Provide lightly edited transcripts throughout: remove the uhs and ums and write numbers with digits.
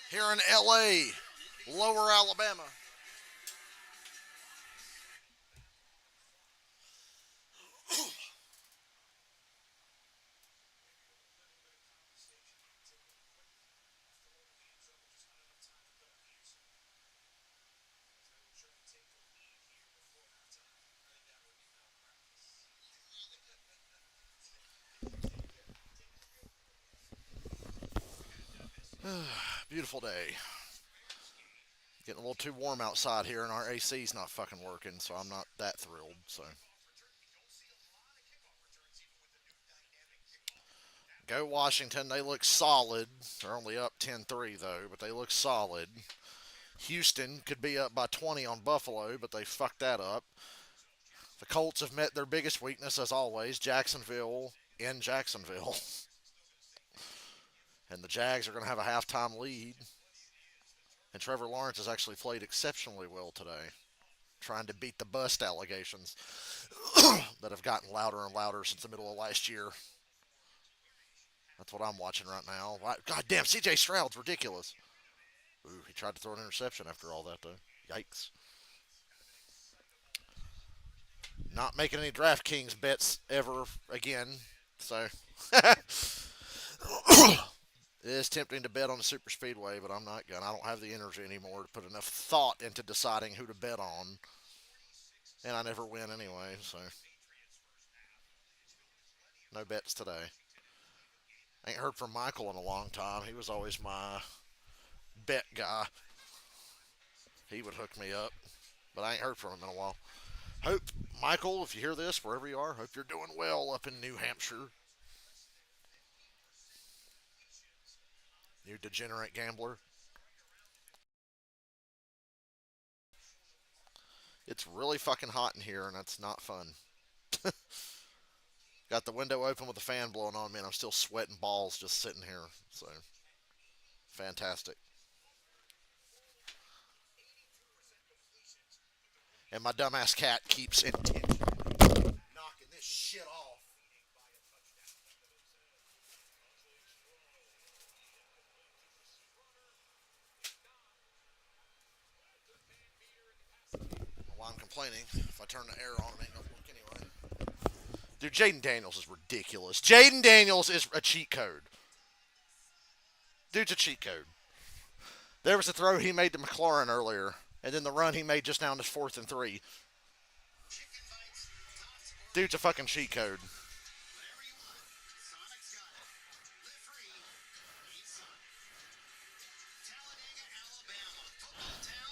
here in L.A., Lower Alabama. Beautiful day. Getting a little too warm outside here, and our AC's not fucking working, so I'm not that thrilled. So go Washington. They look solid. They're only up 10-3 though, but they look solid. Houston could be up by 20 on Buffalo, but they fucked that up. The Colts have met their biggest weakness as always, Jacksonville in Jacksonville. And the Jags are going to have a halftime lead. And Trevor Lawrence has actually played exceptionally well today, trying to beat the bust allegations that have gotten louder and louder since the middle of last year. That's what I'm watching right now. God damn, CJ Stroud's ridiculous. Ooh, he tried to throw an interception after all that, though. Yikes. Not making any DraftKings bets ever again. So, it is tempting to bet on the super speedway, but I'm not going. I don't have the energy anymore to put enough thought into deciding who to bet on. And I never win anyway, so no bets today. I ain't heard from Michael in a long time. He was always my bet guy. He would hook me up, but I ain't heard from him in a while. Hope, Michael, if you hear this, wherever you are, hope you're doing well up in New Hampshire. You degenerate gambler. It's really fucking hot in here, and that's not fun. Got the window open with the fan blowing on me, and I'm still sweating balls just sitting here. So, fantastic. And my dumbass cat keeps intentionally knocking this shit off. Why I'm complaining. If I turn the air on, it ain't gonna work anyway. Dude, Jaden Daniels is ridiculous. Jaden Daniels is a cheat code. Dude's a cheat code. There was a throw he made to McLaurin earlier, and then the run he made just now is 4th and 3. Dude's a fucking cheat code.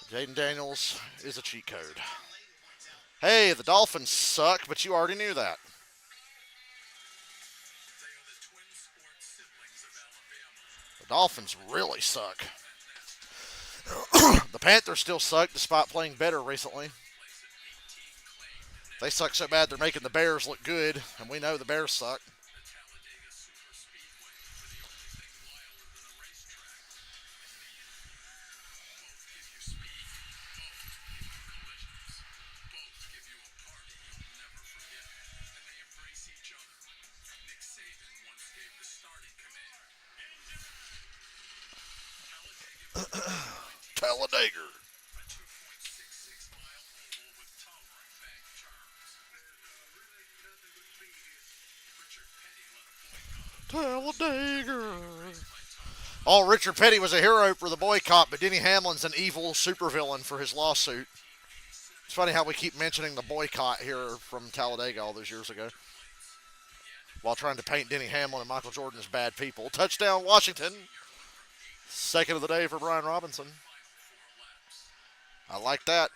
Jaden Daniels is a cheat code. Hey, the Dolphins suck, but you already knew that. The Dolphins really suck. The Panthers still suck despite playing better recently. They suck so bad they're making the Bears look good, and we know the Bears suck. Talladega. Talladega. Oh, Richard Petty was a hero for the boycott, but Denny Hamlin's an evil supervillain for his lawsuit. It's funny how we keep mentioning the boycott here from Talladega all those years ago, while trying to paint Denny Hamlin and Michael Jordan as bad people. Touchdown, Washington. Second of the day for Brian Robinson. I like that.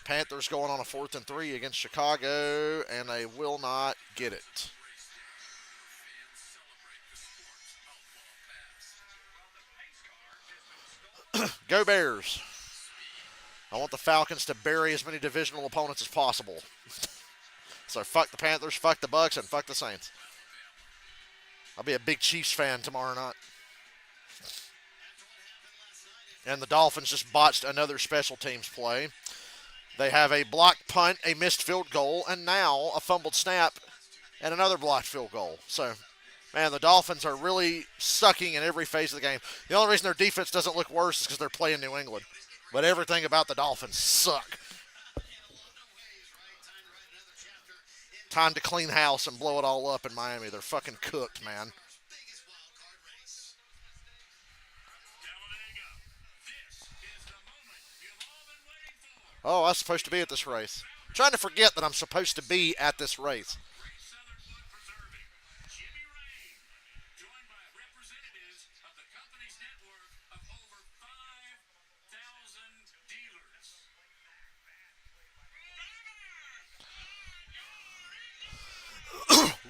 Panthers going on a 4th and 3 against Chicago, and they will not get it. Go Bears. I want the Falcons to bury as many divisional opponents as possible. So fuck the Panthers, fuck the Bucks, and fuck the Saints. I'll be a big Chiefs fan tomorrow night. And the Dolphins just botched another special teams play. They have a blocked punt, a missed field goal, and now a fumbled snap and another blocked field goal. So Man, the Dolphins are really sucking in every phase of the game. The only reason their defense doesn't look worse is because they're playing New England. But everything about the Dolphins suck. Time to clean house and blow it all up in Miami. They're fucking cooked, man. Oh, I was supposed to be at this race. I'm trying to forget that I'm supposed to be at this race.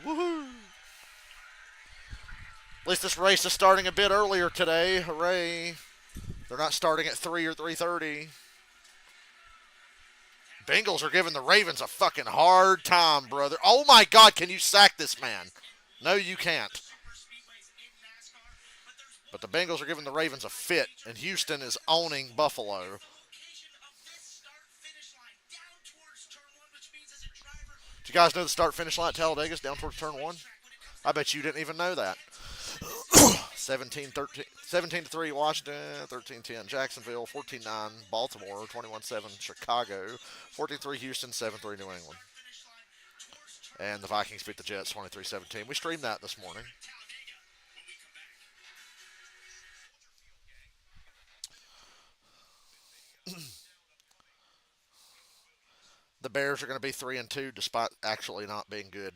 Woohoo! At least this race is starting a bit earlier today. Hooray! They're not starting at 3 or 3:30. Bengals are giving the Ravens a fucking hard time, brother. Oh my God, can you sack this man? No, you can't. But the Bengals are giving the Ravens a fit, and Houston is owning Buffalo. Do you guys know the start finish line at Talladega is down towards turn one? I bet you didn't even know that. 17 to 3 Washington, 13-10 Jacksonville, 14-9 Baltimore, 21-7 Chicago, 14-3 Houston, 7-3 New England. And the Vikings beat the Jets 23-17. We streamed that this morning. The Bears are going to be 3-2 despite actually not being good.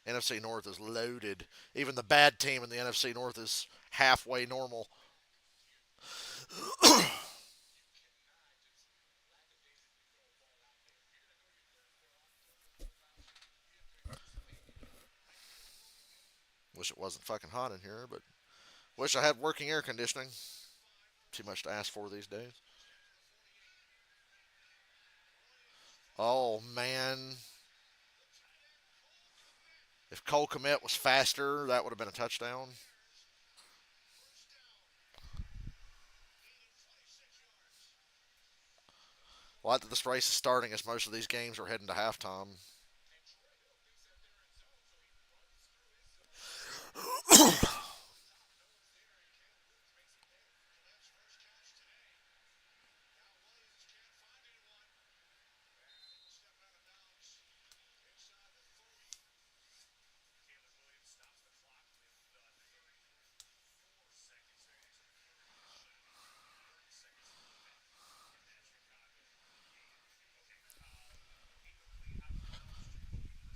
NFC North is loaded. Even the bad team in the NFC North is halfway normal. Wish it wasn't fucking hot in here, but wish I had working air conditioning. Too much to ask for these days. Oh, man. If Cole Kmet was faster, that would have been a touchdown. Well, I think this race is starting as most of these games are heading to halftime.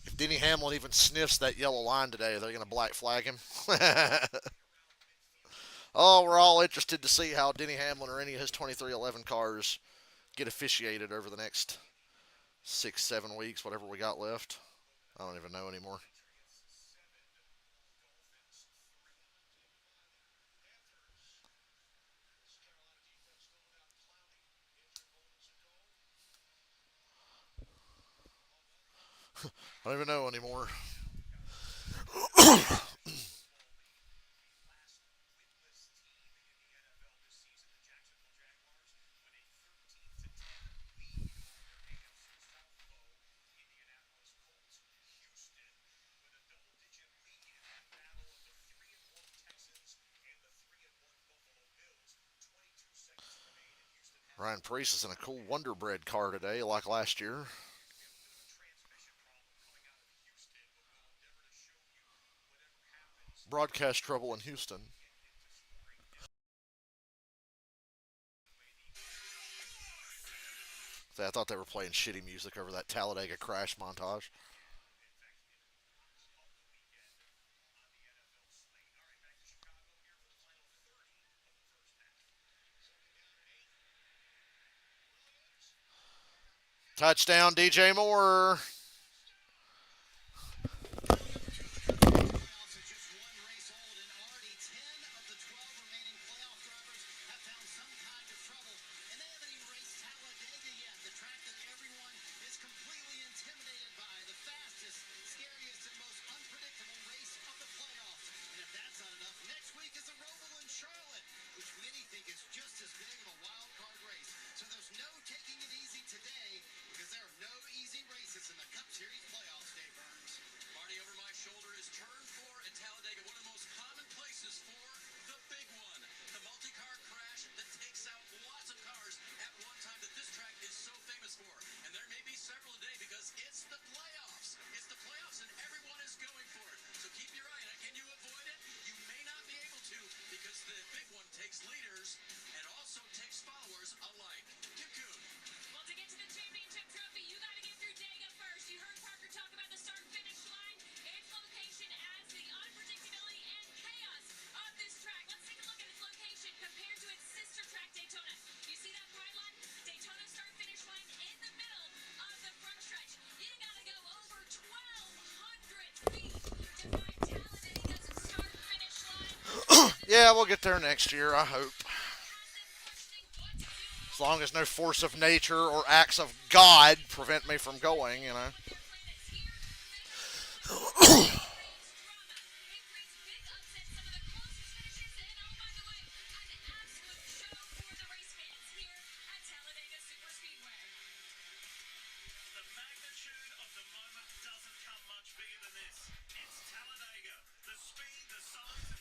If Denny Hamlin even sniffs that yellow line today, they're going to black flag him. Oh, we're all interested to see how Denny Hamlin or any of his 2311 cars get officiated over the next 6, 7 weeks, whatever we got left. I don't even know anymore. I don't even know anymore. Ryan Preece is in a cool Wonder Bread car today, like last year. Broadcast trouble in Houston. I thought they were playing shitty music over that Talladega crash montage. Touchdown, DJ Moore. Yeah, we'll get there next year, I hope. As long as no force of nature or acts of God prevent me from going, you know.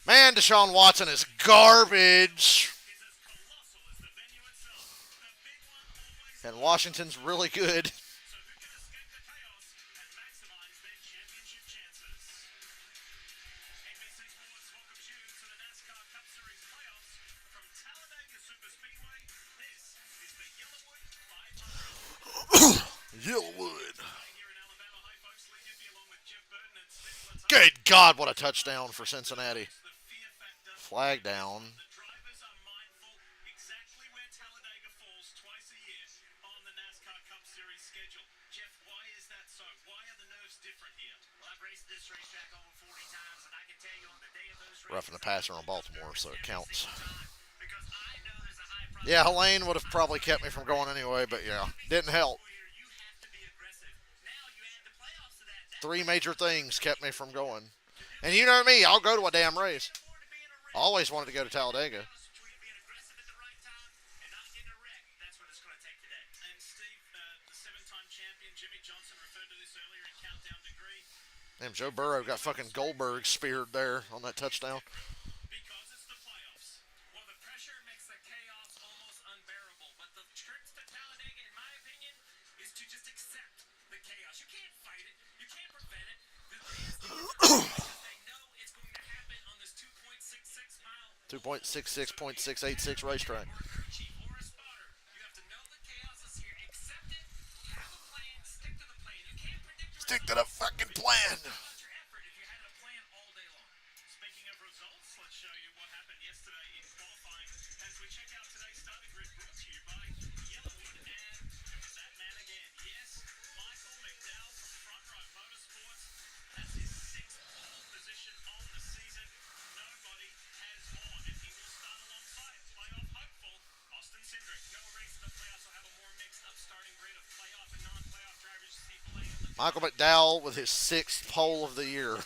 Man, Deshaun Watson is garbage. And Washington's really good. Yellowwood. Good God, what a touchdown for Cincinnati. Flag down. Roughing the passer on Baltimore, so it counts. Yeah, Helene would have probably kept me from going anyway, but yeah, didn't help. Three major things kept me from going. And you know me, I'll go to a damn race. Always wanted to go to Talladega. Damn, Joe Burrow got fucking Goldberg speared there on that touchdown. Two point 66.686 racetrack. Stick to the fucking plan. Michael McDowell with his sixth pole of the year.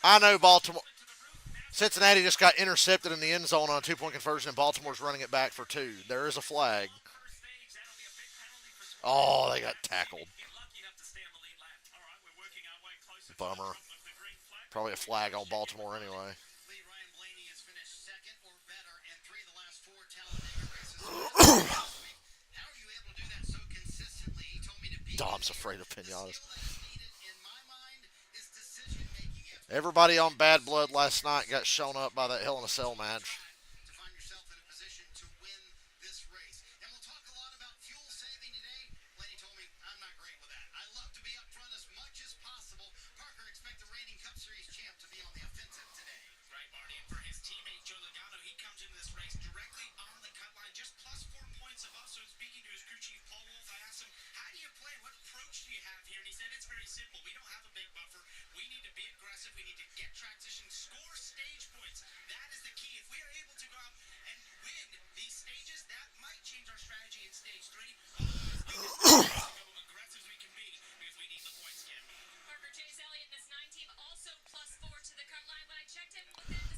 I know Baltimore. Cincinnati just got intercepted in the end zone on a 2 point conversion, and Baltimore's running it back for two. There is a flag. Oh, they got tackled. Bummer. Probably a flag on Baltimore anyway. Dom's afraid of pinatas. Everybody on Bad Blood last night got shown up by that Hell in a Cell match.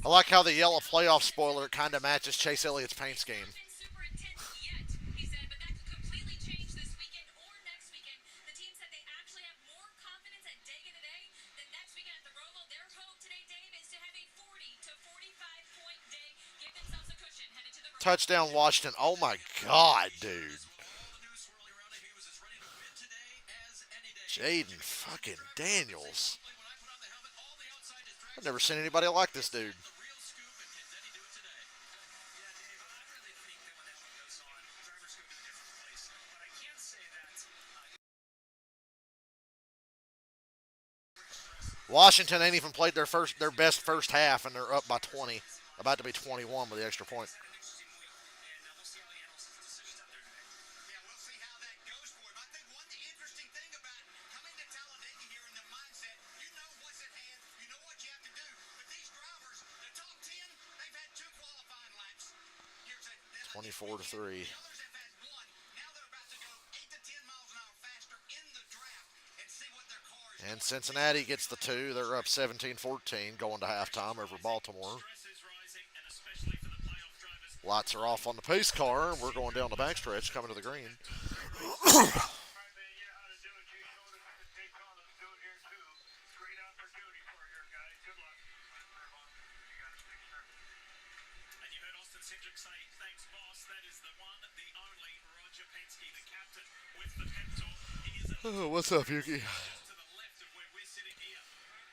I like how the yellow playoff spoiler kind of matches Chase Elliott's paint scheme. Touchdown Washington. Oh my God, dude. Jaden fucking Daniels. I've never seen anybody like this dude. Washington ain't even played their best first half, and they're up by 20, about to be 21 with the extra point. Yeah, we'll see how that goes for him. I think one interesting thing about coming to Talladega here in the mindset, you know what's at hand, you know what you have to do. But these drivers, the top 10, they've had 2 qualifying laps. Here's a, this 24 to weekend, 3. the others have had 1. Now they're about to go 8 to 10 miles an hour faster in the draft and see what their car is And going to be. Cincinnati gets the two. They're up 17-14 going to halftime over Baltimore. Lights are off on the pace car. We're going down the backstretch coming to the green. Oh, what's up, Yuki?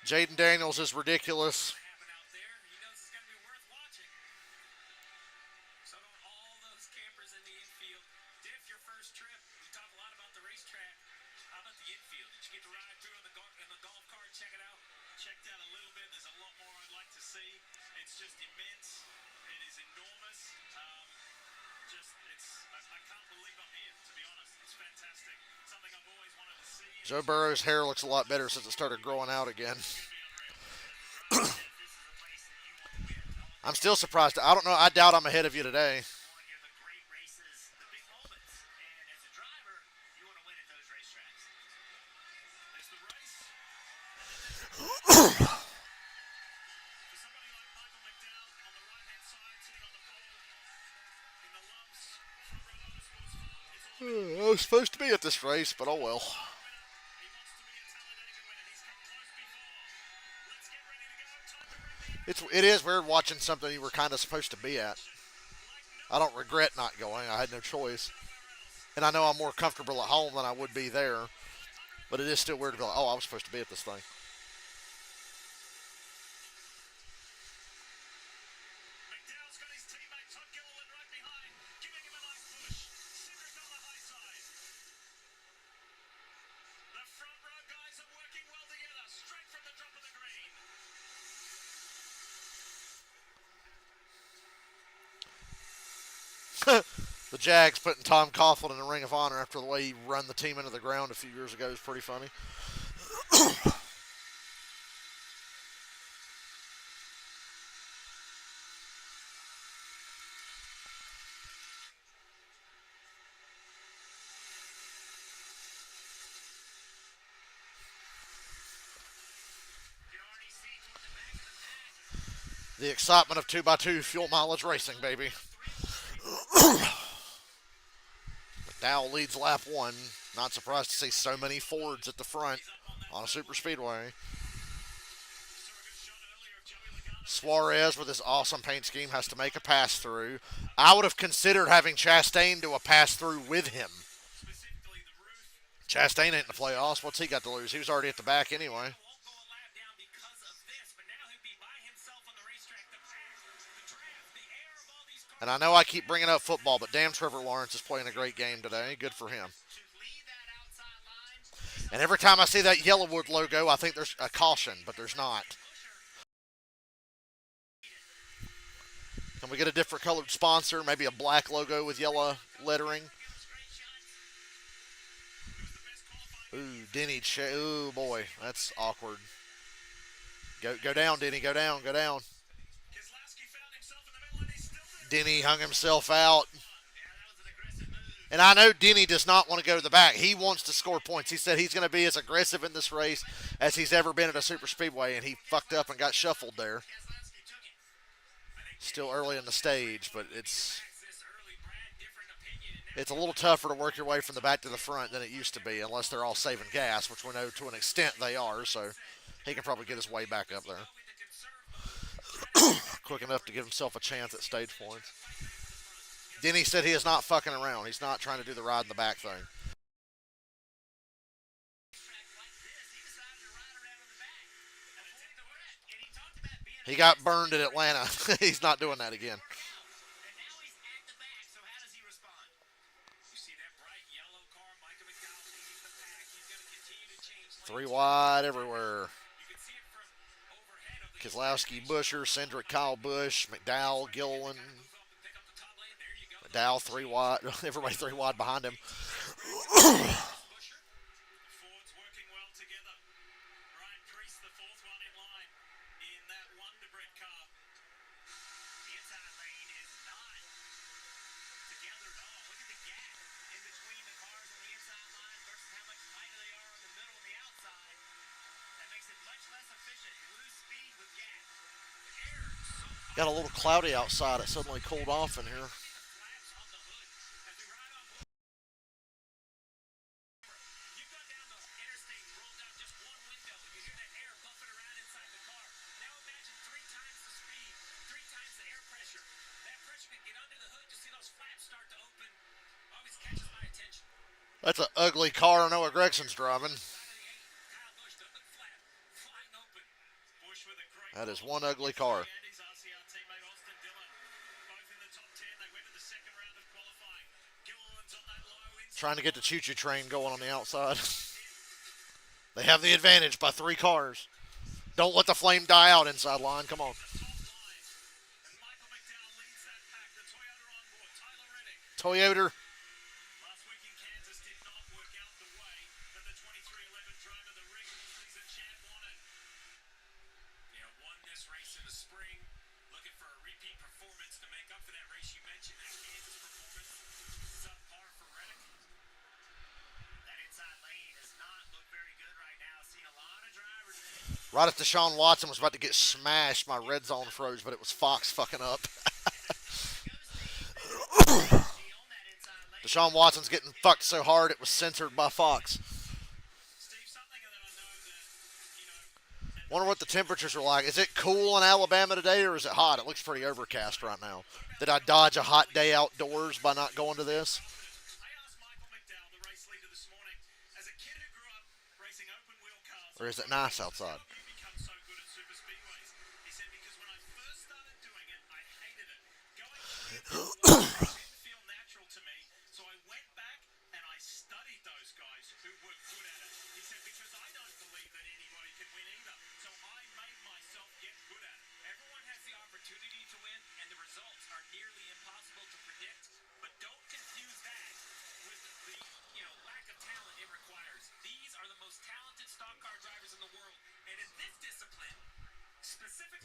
Jaden Daniels is ridiculous. Joe Burrow's hair looks a lot better since it started growing out again. I'm still surprised. I don't know. I doubt I'm ahead of you today. I was supposed to be at this race, but oh well. It is weird watching something you were kind of supposed to be at. I don't regret not going. I had no choice, and I know I'm more comfortable at home than I would be there. But it is still weird to be like, oh, I was supposed to be at this thing. The Jags putting Tom Coughlin in the Ring of Honor after the way he run the team into the ground a few years ago is pretty funny. The excitement of 2x2 fuel mileage racing, baby. McDowell leads lap one. Not surprised to see so many Fords at the front on a super speedway. Suarez, with his awesome paint scheme, has to make a pass through. I would have considered having Chastain do a pass through with him. Chastain ain't in the playoffs. What's he got to lose? He was already at the back anyway. And I know I keep bringing up football, but damn, Trevor Lawrence is playing a great game today. Good for him. And every time I see that Yellowwood logo, I think there's a caution, but there's not. Can we get a different colored sponsor? Maybe a black logo with yellow lettering? Ooh, Denny. Ooh, boy. That's awkward. Go down, Denny. Go down. Go down. Denny hung himself out. And I know Denny does not want to go to the back. He wants to score points. He said he's going to be as aggressive in this race as he's ever been at a super speedway, and he fucked up and got shuffled there. Still early in the stage, but it's a little tougher to work your way from the back to the front than it used to be, unless they're all saving gas, which we know to an extent they are, so he can probably get his way back up there. Quick enough to give himself a chance at stage points. Denny said he is not fucking around. He's not trying to do the ride in the back thing. He got burned at Atlanta. He's not doing that again. 3 wide everywhere. Keselowski, Busher, Cindric, Kyle Busch, McDowell, Gilliland. McDowell 3 wide. Everybody 3 wide behind him. Got a little cloudy outside. It suddenly cooled off in here. That's an ugly car Noah Gregson's driving. That is one ugly car. Trying to get the choo-choo train going on the outside. They have the advantage by 3 cars. Don't let the flame die out inside line. Come on. Toyota. Right as Deshaun Watson was about to get smashed, my red zone froze, but it was Fox fucking up. Deshaun Watson's getting fucked so hard it was censored by Fox. Wonder what the temperatures are like. Is it cool in Alabama today or is it hot? It looks pretty overcast right now. Did I dodge a hot day outdoors by not going to this? Or is it nice outside?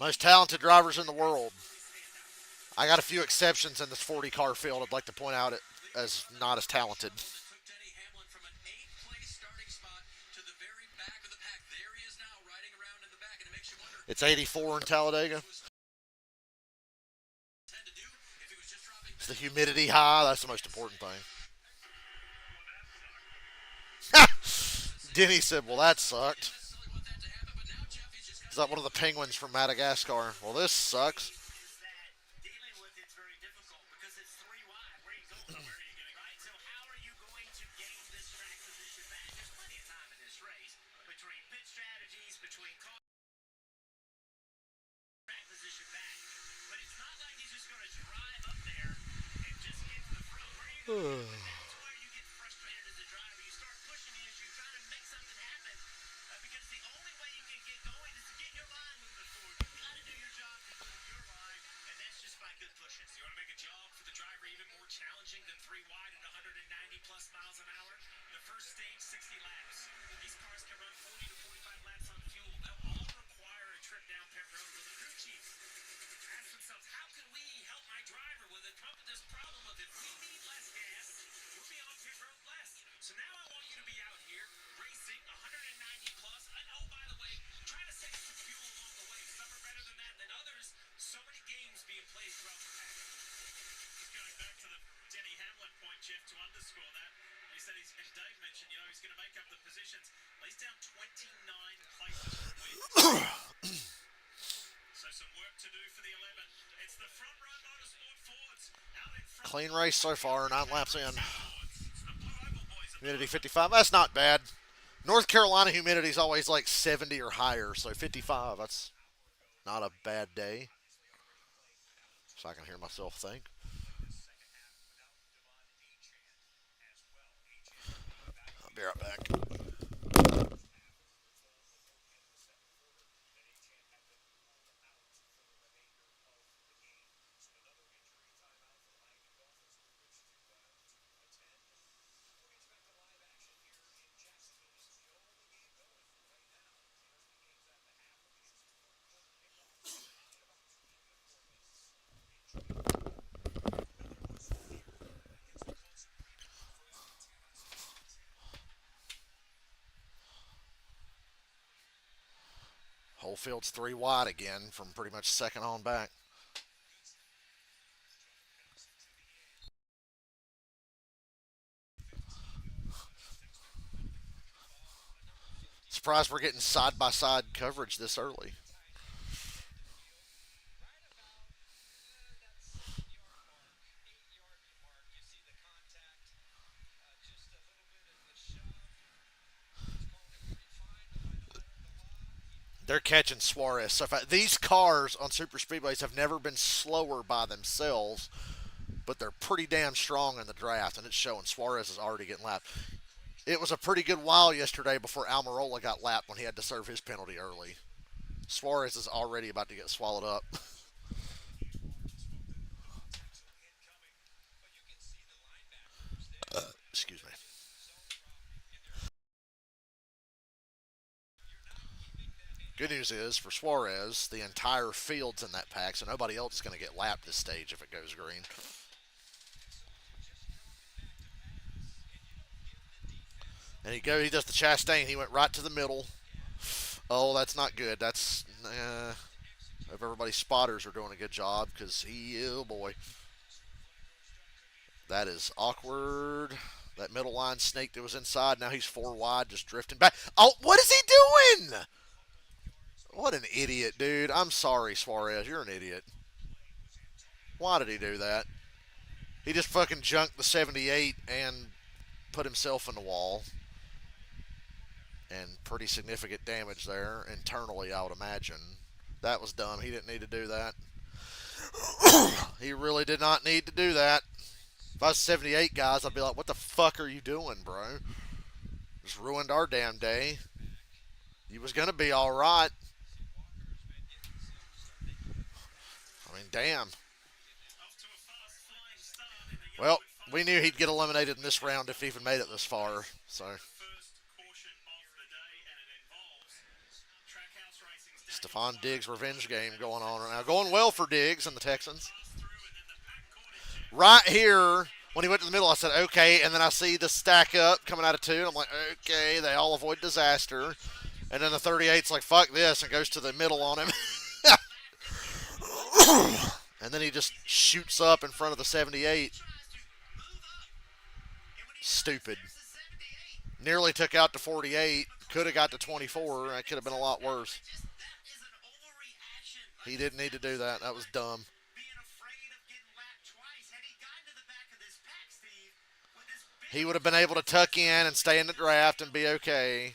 Most talented drivers in the world. I got a few exceptions in this 40 car field I'd like to point out it as not as talented. It's 84 in Talladega. It's the humidity high. That's the most important thing. Denny said, well, that sucked. Is that one of the penguins from Madagascar? Well, this sucks. Clean race so far, 9 laps in. Humidity 55. That's not bad. North Carolina humidity is always like 70 or higher, so 55, that's not a bad day. So I can hear myself think. I'll be right back. Old field's 3 wide again from pretty much second on back. Surprised we're getting side by side coverage this early. They're catching Suarez. So these cars on super speedways have never been slower by themselves, but they're pretty damn strong in the draft, and it's showing. Suarez is already getting lapped. It was a pretty good while yesterday before Almirola got lapped when he had to serve his penalty early. Suarez is already about to get swallowed up. Excuse me. Good news is for Suarez, the entire field's in that pack, so nobody else is going to get lapped this stage if it goes green. And he does the Chastain. He went right to the middle. Oh, that's not good. That's if everybody's spotters are doing a good job because oh boy, that is awkward. That middle line snake that was inside. Now he's 4 wide, just drifting back. Oh, what is he doing? What an idiot, dude. I'm sorry, Suarez. You're an idiot. Why did he do that? He just fucking junked the 78 and put himself in the wall. And pretty significant damage there internally, I would imagine. That was dumb. He didn't need to do that. He really did not need to do that. If I was 78 guys, I'd be like, what the fuck are you doing, bro? Just ruined our damn day. You was going to be all right. I mean, damn. Well, we knew he'd get eliminated in this round if he even made it this far. So, Stephon Diggs' revenge game going on right now. Going well for Diggs and the Texans. Right here, when he went to the middle, I said, okay. And then I see the stack up coming out of 2. And I'm like, okay, they all avoid disaster. And then the 38's like, fuck this, and goes to the middle on him. And then he just shoots up in front of the 78. Stupid. Nearly took out to 48. Could have got to 24. That could have been a lot worse. He didn't need to do that. That was dumb. He would have been able to tuck in and stay in the draft and be okay.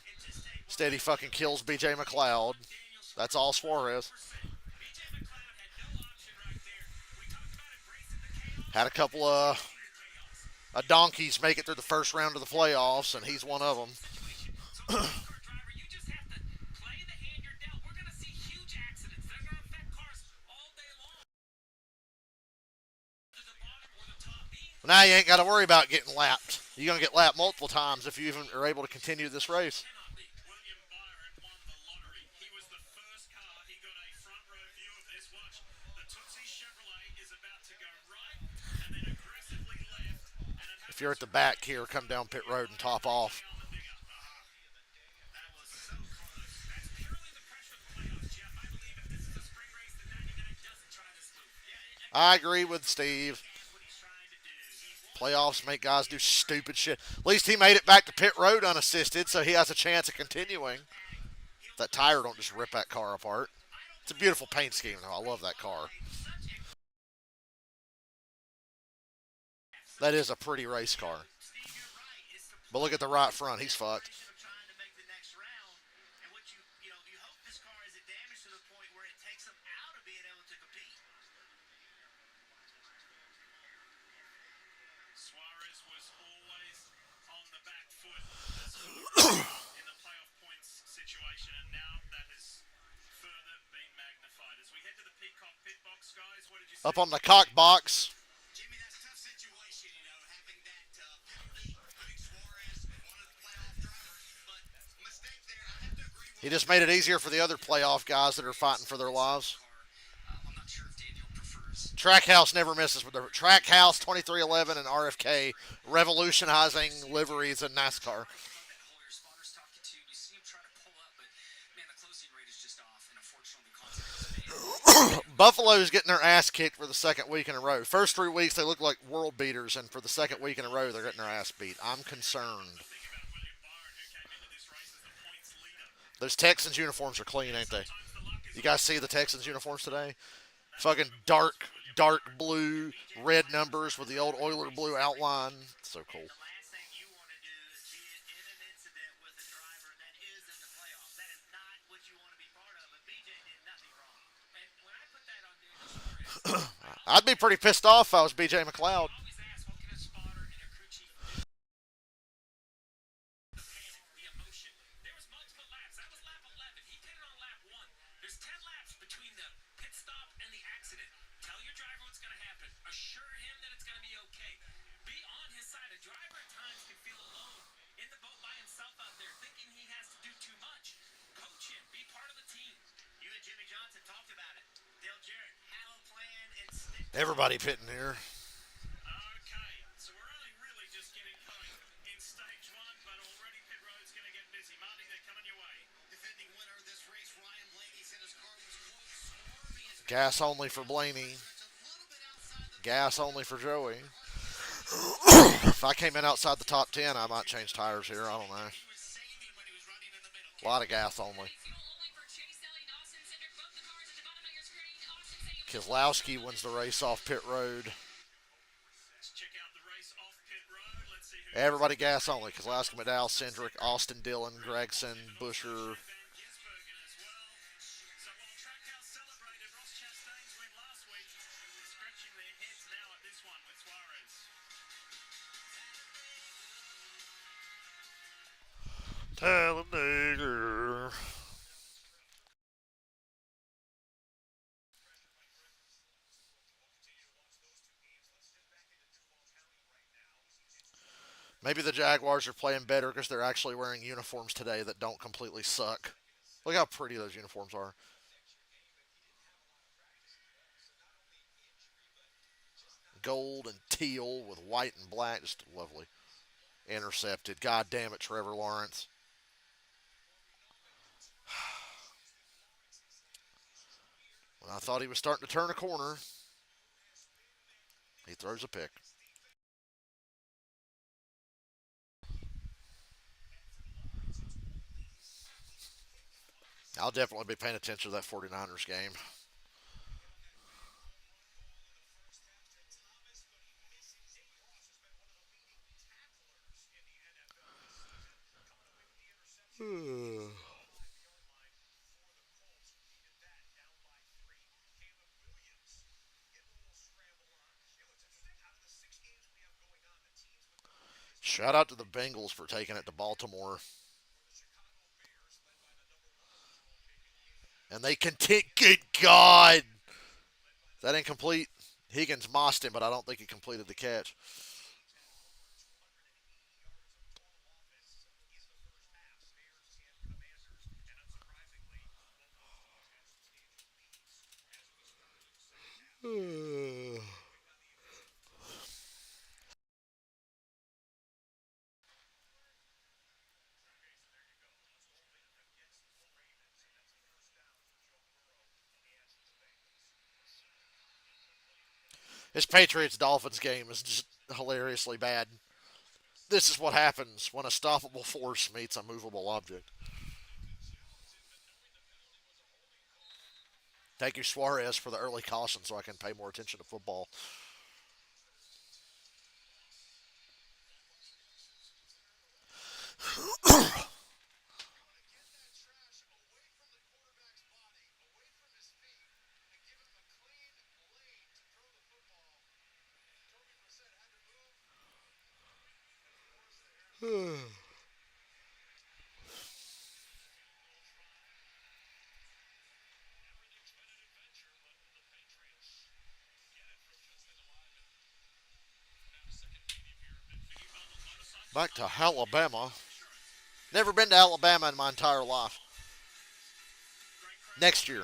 Instead, he fucking kills B.J. McLeod. That's all Suarez. Had a couple of donkeys make it through the first round of the playoffs, and he's one of them. Now you ain't got to worry about getting lapped. You're going to get lapped multiple times if you even are able to continue this race. If you're at the back here, come down pit road and top off. I agree with Steve. Playoffs make guys do stupid shit. At least he made it back to pit road unassisted, so he has a chance of continuing. That tire don't just rip that car apart. It's a beautiful paint scheme, though. I love that car. That is a pretty race car. But look at the right front. He's fucked. Up on the cock box. He just made it easier for the other playoff guys that are fighting for their lives. Trackhouse never misses with the Trackhouse 2311 and RFK revolutionizing liveries in NASCAR. Buffalo's getting their ass kicked for the second week in a row. First 3 weeks they look like world beaters, and for the second week in a row they're getting their ass beat. I'm concerned. Those Texans uniforms are clean, ain't they? You guys see the Texans uniforms today? Fucking dark blue, red numbers with the old Oiler blue outline. So cool. I'd be pretty pissed off if I was BJ McLeod. Everybody pitting here. Gas only for Blaney. Gas only for Joey. If I came in outside the top 10, I might change tires here. I don't know. A lot of gas only. Keselowski wins the race off pit road. Everybody gas only. Keselowski, McDowell, Cindric, Austin Dillon, Gregson, Busher. Talladega. Maybe the Jaguars are playing better because they're actually wearing uniforms today that don't completely suck. Look how pretty those uniforms are. Gold and teal with white and black. Just lovely. Intercepted. God damn it, Trevor Lawrence. When I thought he was starting to turn a corner, he throws a pick. I'll definitely be paying attention to that 49ers game. Shout out to the Bengals for taking it to Baltimore. And they continue. Good God. That incomplete. Higgins mossed him, but I don't think he completed the catch. This Patriots Dolphins game is just hilariously bad. This is what happens when a stoppable force meets a movable object. Thank you, Suarez, for the early caution so I can pay more attention to football. Back to Alabama. Never been to Alabama in my entire life. Next year.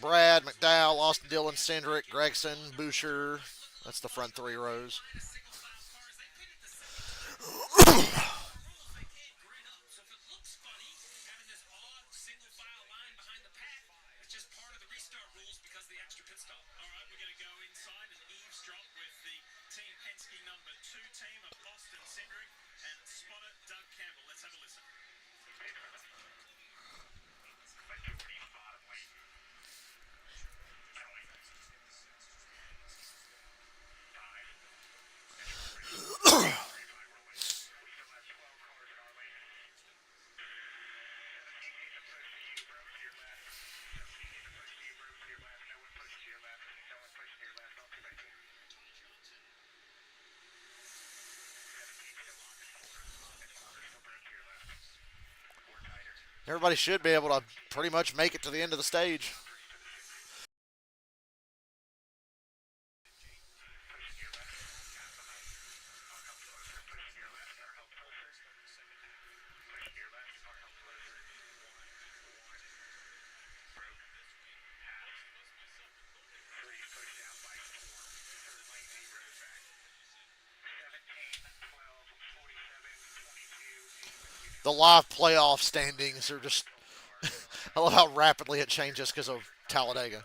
Brad, McDowell, Austin Dillon, Cindric, Gregson, Boucher. That's the front three rows. Everybody should be able to pretty much make it to the end of the stage. The live playoff standings are just. I love how rapidly it changes because of Talladega.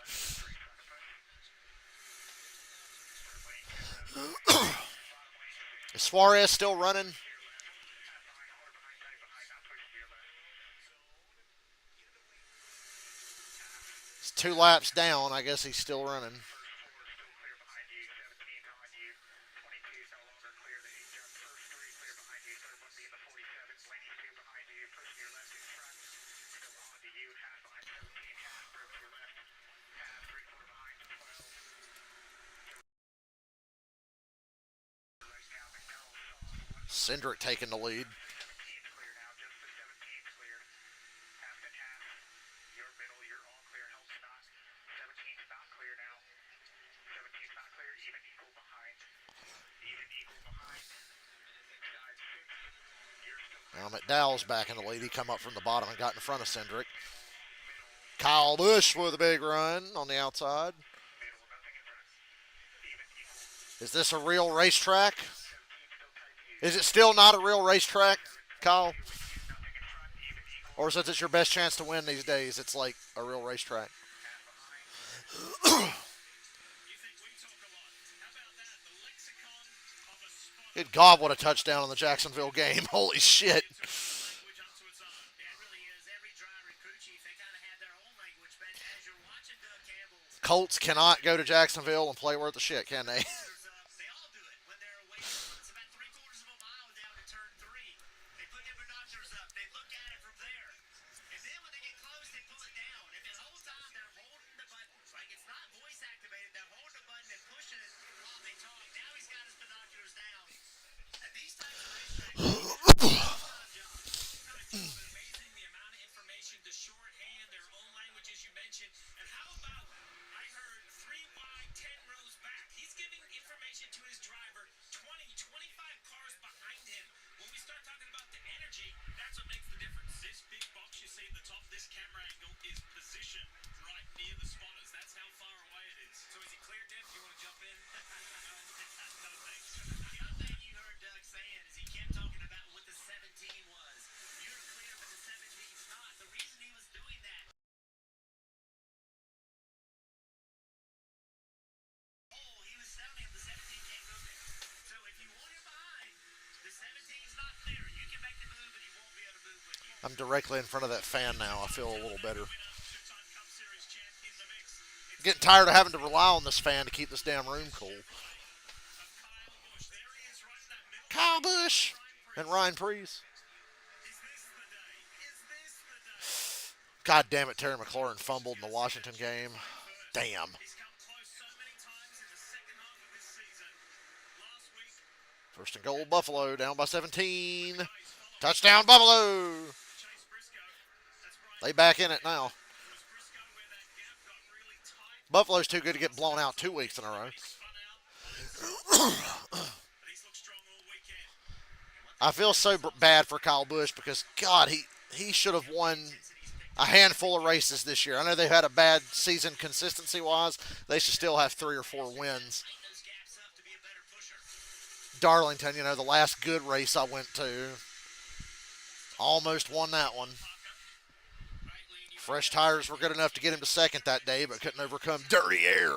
Is Suarez still running? It's 2 laps down. I guess he's still running. Cindric taking the lead. Now McDowell's back in the lead. He come up from the bottom and got in front of Cindric. Kyle Busch with a big run on the outside. Is this a real racetrack? Is it still not a real racetrack, Kyle? Or since it's your best chance to win these days, it's like a real racetrack? Good God, what a touchdown in the Jacksonville game. Holy shit. Colts cannot go to Jacksonville and play worth the shit, can they? I'm directly in front of that fan now. I feel a little better. I'm getting tired of having to rely on this fan to keep this damn room cool. Kyle Busch and Ryan Preece. God damn it, Terry McLaurin fumbled in the Washington game. Damn. First and goal, Buffalo, down by 17. Touchdown, Buffalo. They back in it now. Buffalo's too good to get blown out 2 weeks in a row. I feel so bad for Kyle Busch because, God, he should have won a handful of races this year. I know they've had a bad season consistency wise. They should still have 3 or 4 wins. Darlington, the last good race I went to, almost won that one. Fresh tires were good enough to get him to second that day, but couldn't overcome dirty air.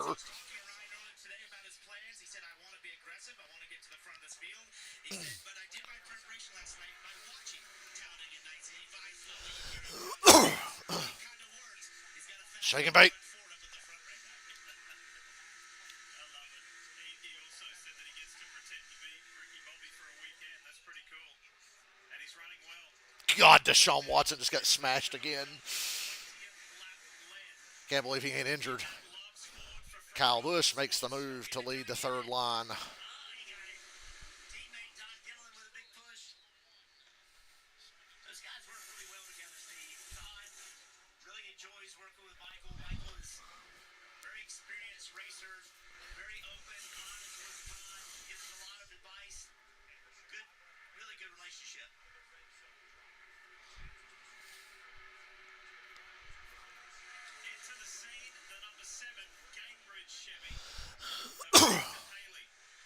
Shake and bake. God, Deshaun Watson just got smashed again. Can't believe he ain't injured. Kyle Busch makes the move to lead the third line.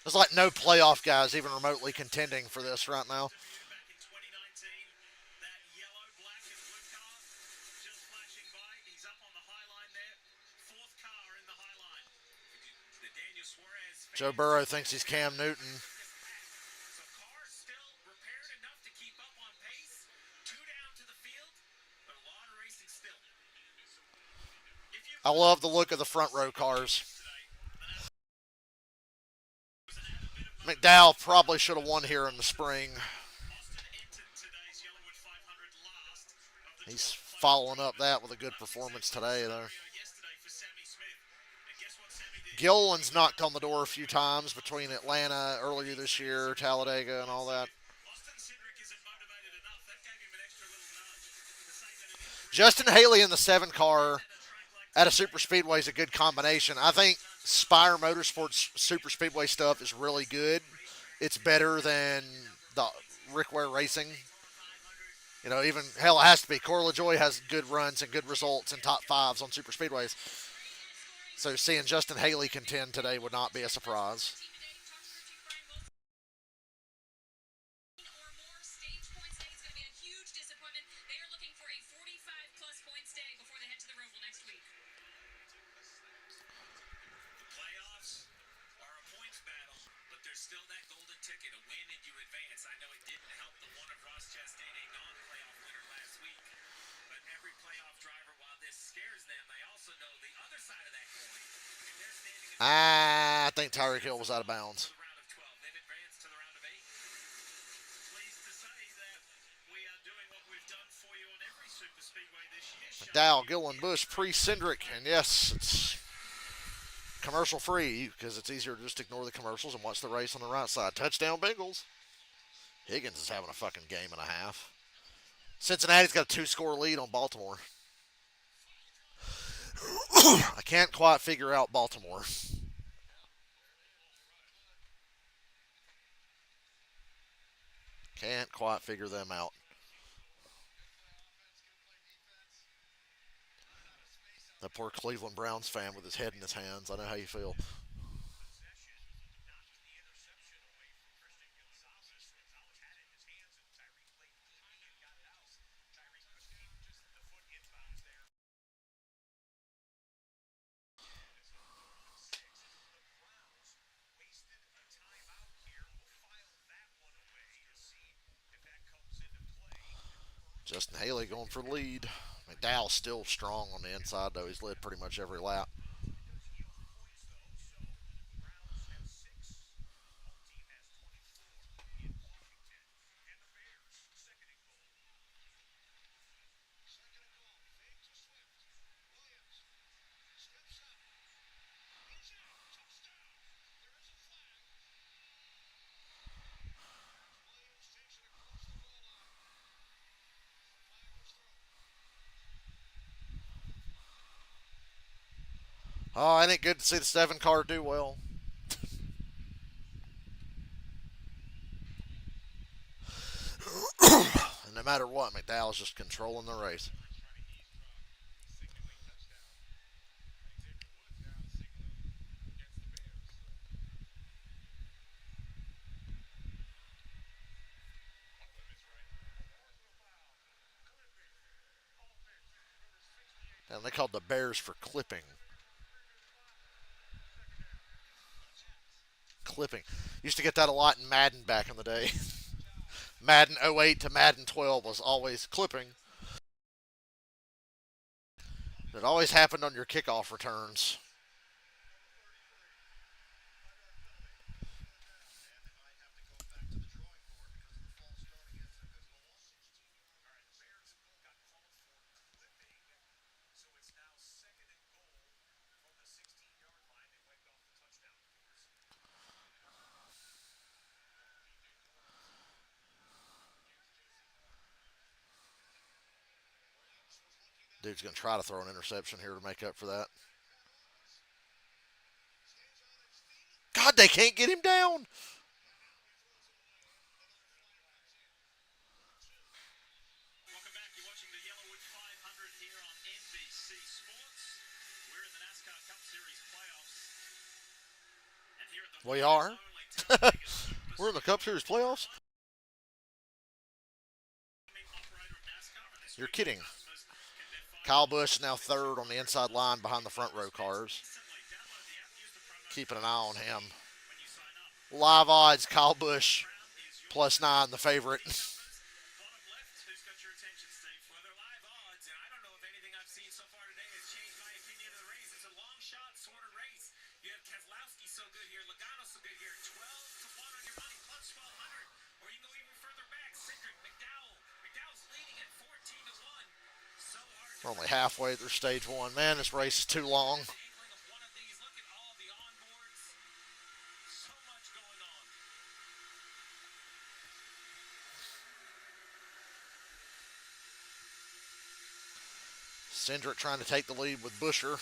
There's like no playoff guys even remotely contending for this right now. Joe Burrow thinks he's Cam Newton. I love the look of the front row cars. McDowell probably should have won here in the spring. He's following up that with a good performance today, though. Gilliland's knocked on the door a few times between Atlanta earlier this year, Talladega, and all that. Justin Haley in the 7 car at a super speedway is a good combination. I think Spire Motorsports super speedway stuff is really good. It's better than the Rick Ware Racing. Even hell, it has to be. Corey LaJoy has good runs and good results in top fives on super speedways. So seeing Justin Haley contend today would not be a surprise. I think Tyreek Hill was out of bounds. McDowell, Gillen, Bush, pre-Cindric, and yes, it's commercial free because it's easier to just ignore the commercials and watch the race on the right side. Touchdown Bengals. Higgins is having a fucking game and a half. Cincinnati's got a 2-score lead on Baltimore. I can't quite figure out Baltimore. Can't quite figure them out. That poor Cleveland Browns fan with his head in his hands. I know how you feel. Justin Haley going for the lead. McDowell's still strong on the inside, though. He's led pretty much every lap. Oh, ain't it good to see the 7 car do well? And no matter what, McDowell's just controlling the race. And they called the Bears for clipping. Clipping. Used to get that a lot in Madden back in the day. Madden '08 to Madden 12 was always clipping. It always happened on your kickoff returns. Dude's going to try to throw an interception here to make up for that. God, they can't get him down. Welcome back. You're watching the Yellowwood 500 here on NBC Sports. We're in the NASCAR Cup Series playoffs. And here at the We are. only Talladega We're in the Cup Series playoffs. operator of NASCAR. And this You're week, kidding. customers can bet $5 Kyle Busch now third on the inside line behind the front row cars. instantly. Download the app. Use the promo Keeping an eye on him. when you sign up. Live odds, Kyle Busch Crown is yours. plus 9, the favorite. Bottom left, who's got your attention, Steve? For their live odds, and I don't know if anything I've seen so far today has changed my opinion of the race. It's a long shot sort of race. You have Keselowski so good here, Logano so good here, 12-1 on your money, plus 1,200. Or you can go even further back. Cindric, McDowell. McDowell's leading at 14-1. So hard to We're only halfway through stage one. Man, this race is too long. the inkling of one of these. Look at all the onboards. So much going on. Cindric trying to take the lead with Busher.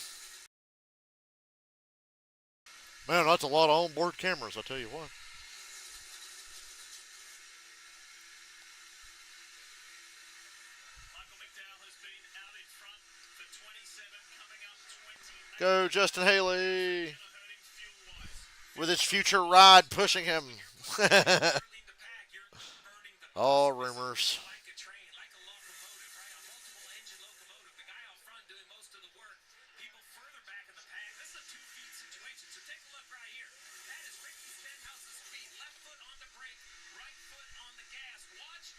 Man, that's a lot of onboard cameras, I tell you what. Michael McDowell has been out in front for 27, coming up 28. Go, Justin Haley. Hurting fuel-wise. With his future ride pushing him. Burning the pack, you're burning the All rumors. like a train, like a locomotive, right? A multiple engine locomotive. The guy out front doing most of the work. People further back in the pack. This is a two-feet situation. So take a look right here. That is Ricky Stenhouse's feet. Left foot on the brake, right foot on the gas. Watch.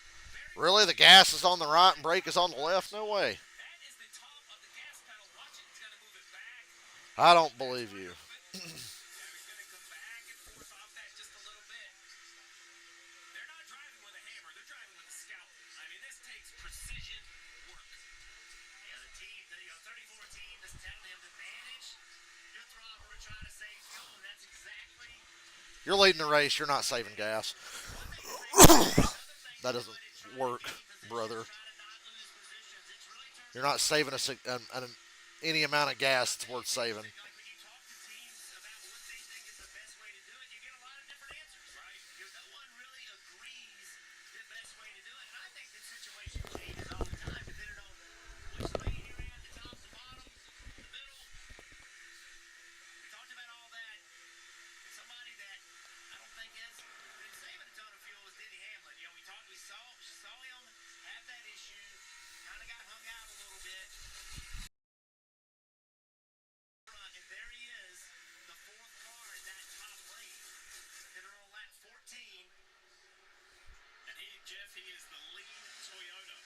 Really? The gas is on the right and brake is on the left? No way. That is the top of the gas pedal. Watch it. He's going to move it back. I don't believe you. Now he's going to come back and forth off that just a little bit. They're not driving with a hammer. They're driving with a scalpel. I mean, this takes precision work. Yeah, the team, the 34 team is telling him to manage your throttle. We're trying to save fuel, and that's exactly You're leading the race. You're not saving gas. That doesn't work, brother. You're not saving any amount of gas that's worth saving. like when you talk to teams about what they think is the best way to do it, you get a lot of different answers, right? No one really agrees the best way to do it. And I think the situation changes all the time, depending on which lane you're in, the top, the bottom, the middle. We talked about all that. Somebody that I don't think has been saving a ton of fuel is Denny Hamlin. You know, we saw him have that issue, kind of got hung out a little bit. And there he is, the fourth car in that top lane. Hit on lap 14. And Jeff, he is the lead Toyota.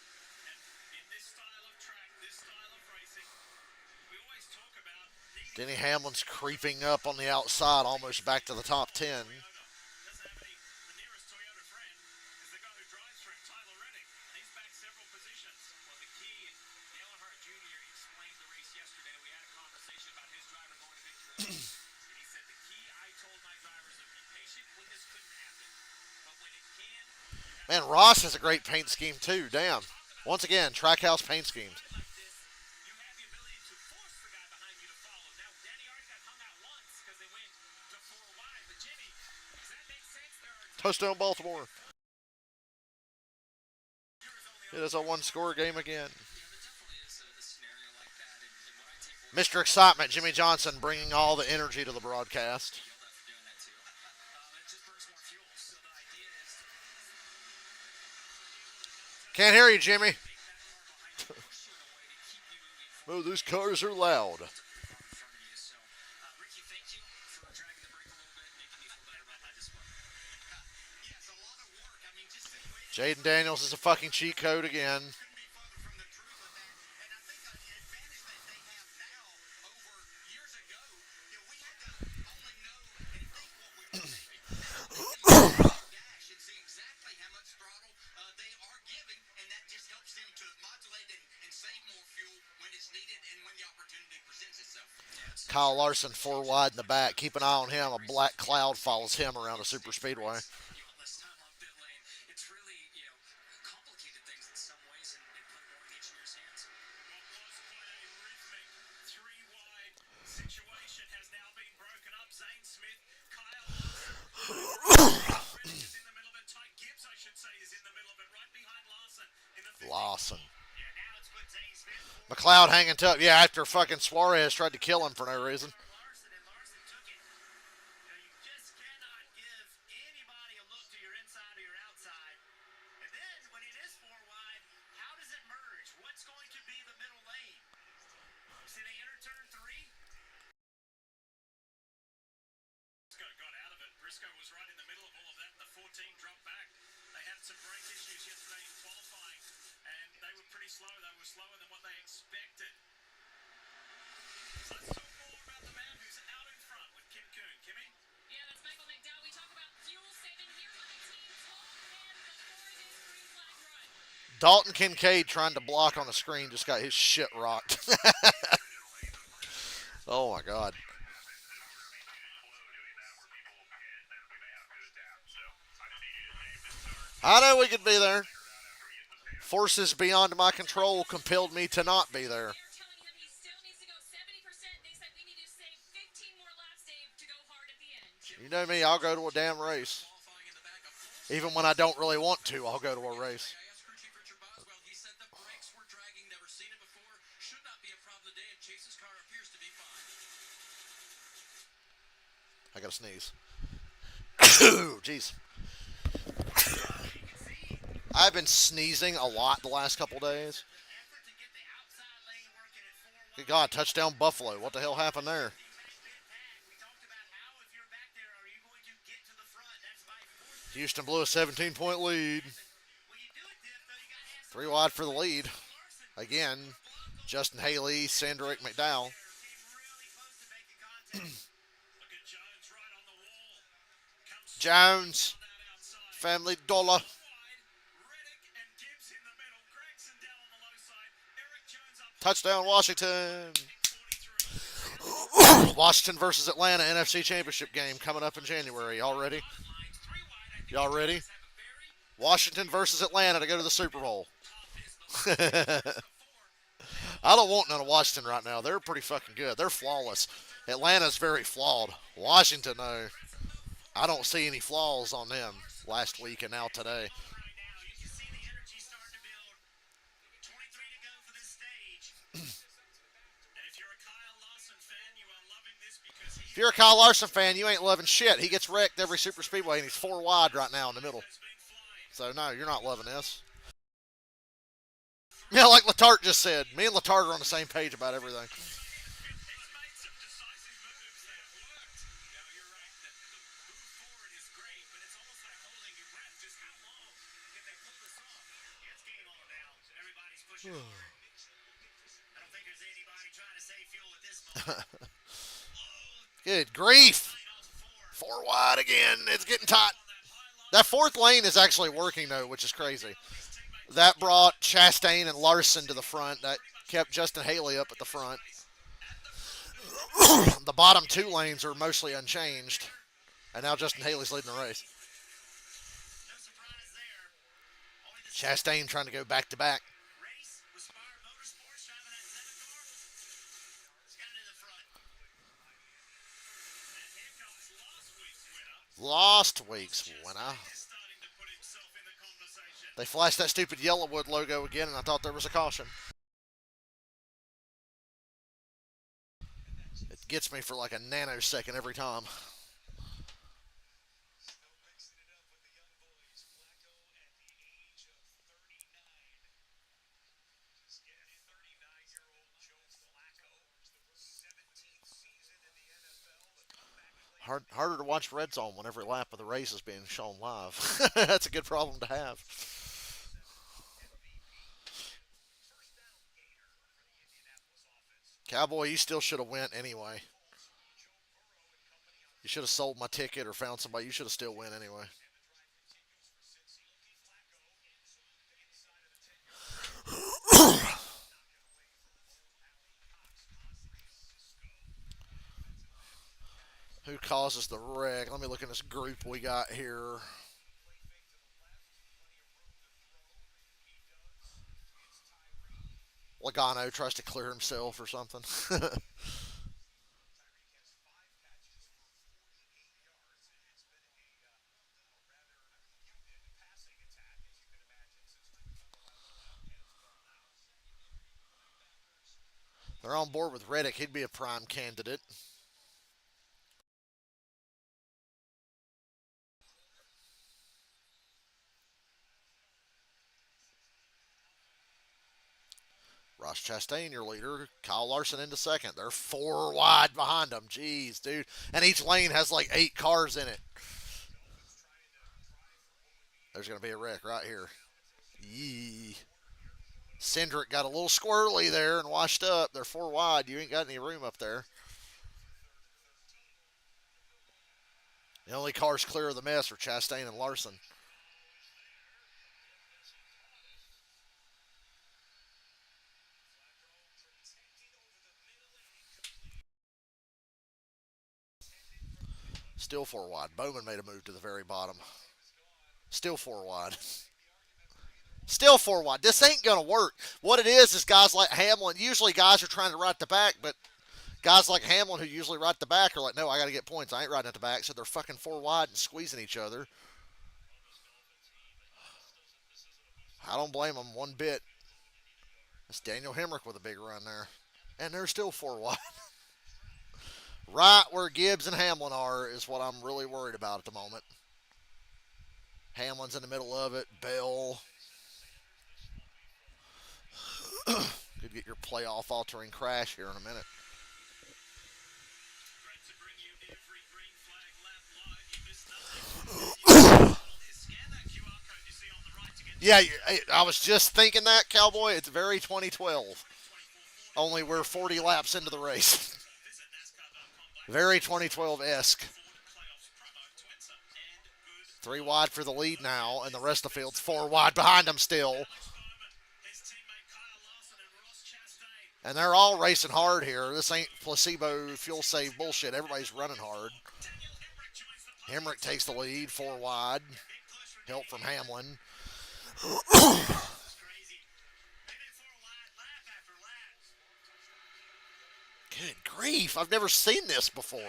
And in this style of track, this style of racing, we always talk about needing Denny Hamlin's creeping up on the outside, almost back to the top 10. Toyota. Doesn't have the nearest Toyota friend is the guy who drives for him, Tyler Reddick. And he's back several positions. Well, the key, Dale Earnhardt Jr. explained the race yesterday. We had a conversation about his driver going to victory. And he said, the key I told my drivers is be patient when this couldn't happen. But when it can, Man, Ross has a great paint scheme too. Damn. Once again, Trackhouse paint schemes. like this, you have the ability to force the guy behind you to follow. Now, Danny already got hung out once because they went to 4 wide. But Jimmy, does that make sense? There are Touchdown, Baltimore. It is a one-score game again. Mr. Excitement, Jimmy Johnson, bringing all the energy to the broadcast. Can't hear you, Jimmy. Oh, those cars are loud. Ricky, thank you for dragging the break a little bit, making me feel better about my display. Yeah, it's a lot of work. I mean, just situations Jaden Daniels is a fucking cheat code again. couldn't be further from the truth with that. And I think the advantage that they have now over years ago, we had to only know and think what we were thinking. Now they can look at that dash and see exactly how much throttle they are giving, and that just helps them to modulate and save more fuel when it's needed and when the opportunity presents itself. Kyle Larson, four wide in the back. Keep an eye on him. A black cloud follows him around a super speedway. Less time on pit lane. It's really, complicated things in some ways and put more in the engineer's hands. What was quite a rhythmic three-wide situation has now been broken up. Zane Smith, Kyle Larson, Reddick is in the middle of it. Ty Gibbs, I should say, is in the middle of it, right behind Larson in the 50. Lawson. Yeah, now it's put Zane Smith forward. McLeod hanging tough. Yeah, after fucking Suarez tried to kill him for no reason. Larson, and Larson took it. You just cannot give anybody a look to your inside or your outside. And then when it is four wide, how does it merge? What's going to be the middle lane? See, they enter turn three. Briscoe got out of it. Briscoe was right in the middle of all of that, and the 14 dropped back. They had some brake issues yesterday in qualifying, and they were pretty slow. They were slower than what they expected. So let's talk more about the man who's out in front with Kim Kuhn. Kimmy? Yeah, that's Michael McDowell. We talk about fuel saving here on the team 12 and before this green flag run. Dalton Kincaid trying to block on the screen just got his shit rocked. Oh my god. I know we could be there. Forces beyond my control compelled me to not be there. They're telling him he still needs to go 70%. They said we need to save 15 more laps, Dave, to go hard at the end. You know me, I'll go to a damn race. Even when I don't really want to, I'll go to a race. I asked crew chief Richard Boswell. He said the brakes were dragging, never seen it before. Should not be a problem today, and Chase's car appears to be fine. I gotta sneeze. Jeez. I've been sneezing a lot the last couple days. Effort to get the outside lane working at four wide. Good God, touchdown Buffalo. What the hell happened there? We talked about how, if you're back there, are you going to get to the front? That's by force. Houston blew a 17-point lead. When you do it, Div, though, you got to have some 3 wide for the lead. Larson. Again, Justin Haley, Sandrick McDowell. Came really close to making contact. Look at Jones right on the wall. Comes Jones, on that outside. Family Dollar. Wide. Reddick and Gibbs in the middle. Gregson down on the low side. Eric Jones up. Touchdown, Washington. 43. Washington versus Atlanta NFC Championship game coming up in January. Y'all ready? Lines 3 wide. I think Y'all ready? have a very Washington versus Atlanta to go to the Super Bowl. tough is the I don't want none of Washington right now. They're pretty fucking good. They're flawless. Atlanta's very flawed. Washington, though, I don't see any flaws on them last week and now today. right now. You can see the energy starting to build. 23 to go for this stage. And if you're a Kyle Larson fan, you are loving this because he If you're a Kyle Larson fan, you ain't loving shit. He gets wrecked every super speedway, and he's 4 wide right now in the middle. has been flying. So, no, you're not loving this. Yeah, like Latart just said. Me and Latart are on the same page about everything. He's made some decisive moves that have worked. Now, you're right that the move forward is great, but it's almost like holding your breath. Just how long can they pull this off? Yeah, it's game on now. Everybody's pushing hard. I don't think there's anybody trying to save fuel at this moment. Good grief. Final 4 4. wide again. It's getting tight. That fourth lane is actually working, though, which is crazy. That brought Chastain and Larson to the front. That kept Justin Haley up at the front. The bottom 2 lanes are mostly unchanged. And now Justin Haley's leading the race. No surprise there. Only the Chastain trying to go back to back. race was Spire Motorsports driving that 7 car. It's got it in the front. And here comes last week's Last week's winner. winner. Is starting to put himself in the conversation. They flashed that stupid Yellowwood logo again, and I thought there was a caution. It gets me for like a nanosecond every time. Harder to watch Red Zone when every lap of the race is being shown live. That's a good problem to have. Cowboy, you still should have went anyway. You should have sold my ticket or found somebody. You should have still went anyway. Who causes the wreck? Let me look in this group we got here. Logano tries to clear himself or something. They're on board with Reddick. He'd be a prime candidate. Ross Chastain, your leader. Kyle Larson into second. They're 4 wide behind them. Jeez, dude. And each lane has like 8 cars in it. There's going to be a wreck right here. Yee. Cindric got a little squirrely there and washed up. They're 4 wide. You ain't got any room up there. The only cars clear of the mess are Chastain and Larson. Still 4 wide. Bowman made a move to the very bottom. Still 4 wide. Still 4 wide. This ain't going to work. What it is guys like Hamlin. Usually guys are trying to ride the back, but guys like Hamlin who usually ride the back are like, no, I got to get points. I ain't riding at the back. So they're fucking 4 wide and squeezing each other. I don't blame them one bit. It's Daniel Hemrick with a big run there. And they're still 4 wide. Right where Gibbs and Hamlin are is what I'm really worried about at the moment. Hamlin's in the middle of it. Bell. Could get your playoff altering crash here in a minute. Yeah, I was just thinking that, Cowboy. It's very 2012. Only we're 40 laps into the race. Very 2012-esque. 3 wide for the lead now, and the rest of the field's 4 wide behind them still. And they're all racing hard here. This ain't placebo fuel save bullshit. Everybody's running hard. Hemrick takes the lead, 4 wide. Help from Hamlin. Good grief. I've never seen this before.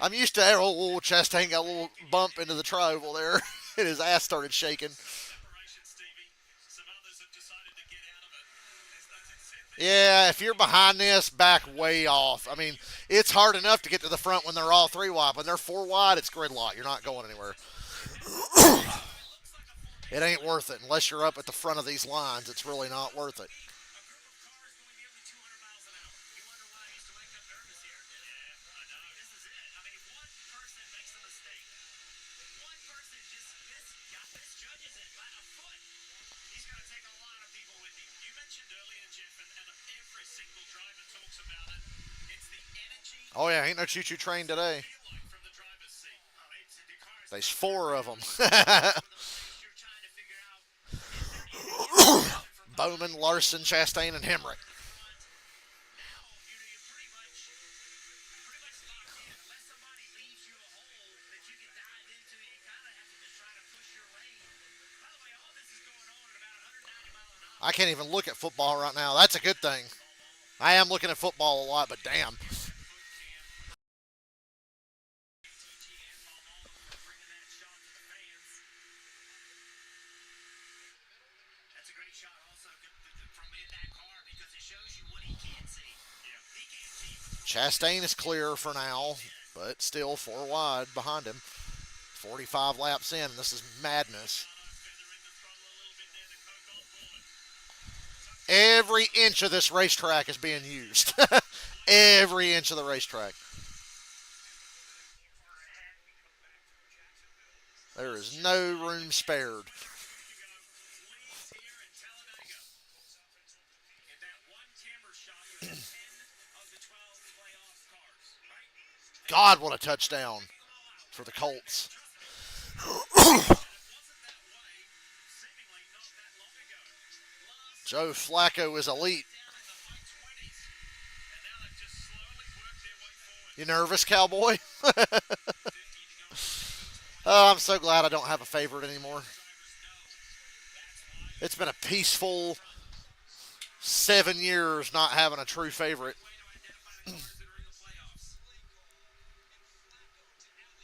I'm used to Chastain got a little bump into the tri-oval there, and his ass started shaking. Yeah, if you're behind this, back way off. I mean, it's hard enough to get to the front when they're all 3 wide. When they're 4 wide, it's gridlock. You're not going anywhere. It ain't worth it. Unless you're up at the front of these lines, it's really not worth it. Oh, yeah, ain't no choo-choo train today. There's 4 of them. Bowman, Larson, Chastain, and Hemrick. I can't even look at football right now. That's a good thing. I am looking at football a lot, but damn. Chastain is clear for now, but still 4 wide behind him. 45 laps in, and this is madness. Every inch of this racetrack is being used. every inch of the racetrack. There is no room spared. Leads here in Talladega. And that one camera shot was 10 of the 12 playoff cars, right? God, what a touchdown for the Colts. And it wasn't that way, seemingly not that long ago. Last Joe Flacco is elite. down in the high 20s, and now they've just slowly worked their way forward. You nervous, cowboy? 50 to go for the lead. Oh, I'm so glad I don't have a favorite anymore. Drivers know that's why It's been a peaceful 7 years not having a true favorite. way to identify the cars that are in the playoffs.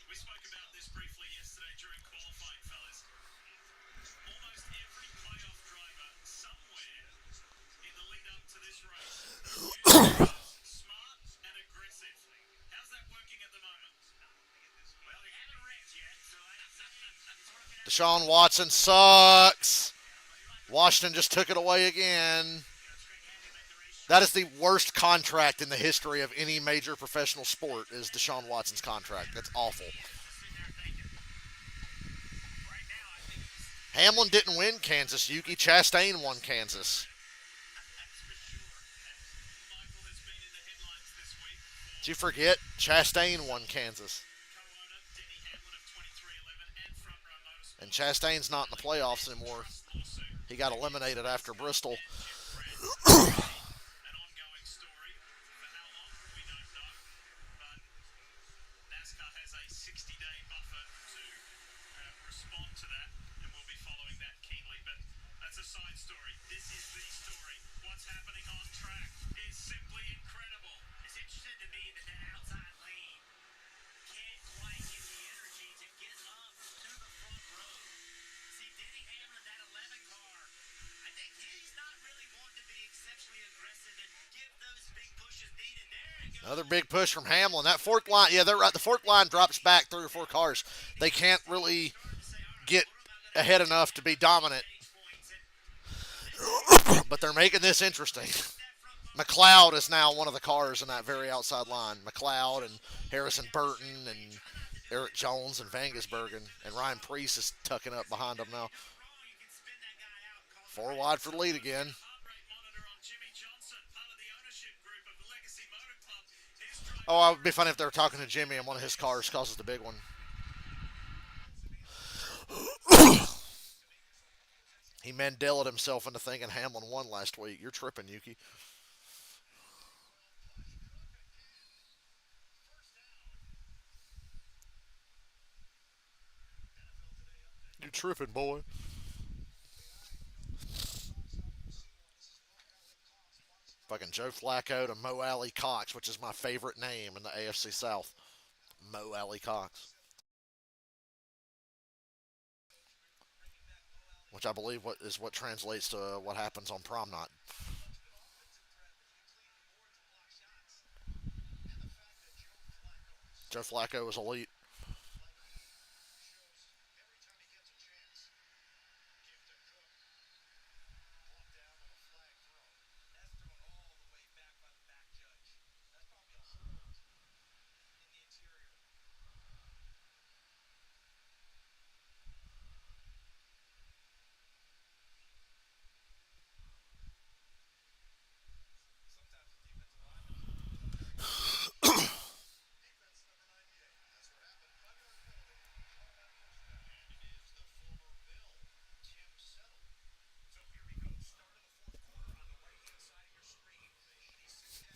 We spoke about this briefly yesterday during qualifying, fellas. Almost every playoff driver somewhere in the lead up to this race. Smart and aggressive. How's that working at the moment? Well, they haven't wrecked yet, so it's working out. Deshaun Watson sucks. Washington just took it away again. That is the worst contract in the history of any major professional sport is Deshaun Watson's contract. That's awful. Hamlin didn't win Kansas. Yuki Chastain won Kansas. Michael has been in the headlines this week. Did you forget? Chastain won Kansas. Co-owner Denny Hamlin of 2311 and Front Row Motorsports. And Chastain's not in the playoffs anymore. Lawsuit. He got eliminated after Bristol. An ongoing story. For how long, we don't know. But NASCAR has a 60-day buffer to respond to that, and we'll be following that keenly. But that's a side story. This is the story. What's happening on track is simply incredible. It's interesting to me that that outside lane can't quite get the energy to get up to the front row. See, Denny Hamlin, that 11 car, I think he's not really wanting to be exceptionally aggressive and give those big pushes needed. There it goes. Another big push from Hamlin. That fourth line, yeah, they're right. The fourth line drops back 3 or 4 cars. They can't really get ahead enough to be dominant. But they're making this interesting. McLeod is now one of the cars in that very outside line. McLeod and Harrison Burton and Eric Jones and Vangesbergen and Ryan Preece is tucking up behind them now. 4 wide for the lead again. Oh, it would be funny if they were talking to Jimmy and one of his cars causes the big one. He Mandela'd himself into thinking Hamlin won last week. You're tripping, Yuki. You tripping, boy. Fucking Joe Flacco to Mo Alley Cox, which is my favorite name in the AFC South. Mo Alley Cox. Which I believe is what translates to what happens on prom night. Joe Flacco was elite.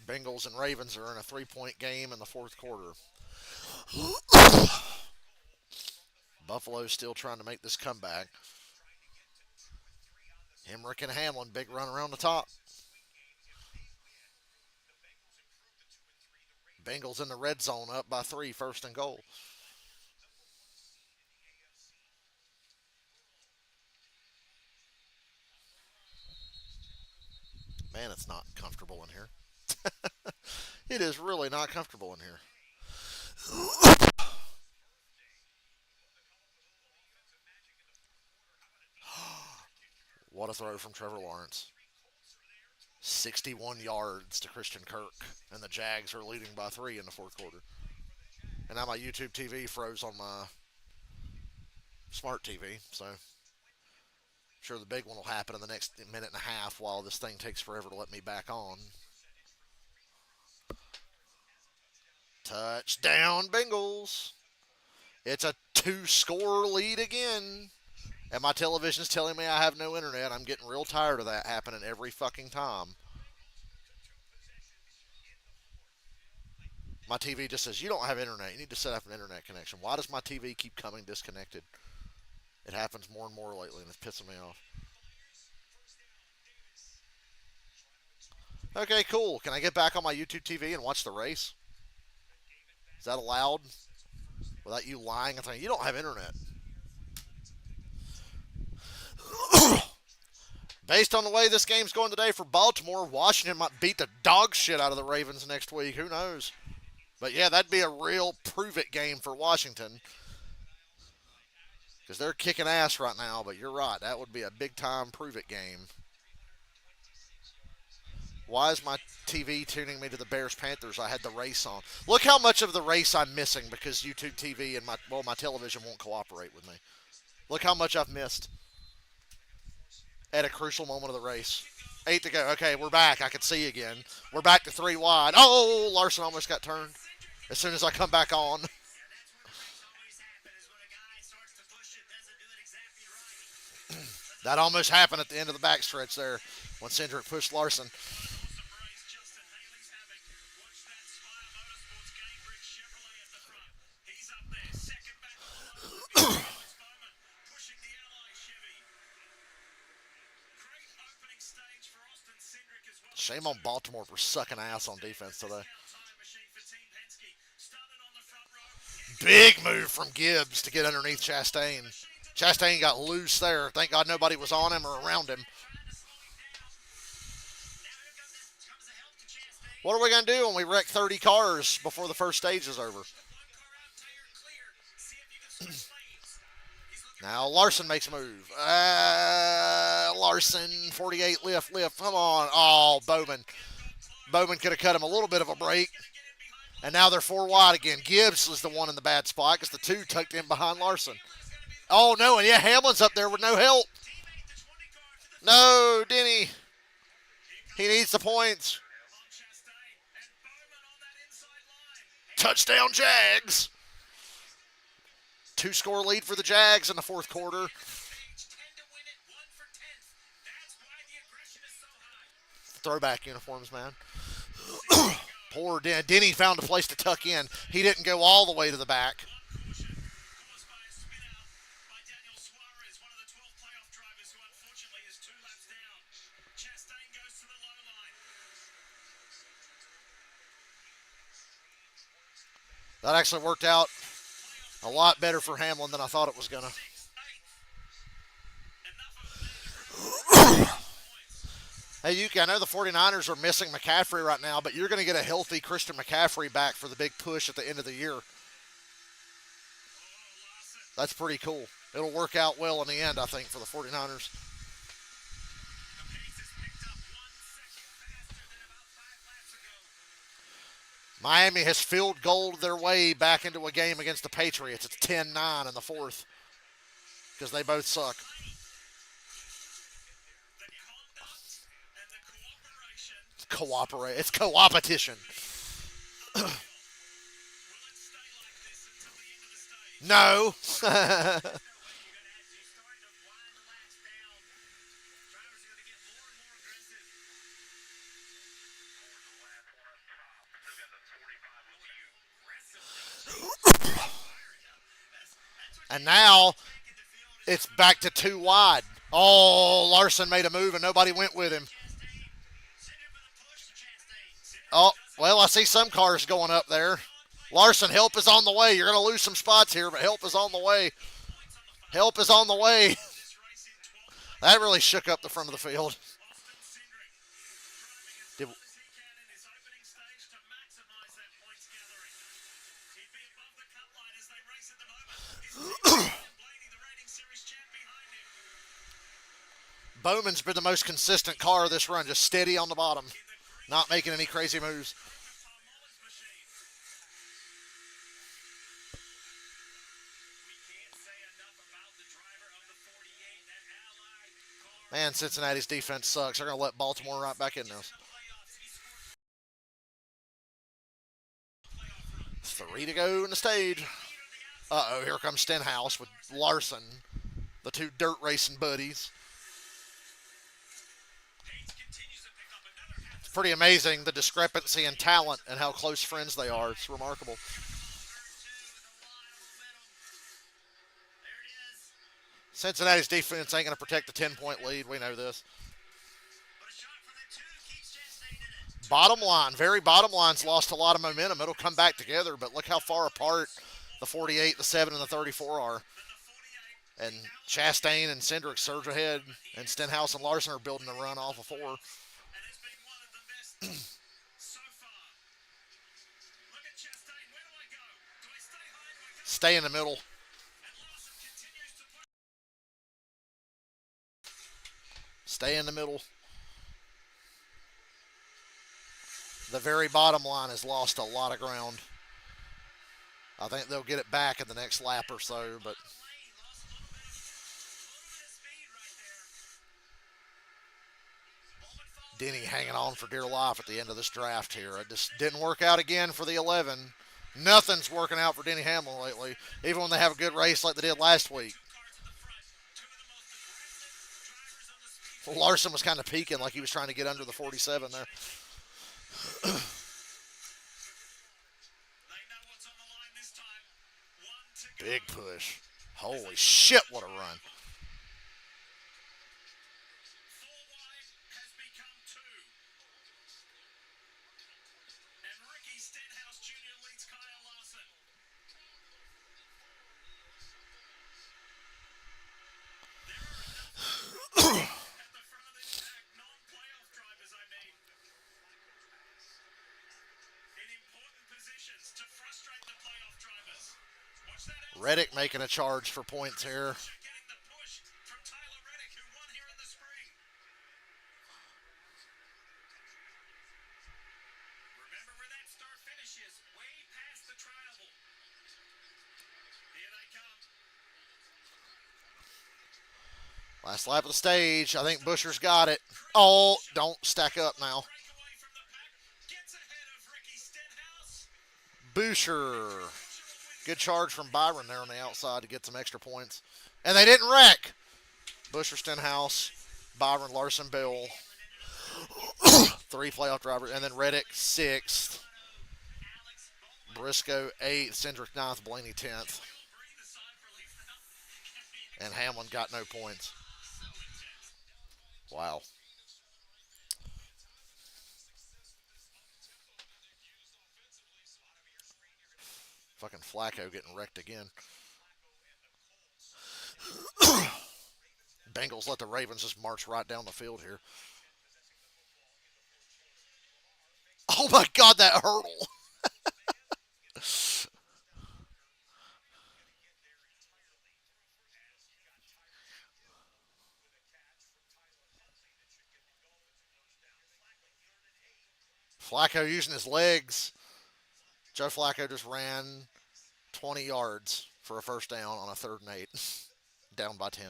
Bengals and Ravens are in a 3-point game in the fourth quarter. Buffalo's still trying to make this comeback. Hemrick and Hamlin, big run around the top. Bengals in the red zone up by 3, first and goal. Man, it's not comfortable in here. It is really not comfortable in here. What a throw from Trevor Lawrence. 61 yards to Christian Kirk, and the Jags are leading by 3 in the fourth quarter. And now my YouTube TV froze on my smart TV, so I'm sure the big one will happen in the next minute and a half while this thing takes forever to let me back on. Touchdown, Bengals. It's a 2-score lead again. And my television's telling me I have no internet. I'm getting real tired of that happening every fucking time. My TV just says, you don't have internet. You need to set up an internet connection. Why does my TV keep coming disconnected? It happens more and more lately, and it's pissing me off. Okay, cool. Can I get back on my YouTube TV and watch the race? Is that allowed? Without you lying and saying, you don't have internet. Based on the way this game's going today for Baltimore, Washington might beat the dog shit out of the Ravens next week. Who knows? But yeah, that'd be a real prove-it game for Washington. Because they're kicking ass right now, but you're right. That would be a big-time prove-it game. Why is my TV tuning me to the Bears-Panthers? I had the race on. Look how much of the race I'm missing because YouTube TV and my television won't cooperate with me. Look how much I've missed at a crucial moment of the race. 8 to go. Okay, we're back. I can see again. We're back to 3 wide. Oh, Larson almost got turned as soon as I come back on. That almost happened at the end of the backstretch there when Cindric pushed Larson. Shame on Baltimore for sucking ass on defense today. Big move from Gibbs to get underneath Chastain. Chastain got loose there. Thank God nobody was on him or around him. What are we going to do when we wreck 30 cars before the first stage is over? Now Larson makes a move. Larson, 48, lift. Come on. Oh, Bowman. Bowman could have cut him a little bit of a break. And now they're 4 wide again. Gibbs is the one in the bad spot because the 2 tucked in behind Larson. Oh, no, and yeah, Hamlin's up there with no help. No, Denny. He needs the points. Touchdown, Jags. 2-score lead for the Jags in the fourth quarter. Throwback uniforms, man. Poor Denny found a place to tuck in. He didn't go all the way to the back. That actually worked out a lot better for Hamlin than I thought it was going to. Hey, Yuki, I know the 49ers are missing McCaffrey right now, but you're going to get a healthy Christian McCaffrey back for the big push at the end of the year. That's pretty cool. It'll work out well in the end, I think, for the 49ers. Miami has field goaled their way back into a game against the Patriots. It's 10-9 in the fourth because they both suck. It's co-opetition. No. And now it's back to 2 wide. Oh, Larson made a move and nobody went with him. Oh, well, I see some cars going up there. Larson, help is on the way. You're going to lose some spots here, but help is on the way. Help is on the way. That really shook up the front of the field. Bowman's been the most consistent car this run, just steady on the bottom, not making any crazy moves. Man, Cincinnati's defense sucks. They're going to let Baltimore right back in this. 3 to go in the stage. Uh-oh, here comes Stenhouse with Larson, the two dirt racing buddies. It's pretty amazing the discrepancy in talent and how close friends they are. It's remarkable. Cincinnati's defense ain't going to protect the 10-point lead. We know this. Bottom line, very bottom line's lost a lot of momentum. It'll come back together, but look how far apart the 48, the 7, and the 34 are. And Chastain and Cindric surge ahead, and Stenhouse and Larson are building a run off of 4. Stay in the middle. Stay in the middle. The very bottom line has lost a lot of ground. I think they'll get it back in the next lap or so, but Denny hanging on for dear life at the end of this draft here. It just didn't work out again for the 11. Nothing's working out for Denny Hamlin lately, even when they have a good race like they did last week. Larson was kind of peeking like he was trying to get under the 47 there. Big push. Holy shit, what a run. Reddick making a charge for points here. Last lap of the stage. I think Buscher's got it. Oh, don't stack up now. Buscher. Good charge from Byron there on the outside to get some extra points. And they didn't wreck. Buscher, Stenhouse, Byron, Larson, Bill. 3 playoff drivers. And then Reddick, 6th. Briscoe, 8th. Cindric, 9th. Blaney, 10th. And Hamlin got no points. Wow. Fucking Flacco getting wrecked again. Bengals let the Ravens just march right down the field here. Oh my God, that hurdle. Flacco using his legs. Joe Flacco just ran 20 yards for a first down on a 3rd and 8. Down by 10.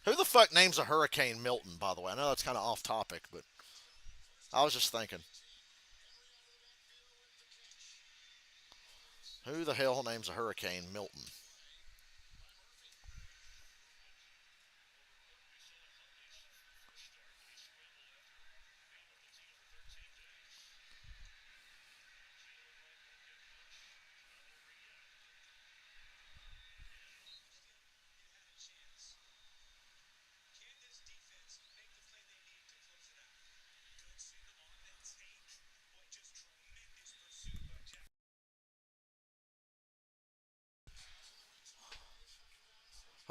Who the fuck names a hurricane Milton, by the way? I know that's kind of off topic, but I was just thinking. Who the hell names a hurricane Milton?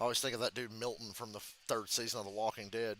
I always think of that dude Milton from the third season of The Walking Dead.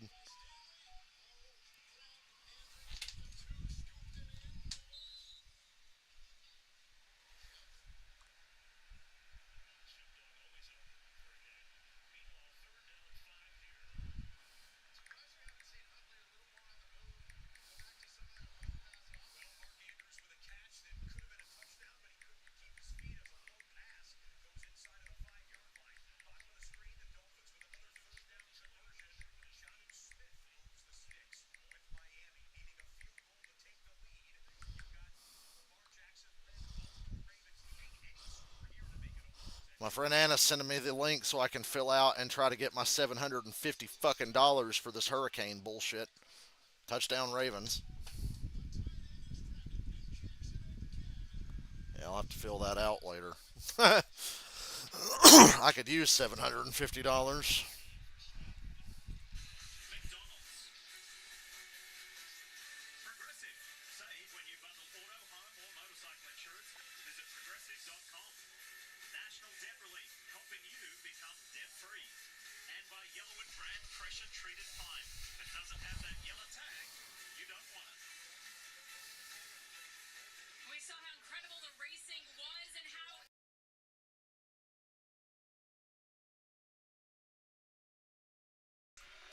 My friend Anna's sending me the link so I can fill out and try to get my 750 fucking dollars for this hurricane bullshit. Touchdown Ravens. Yeah, I'll have to fill that out later. I could use $750. McDonald's. Progressive. Save when you bundle auto, home, or motorcycle insurance. Visit progressive.com. National Debt Relief, helping you become debt free. And by Yellowwood brand pressure treated pine. If it doesn't have that yellow tag, you don't want it. We saw how incredible the racing was and how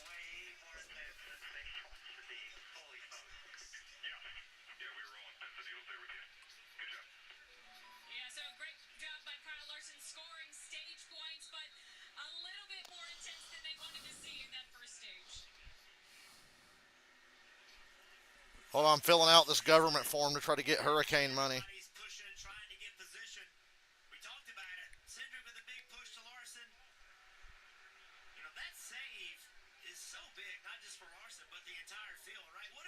Way more advanced than they want to be. Holy smokes. Yeah. Yeah, we were all on pins and needles there with you. Good job. Yeah, so great job by Kyle Larson scoring stage points, but a little bit more intense than they wanted to see in that first stage. Hold on, I'm filling out this government form to try to get hurricane money. Everybody's pushing and trying to get position. We talked about it. Cindric with a big push to Larson. You know, that save is so big, not just for Larson, but the entire field, right? What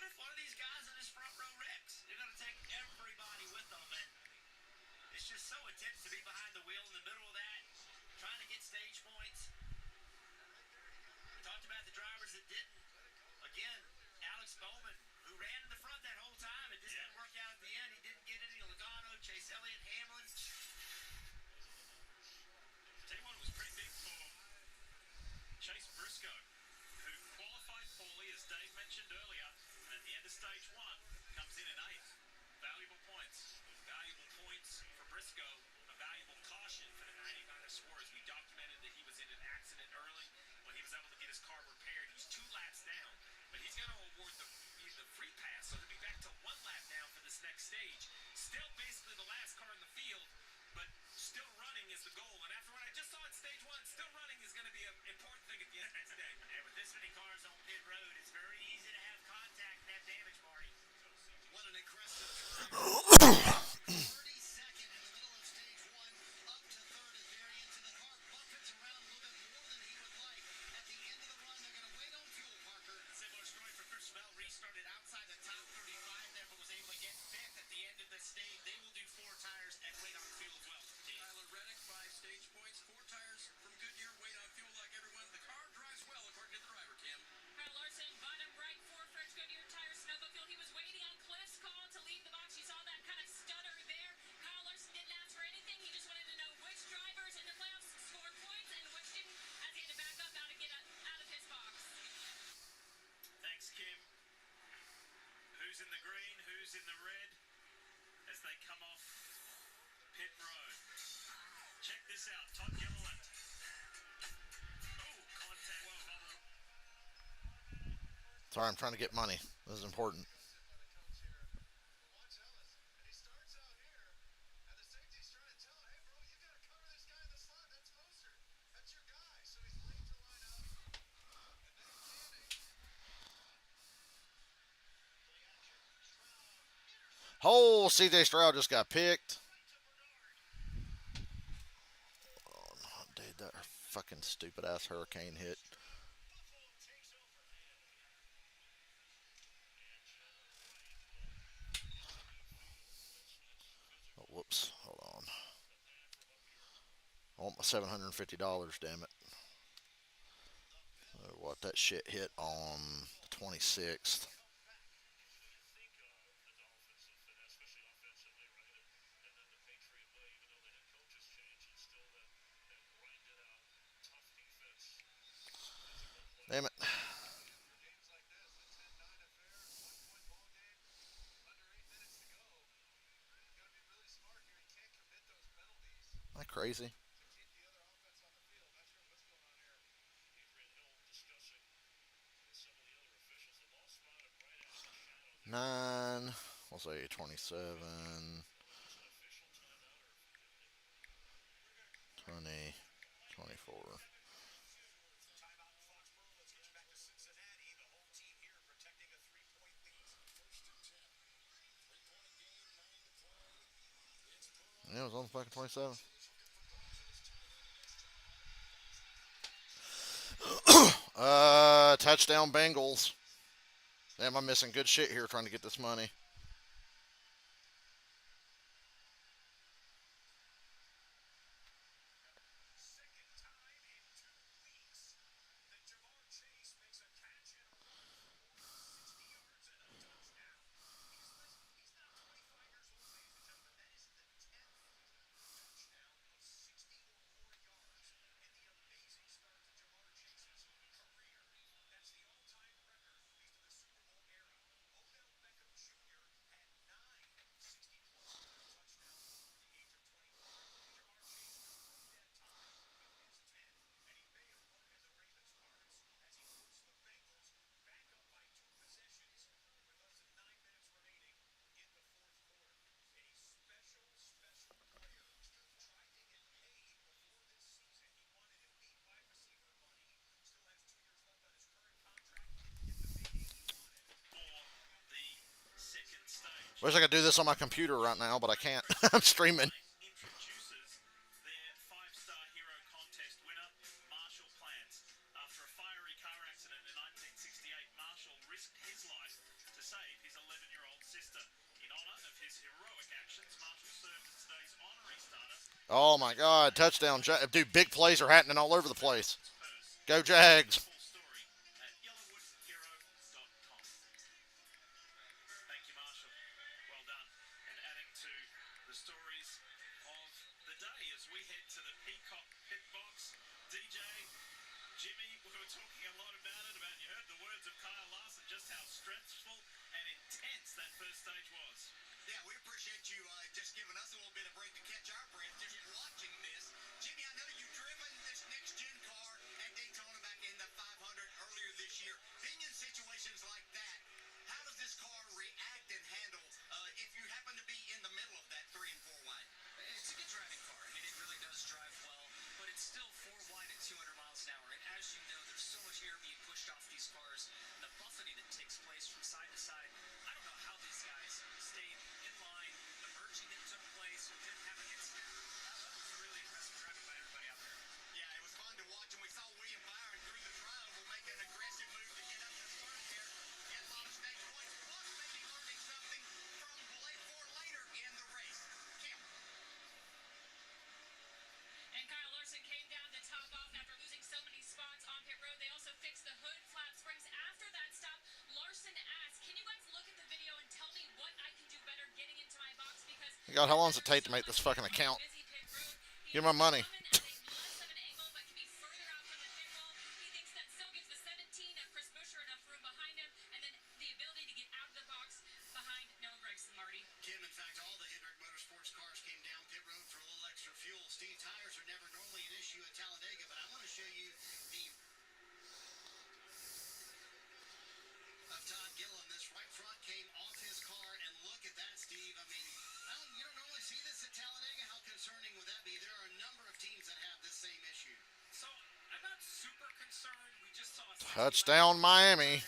if one of these guys in this front row wrecks? They're going to take everybody with them, and it's just so intense to be behind the wheel in the middle of that, trying to get stage points. We talked about the drivers that didn't. Again, Alex Bowman, who ran in the front that whole time, it just didn't work out at the end. He didn't get any Logano, Chase Elliott, Hamlin. Tell you what, it was pretty big for Chase Briscoe, who qualified poorly, as Dave mentioned earlier, and at the end of stage one, comes in at eighth. Valuable points. Valuable points for Briscoe. A valuable caution for the 99er Suarez. We documented that he was in an accident early, but he was able to get his car repaired. He was 2 laps down, but he's going to award the free pass, so he'll be back to 1 lap down for this next stage. Still basically the last car in the field, but still running is the goal. And after what I just saw in stage one, still running is going to be an important thing at the end of today. And with this many cars on pit road, it's very easy to have contact and have damage, Marty. What an aggressive drive. 32nd in the middle of stage one, up to third as Varian to the car buffets around a little bit more than he would like. At the end of the run, they're going to wait on fuel, Parker. Similar story for Chris Bell. Restarted outside the top 35 there, but was able to get fifth at the end of the stage. They will do 4 tires and wait on fuel as well. Tyler Reddick, 5 stage points, 4 tires from Goodyear, wait on fuel like everyone. The car drives well, according to the driver, Kim. Kyle Larson, bottom right, 4 French Goodyear tires, snowmobile fuel. He was waiting on Cliff's call to leave the box. You saw that kind of stutter there. Kyle Larson didn't ask for anything. He just wanted to know which drivers in the playoffs scored points and which didn't, as he had to back up out and get out of his box. Thanks, Kim. Who's in the green? Who's in the red? As they come off pit road. Check this out. Todd Gilliland. Oh, contact bubble. Sorry, I'm trying to get money. This is important. Oh, CJ Stroud just got picked. Oh, dude, that fucking stupid ass hurricane hit. Oh, whoops. Hold on. I want my $750, damn it. What, that shit hit on the 26th. crazy? Nine. We'll say 27, 20, 24. Yeah, it was on the fucking 27. Touchdown Bengals. Damn, I'm missing good shit here trying to get this money. Wish I could do this on my computer right now, but I can't. I'm streaming. Introduces their five-star hero contest winner, Marshall Plants. After a fiery car accident in 1968, Marshall risked his life to save his 11-year-old sister. In honor of his heroic actions, Marshall served as today's honorary starter. Oh my God, touchdown! Dude, big plays are happening all over the place. Go Jags! Full story at yellowwoodhero.com. Thank you, Marshall. Well done. And adding to the stories of the day as we head to the Peacock Pit Box. DJ, Jimmy, we were talking a lot about it. You heard the words of Kyle Larson, just how stressful and intense that first stage was. Yeah, we appreciate you just giving us a little bit of break to catch our breath just watching this. Jimmy, I know you've driven this next-gen car at Daytona back in the 500 earlier this year. Being in situations like that, how does this car react and handle if you happen to be in the middle of that 3 and 4 wide? It's a good driving car. I mean, it really does drive well, but it's still 4 wide at 200 miles an hour. And as you know, there's so much air being pushed off these cars, and the buffeting that takes place from side to side. I don't know how these guys stayed in line. The merging that took place didn't have a hit snap. That was really impressive driving by everybody out there. Yeah, it was fun to watch, and we saw William Byron through the trial will make an aggressive move to get up to start there. Get a lot of stage points, plus maybe learning something from Blake for later in the race. Kim. And Kyle Larson came down to top off after losing so many spots on pit road. They also fixed the hood flap springs after that stop. Larson asked, "Can you guys look at the video and tell me what I can do better getting into my box?" Because God, how long does it take to make this fucking account? busy pit road. Give my money. Coming at a less of an angle, but can be further out from the pit wall. He thinks that still gives the 17 of Chris Buescher enough room behind him, and then the ability to get out of the box behind Noah Gragson, Marty. Kim, in fact, all the Hendrick Motorsports cars came down pit road for a little extra fuel. Steve, tires are never normally an issue at Talladega, but I want to show you the of Todd Gilliam. This right front came off his car, and look at that, Steve. I mean, you don't normally see this at Talladega. How concerning would that be? There are a number of teams that have this same issue. So I'm not super concerned. We just saw a Touchdown Miami.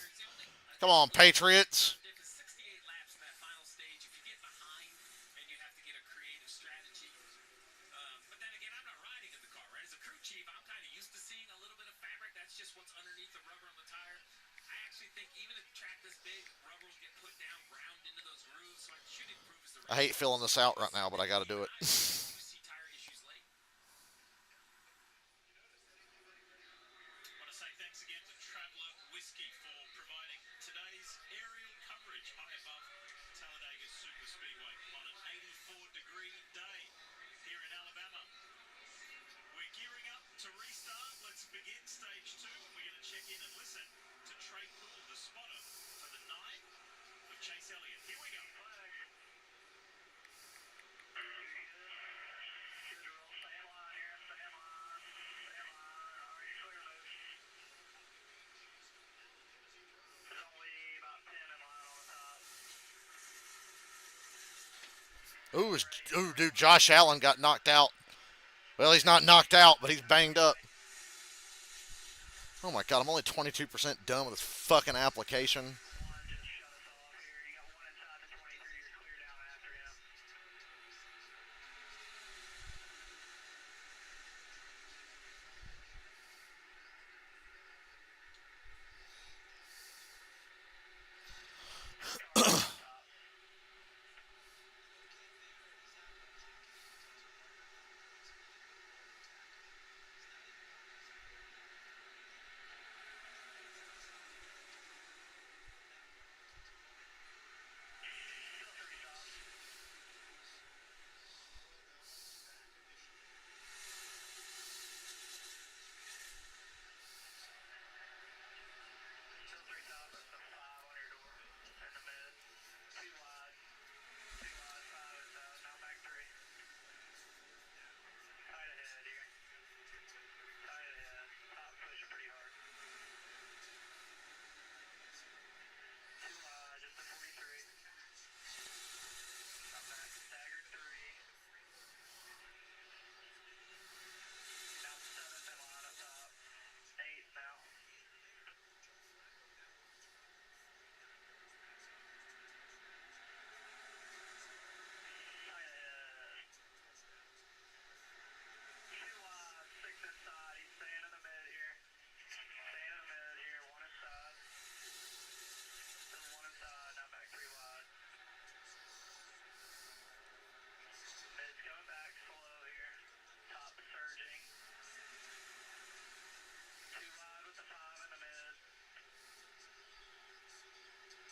Come on, Patriots. If it's 68 laps in that final stage, if you get behind and you have to get a creative strategy. But then again, I'm not riding in the car, right? As a crew chief, I'm kind of used to seeing a little bit of fabric. That's just what's underneath the rubber on the tire. I actually think even at a track this big, rubber will get put down, ground into those grooves, so it should improve as the I hate filling this out right now, but I got to do it. you see tire issues late. I want to say thanks again to Traveller Whiskey for providing today's aerial coverage high above Talladega Super Speedway on an 84-degree day here in Alabama. We're gearing up to restart. Let's begin stage 2, and we're going to check in and listen to Trey Poole, the spotter for the 9 of Chase Elliott. Here we go. Ooh, dude, Josh Allen got knocked out. Well, he's not knocked out, but he's banged up. Oh my god, I'm only 22% done with this fucking application.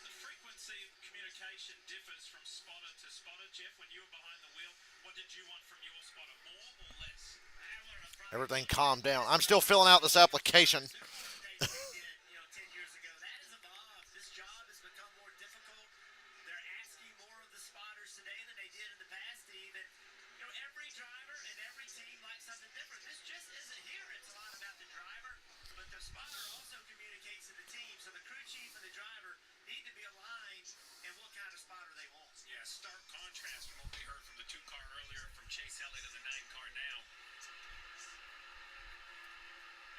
The frequency of communication differs from spotter to spotter. Jeff, when you were behind the wheel, what did you want from your spotter, more or less? Everything calmed down. I'm still filling out this application. They did, 10 years ago. That is evolved. This job has become more difficult. They're asking more of the spotters today than they did in the past, Steve. And, every driver and every team likes something different. This just isn't here. It's a lot about the driver, but the spotter also communicates to the team. So the crew chief and the driver need to be aligned in what kind of spotter they want. Yeah, stark contrast from what we heard from the 2-car earlier, from Chase Elliott to the 9-car now.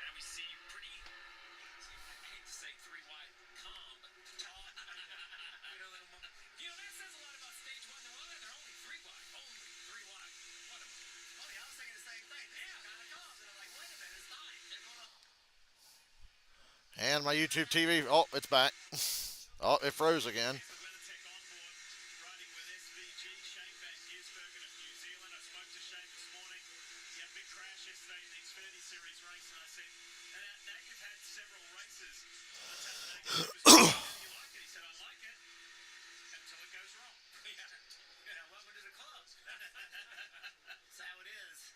Now we see pretty, I hate to say 3-wide, calm, taut. That says a lot about stage one. They're only 3-wide. Only 3-wide. What a... Oh, yeah, I was thinking the same thing. This is kind of calm. And I'm like, wait a minute, it's 9. They're going up. And my YouTube TV. Oh, it's back. Oh, it froze again. WeatherTech on board, riding with SVG, Shane Van Gisbergen of New Zealand. I spoke to Shane this morning. He had a big crash yesterday in the Xfinity Series race, and I said, now you've had several races on the Talladega Superspeedway. You like it? He said, I like it until it goes wrong. Yeah, welcome to the club. That's how it is.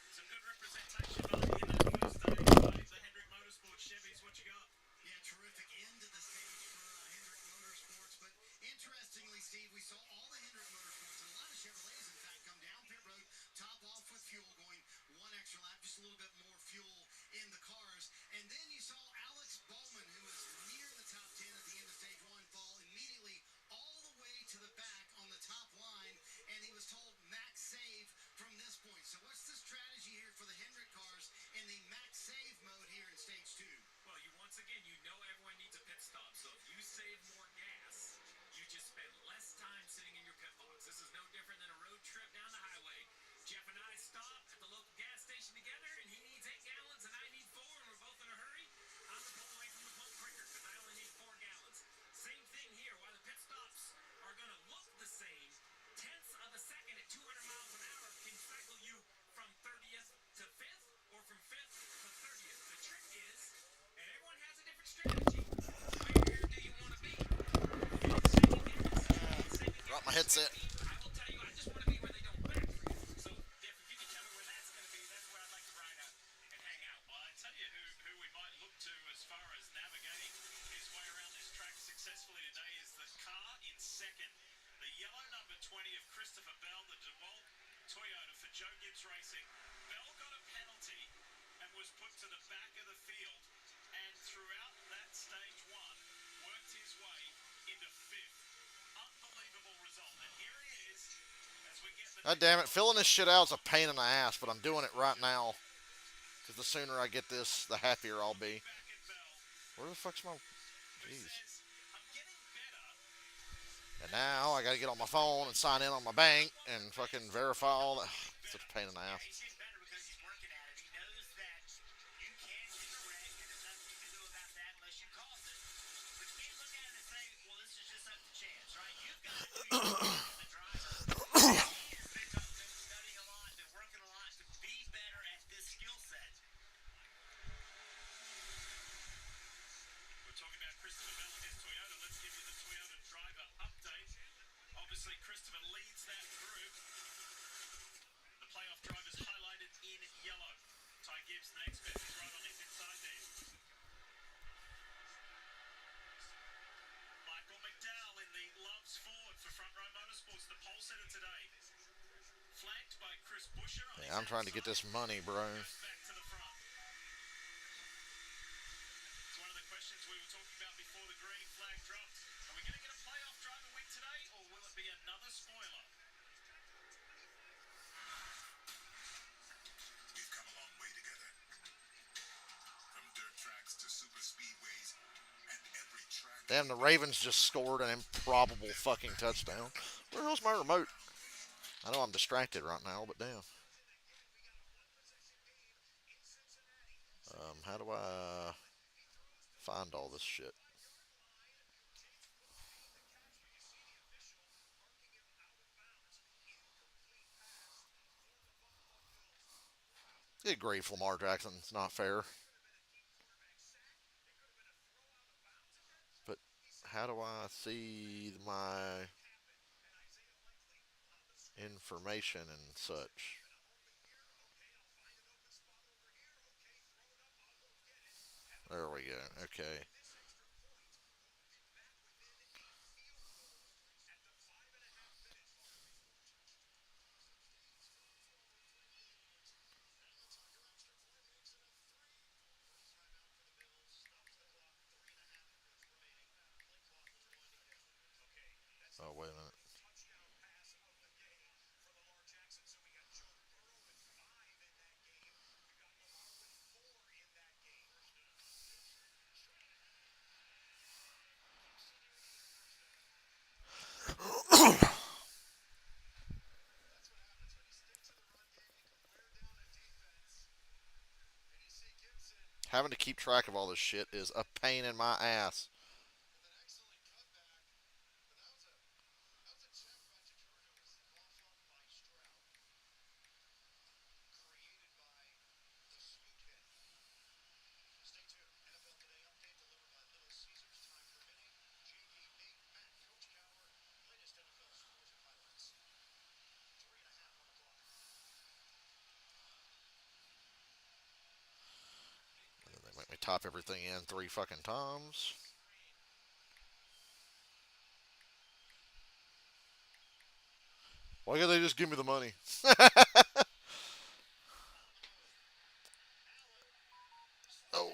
Some good representation by the Hendrick Motorsports Chevys. What you got? Yeah, terrific end to the stage for Hendrick Motorsports. But interestingly, Steve, we saw all the Hendrick Motorsports and a lot of Chevrolets, in fact, come down pit road, top off with fuel, going one extra lap, just a little bit more fuel in the cars. And then you saw Alex Bowman, who was near the top 10 at the end of stage one, fall immediately all the way to the back on the top line. And he was told max save from this point. So what's the strategy here for the Hendrick cars in the max save mode here in stage two? Well, once again, everyone needs a pit stop. So if you save more gas, you just spend less time sitting in your pit box. This is no different than a road trip down the highway. Jeff and I stopped at the local gas station together, and he needs 8 gallons, and I need 4, and we're both in a hurry. I'm to pull away from the pump quicker because I only need 4 gallons. Same thing here. While the pit stops are going to look the same, tenths of a second at 200 miles an hour can cycle you from 30th to 5th or from 5th to 30th. The trick is, and everyone has a different strategy, where do you want to be? Drop my headset. I will tell you, I just want to be where they don't back for you. So, Jeff, if you can tell me where that's going to be, that's where I'd like to ride out and hang out. Well, I tell you who we might look to as far as navigating his way around this track successfully today is the car in second. The yellow number 20 of Christopher Bell, the DeWalt Toyota for Joe Gibbs Racing. Bell got a penalty and was put to the back of the field. throughout that stage one, worked his way into fifth. Unbelievable result. And here he is as we get the God damn it, filling this shit out is a pain in the ass, but I'm doing it right now. Because the sooner I get this, the happier I'll be. back at Bell, Where the fuck's my... who Jeez. says, I'm getting better. And now I gotta get on my phone and sign in on my bank and fucking verify all that. Such a pain in the ass. He's getting better because he's working at it. He knows that you can get a wreck, and there's nothing you can do about that unless you cause it. But you can't look at it and say, well, this is just up to chance, right? You've got to do your job as the driver. He's been studying a lot, been working a lot to be better at this skill set. We're talking about Christopher Bell and his Toyota. Let's give you the Toyota driver update. Obviously, Christopher leads that group. The playoff drivers highlighted in yellow. Ty Gibbs next, but he's right on his inside there. Michael McDowell in the Loves Ford for Front Row Motorsports, the pole setter today. Flanked by Chris Buescher on Yeah, I'm trying to get this money, bro. back to the front. It's one of the questions we were talking about before the green flag dropped. Are we going to get a playoff driver win today, or will it be another spoiler? We've come a long way together. From dirt tracks to super speedways and every track. Damn, the Ravens just scored an improbable fucking touchdown. Where the hell's my remote? I know I'm distracted right now, but damn. How do I find all this shit? Good grief, Lamar Jackson. It's not fair. But how do I see my information and such? There we go. Okay. Oh, wait a minute. Having to keep track of all this shit is a pain in my ass. And then they make me type everything in 3 fucking times. Why can't they just give me the money? Oh.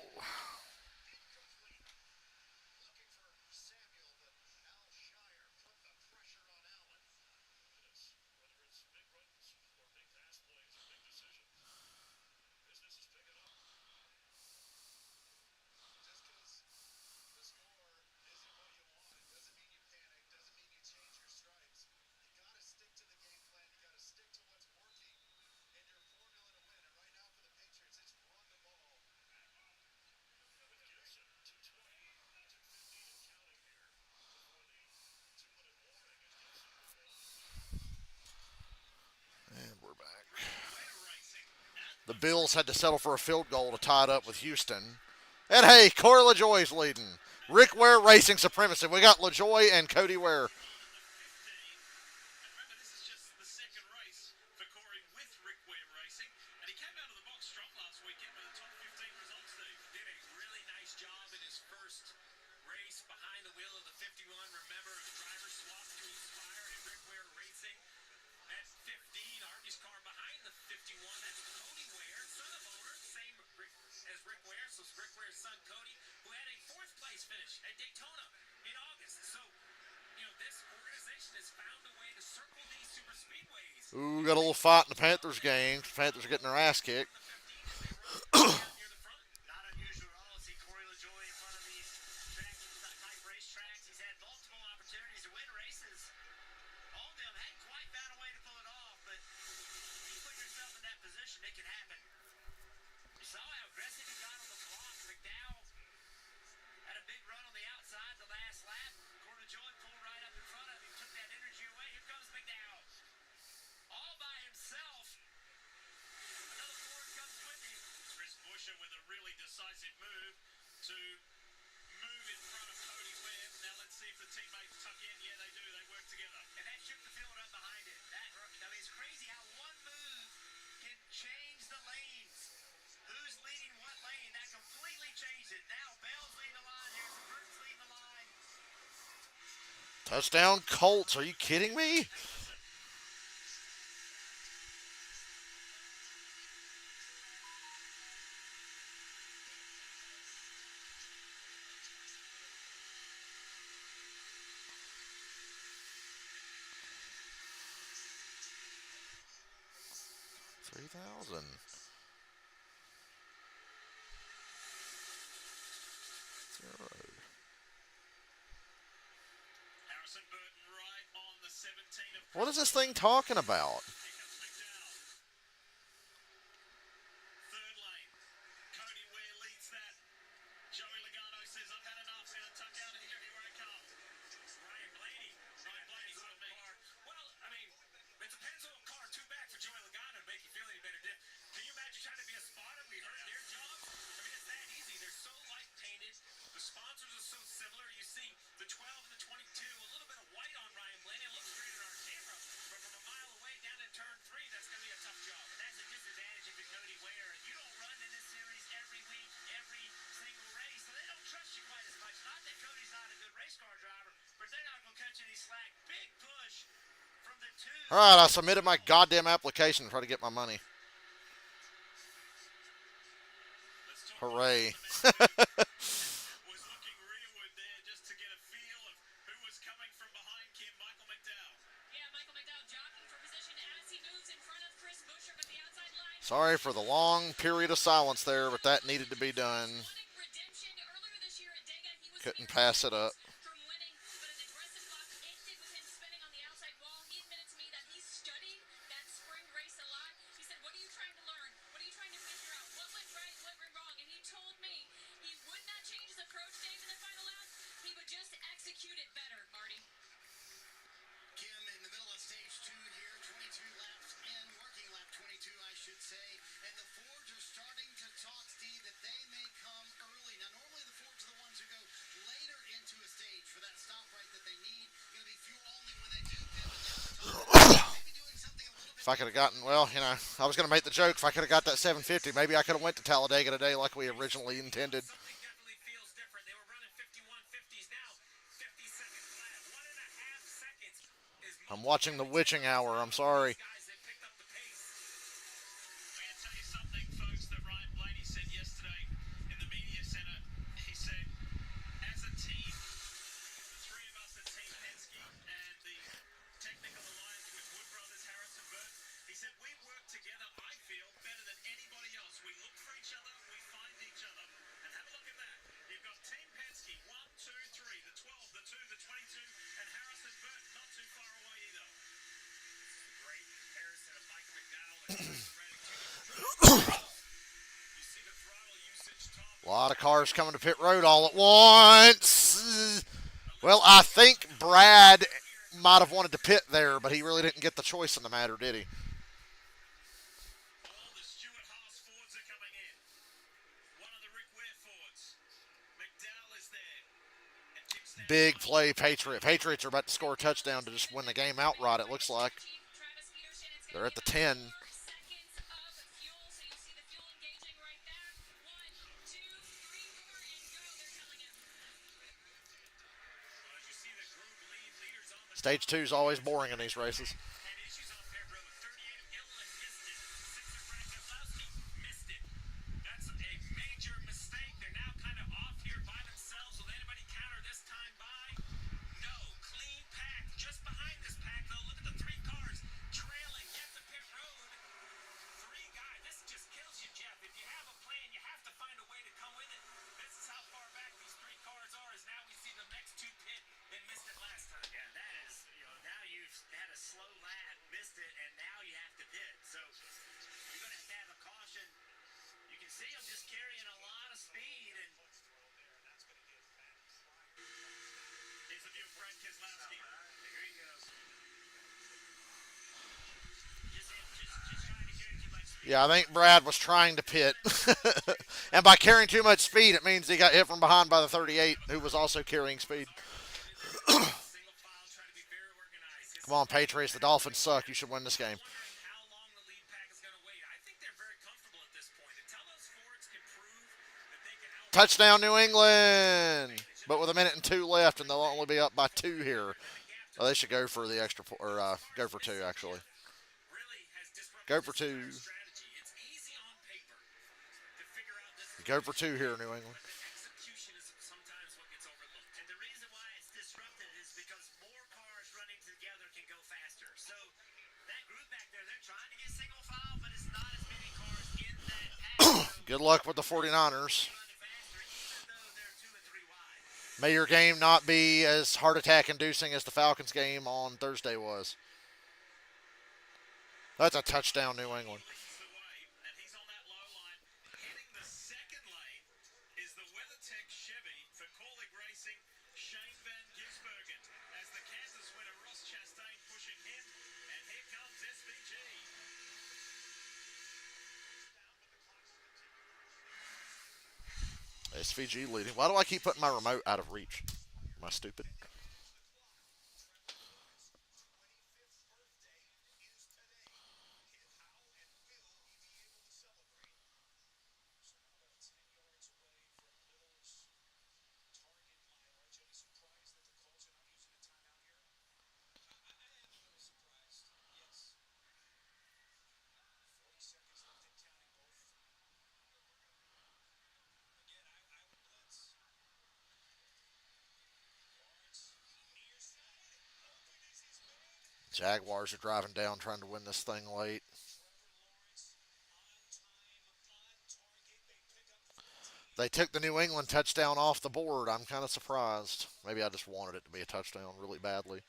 And we're back. The Bills had to settle for a field goal to tie it up with Houston. And hey, Corey LaJoy's leading. Rick Ware Racing Supremacy. We got LaJoy and Cody Ware. Remember, this is just the second race for Corey with Rick Ware Racing, and he came out of the box strong last weekend with a top 15 result, Steve. Did a really nice job in his first race behind the wheel of the 51. Remember, the driver swapped to Inspire and Rick Ware Racing. That's 15, Arky's car behind the 51. That's Cody Ware, son of owner, same as Rick Ware. So it's Rick Ware's son, Cody, who had has found a way to circle these super speedways. Ooh, got a little fight in the Panthers game. The Panthers are getting their ass kicked. The 15 as they run way out near the front. Not unusual at all to see Corey LaJoy in front of these type racetracks. He's had multiple opportunities to win races. All of them hadn't quite found a way to pull it off, but you put yourself in that position, it can happen. You saw how aggressive he got on the block. McDowell had a big run on the outside the last lap. Corey LaJoy pulled right up in front of him, took that energy away. Here comes McDowell. All by himself. Another Ford comes with him. Chris Buescher with a really decisive move to move in front of Cody Webb. Now let's see if the teammates tuck in. Yeah, they do. They work together. And that shook the field up behind it. I mean, it's crazy how one move can change the lanes. Who's leading what lane? That completely changed it. Now Bell's leading the line. Harrison Burton's leading the line. Touchdown Colts. Are you kidding me? 3,000. Harrison Burton right on the 17 of What is this thing talking about? Here comes McDowell. Third lane. Cody Ware leads that. Joey Logano says, I've had enough. Going to tuck out of here. Here I come. Ryan Blaney. Ryan Blaney's on me. Well, I mean, it depends on car two back for Joey Logano to make you feel any better. Can you imagine trying to be a spotter? We heard their jobs. I mean, it's that easy. They're so light painted. The sponsors are so similar. You see the 12 and the 22, a little bit of white on Ryan Blaney. It looks great on our camera, but from a mile away down in turn 3, that's going to be a tough job. And that's a disadvantage if you're Cody Ware. You don't run in this series every week, every single race, so they don't trust you quite as much. Not that Cody's not a good race car driver, but they're not going to cut you any slack. Big push from the 2. All right, I submitted my goddamn application to try to get my money. Hooray. Was looking rearward there just to get a feel of who was coming from behind Kim. Michael McDowell. Yeah, Michael McDowell jockeying for position as he moves in front of Chris Buescher, but the outside line. Sorry for the long period of silence there, but that needed to be done. Wanting redemption earlier this year at Dega, he was Couldn't mere pass it up. from winning, but an aggressive block ended with him spinning on the outside wall. He admitted to me that he studied that spring race a lot. He said, "What are you trying to learn? What are you trying to figure out? What went right? What went wrong?" And he told me he would not change his approach, Dave, in the final lap. He would just execute it better, Marty. Kim in the middle of stage 2 here, 22 laps in, working lap 22, I should say. And the Fords are starting to talk, Steve, that they may come early. Now, normally the Fords are the ones who go later into a stage for that stop right that they need. Going to be fuel only when they do pit. Maybe doing something a little bit. If I could have gotten, well, you know, I was going to make the joke. If I could have got that 750, maybe I could have went to Talladega today like we originally intended. Something definitely feels different. They were running 51.50s now. 50-second flat. 1.5 seconds is I'm watching The Witching Hour. I'm sorry. guys that picked up the pace. I'm going to tell you something, folks, that Ryan Blaney said yesterday in the media center. He said, as a team, the three of us at Team Penske and the technical alliance with Wood Brothers, Harrison Burton, he said, we work together, I feel, better than anybody else. We look for each other, we find each other. And have a look at that. You've got Team Penske, 1, 2, 3, the 12, the 2, the 22, and Harrison Burton not too far away either. Great comparison of Michael McDowell and Tyson Reddick. You see the throttle usage top. A lot of cars coming to pit road all at once. Well, I think Brad might have wanted to pit there, but he really didn't get the choice in the matter, did he? All the Stuart Haas Fords are coming in. One of the Rick Ware Fords. McDowell is there. And Tim Stanley. Big play, Patriot. Patriots are about to score a touchdown to just win the game outright, it looks like. Travis Peterson, it's They're gonna at the be 10. 4 seconds of fuel, so you see the fuel engaging right there. 1, 2, 3, 4, and go. They're telling him. Well, as you see the group leaders on the Stage 2 is always boring in these races. and issues on paired road. 38 of Gilliland missed it. 6 of Frank Keselowski missed it. That's a major mistake. They're now kind of off here by themselves. Will anybody counter this time by? No. Clean pack just behind this Yeah, I think Brad was trying to pit. And by carrying too much speed, it means he got hit from behind by the 38, who was also carrying speed. Single file, try to be very organized. Come on, Patriots. The Dolphins suck. You should win this game. Wondering how long the lead pack is going to wait. I think they're very comfortable at this point. Until those Fords can prove that they can Touchdown, New England. But with a minute and two left, and they'll only be up by two here. Oh, they should go for the extra, or go for two, actually. really has disrupted Go for this two. entire strategy. It's easy on paper to figure out this is Go for two here, New England. execution is sometimes what gets overlooked. And the reason why it's disrupted is because more cars running together can go faster. So that group back there, they're trying to get single file, but it's not as many cars in that pack. Good luck with the 49ers. Running faster, even though they're 2 and 3 wide. May your game not be as heart attack inducing as the Falcons game on Thursday was. That's a touchdown, New England. Leads the way, and he's on that low line. Hitting the second lane is the WeatherTech Chevy for Corlick Racing, Shane Van Gisbergen, as the Kansas winner Ross Chastain pushing him, and here comes SVG. SVG leading. Why do I keep putting my remote out of reach? Am I stupid? Jaguars are driving down trying to win this thing late. They took the New England touchdown off the board. I'm kind of surprised. Maybe I just wanted it to be a touchdown really badly.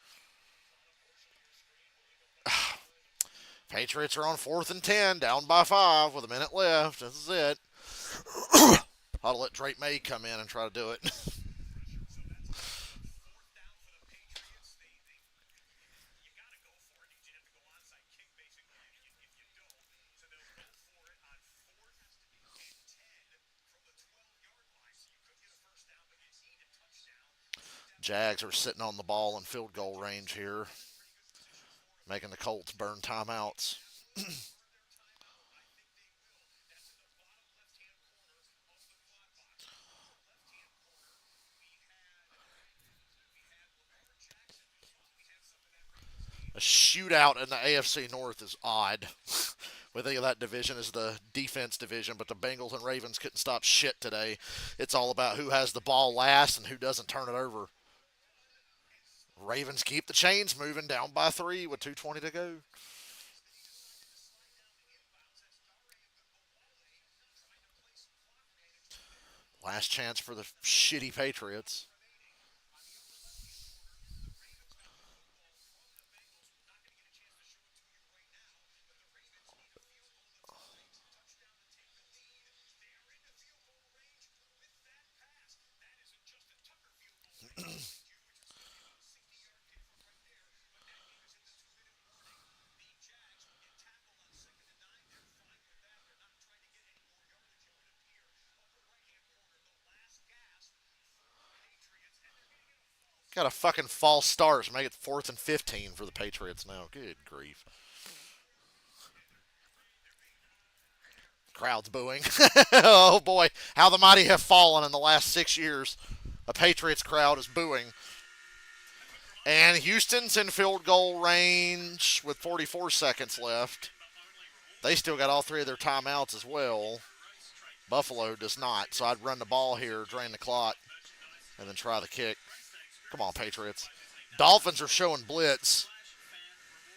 Patriots are on 4th and 10, down by 5 with a minute left. This is it. Ought to let Drake May come in and try to do it. Jags are sitting on the ball in field goal range here, making the Colts burn timeouts. A shootout in the AFC North is odd. We think of that division as the defense division, but the Bengals and Ravens couldn't stop shit today. It's all about who has the ball last and who doesn't turn it over. Ravens keep the chains moving, down by 3 with 2:20 to go. Last chance for the shitty Patriots. Got a fucking false start. Make it 4th and 15 for the Patriots now. Good grief. Crowd's booing. Oh boy, how the mighty have fallen in the last 6 years. A Patriots crowd is booing. And Houston's in field goal range with 44 seconds left. They still got all 3 of their timeouts as well. Buffalo does not. So I'd run the ball here, drain the clock, and then try the kick. Come on, Patriots. Dolphins are showing blitz.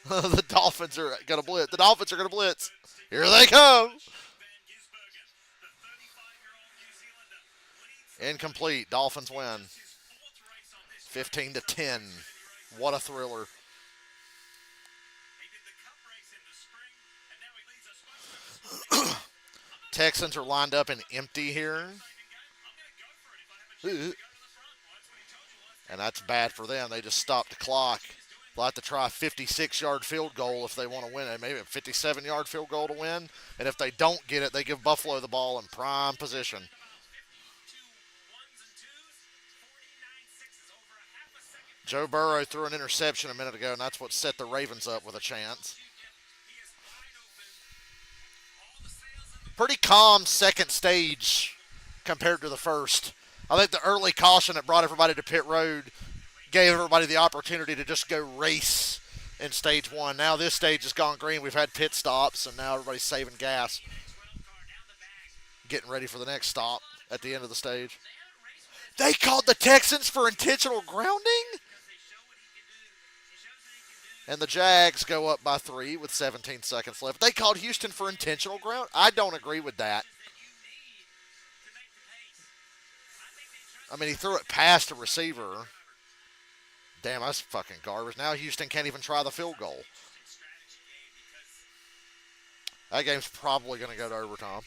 The Dolphins are going to blitz. The Dolphins are going to blitz. Here they come. Incomplete. Dolphins win. 15-10. What a thriller. Texans are lined up and empty here. And that's bad for them. They just stopped the clock. They'll have to try a 56-yard field goal if they want to win it. Maybe a 57-yard field goal to win. And if they don't get it, they give Buffalo the ball in prime position. Joe Burrow threw an interception a minute ago, and that's what set the Ravens up with a chance. Pretty calm second stage compared to the first. I think the early caution that brought everybody to pit road gave everybody the opportunity to just go race in stage one. Now this stage has gone green. We've had pit stops, and now everybody's saving gas, getting ready for the next stop at the end of the stage. They called the Texans for intentional grounding? And the Jags go up by 3 with 17 seconds left. They called Houston for intentional ground. I don't agree with that. I mean, he threw it past a receiver. Damn, that's fucking garbage. Now Houston can't even try the field goal. That game's probably going to go to overtime.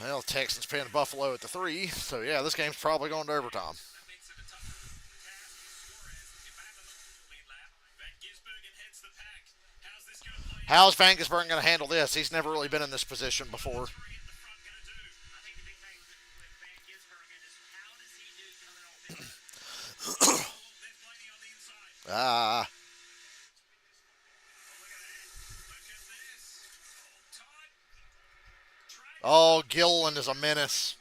Well, Texans pinned Buffalo at the 3, so yeah, this game's probably going to overtime. How's Van Gisbergen going to handle this? He's never really been in this position before. Oh, Gilliland is a menace.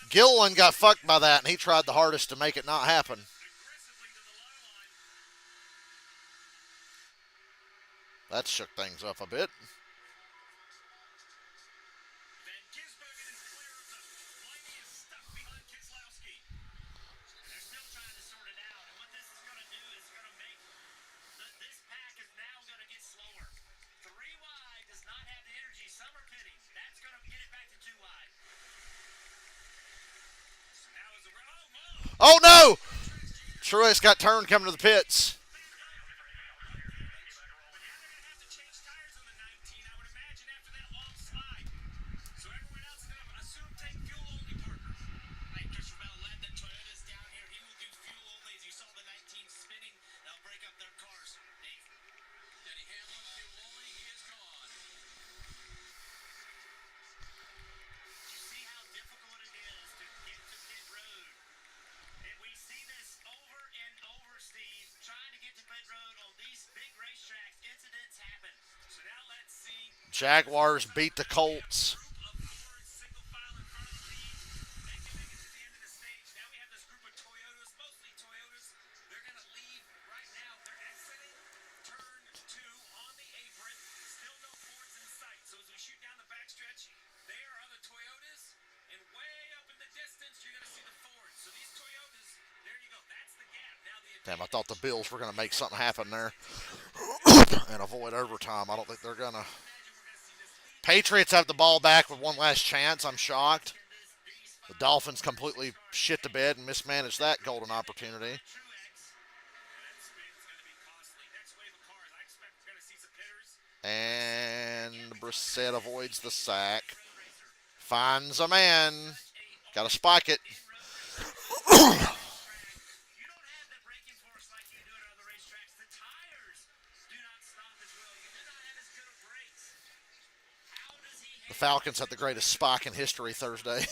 Gilliland got fucked by that, and he tried the hardest to make it not happen. That shook things up a bit. Oh, no! Truex got turned coming to the pits. Jaguars beat the Colts. Damn, I thought the Bills were going to make something happen there and avoid overtime. I don't think they're going to. Patriots have the ball back with one last chance. I'm shocked. The Dolphins completely shit the bed and mismanaged that golden opportunity. And Brissett avoids the sack. Finds a man. Got to spike it. The Falcons had the greatest spike in history Thursday.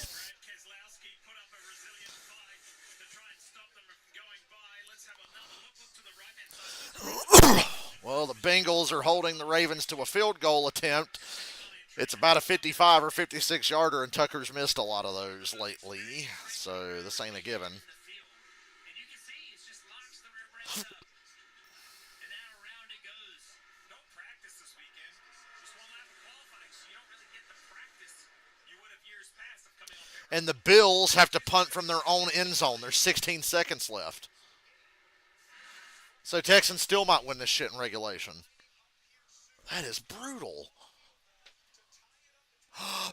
Well, the Bengals are holding the Ravens to a field goal attempt. It's about a 55 or 56 yarder, and Tucker's missed a lot of those lately, so this ain't a given. And the Bills have to punt from their own end zone. There's 16 seconds left. So Texans still might win this shit in regulation. That is brutal.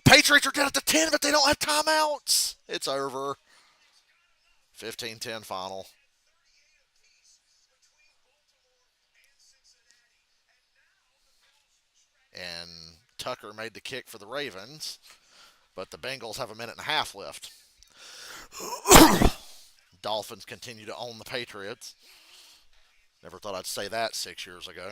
Patriots are down at the 10, but they don't have timeouts. It's over. 15-10 final. And Tucker made the kick for the Ravens, but the Bengals have a minute and a half left. Dolphins continue to own the Patriots. Never thought I'd say that 6 years ago.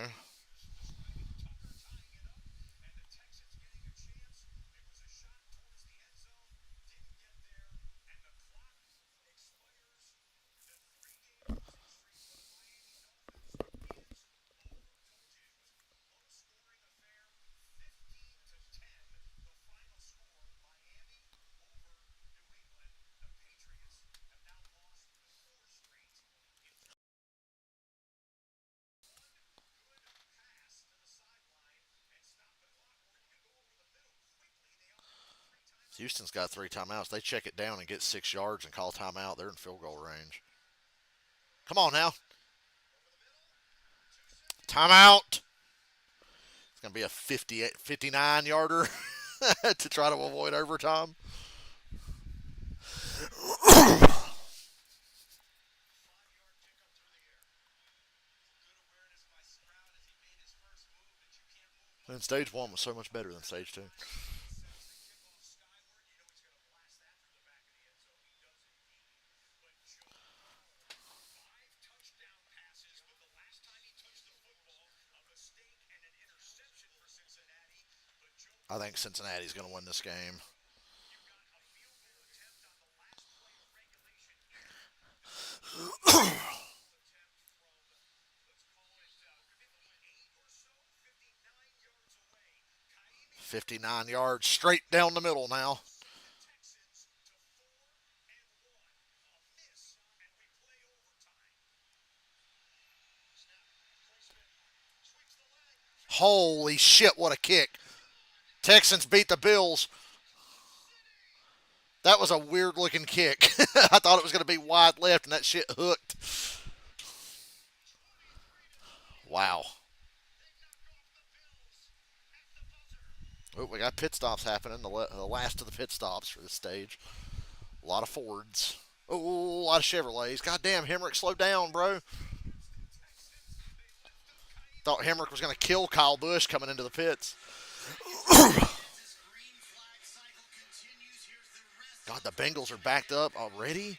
Houston's got 3 timeouts. They check it down and get 6 yards and call timeout. They're in field goal range. Come on now. Timeout. It's going to be a 59 yarder to try to avoid overtime. And stage one was so much better than stage two. I think Cincinnati's going to win this game. 59 yards straight down the middle now. Holy shit, what a kick. Texans beat the Bills. That was a weird looking kick. I thought it was going to be wide left, and that shit hooked. Wow. Oh, we got pit stops happening. The last of the pit stops for this stage. A lot of Fords. Oh, a lot of Chevrolets. Goddamn, Hemrick, slow down, bro. Thought Hemrick was going to kill Kyle Busch coming into the pits. God, the Bengals are backed up already.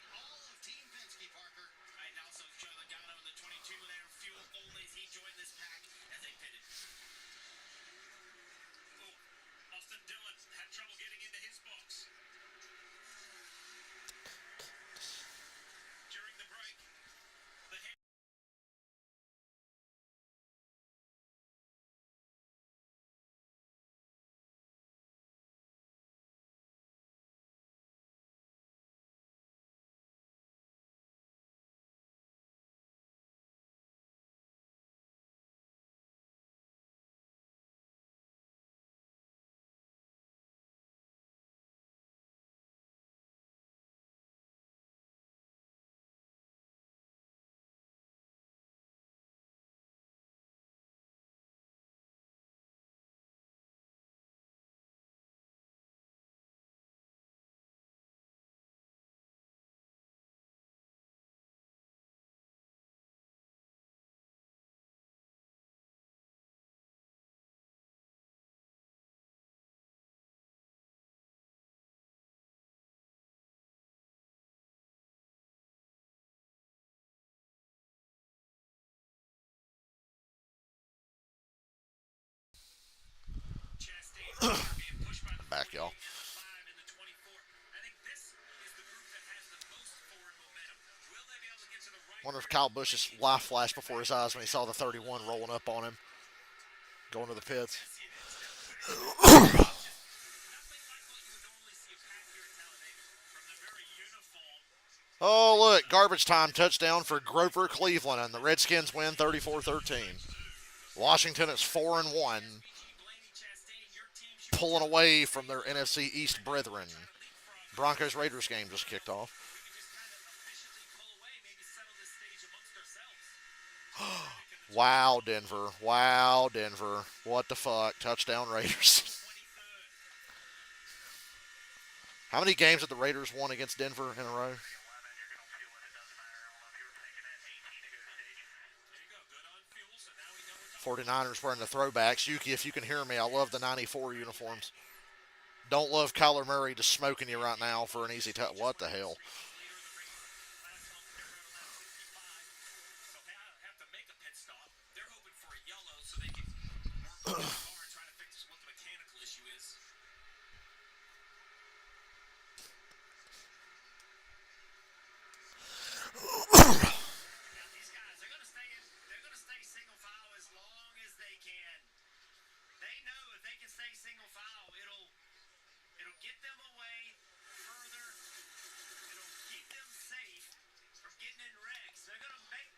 Back, y'all. Wonder if Kyle Busch's life flashed before his eyes when he saw the 31 rolling up on him, going to the pits. Oh, look, garbage time touchdown for Grover Cleveland, and the Redskins win 34-13. Washington is 4-1, pulling away from their NFC East brethren. Broncos Raiders game just kicked off. We could just kind of efficiently pull away, maybe settle this stage amongst ourselves. Traffic in the Wow, Denver. Wow, Denver. What the fuck? Touchdown Raiders. 23rd. How many games have the Raiders won against Denver in a row? 49ers wearing the throwbacks. Yuki, if you can hear me, I love the 94 uniforms. Don't love Kyler Murray just smoking you right now for an easy touch. What the hell? Have to make a pit stop. They're hoping for a yellow so they can work on the car and try to fix what the mechanical issue is. Now these guys, they're gonna stay single file as long as they can. They know if they can stay single file, it'll get them away further. It'll keep them safe from getting in wrecks. They're gonna make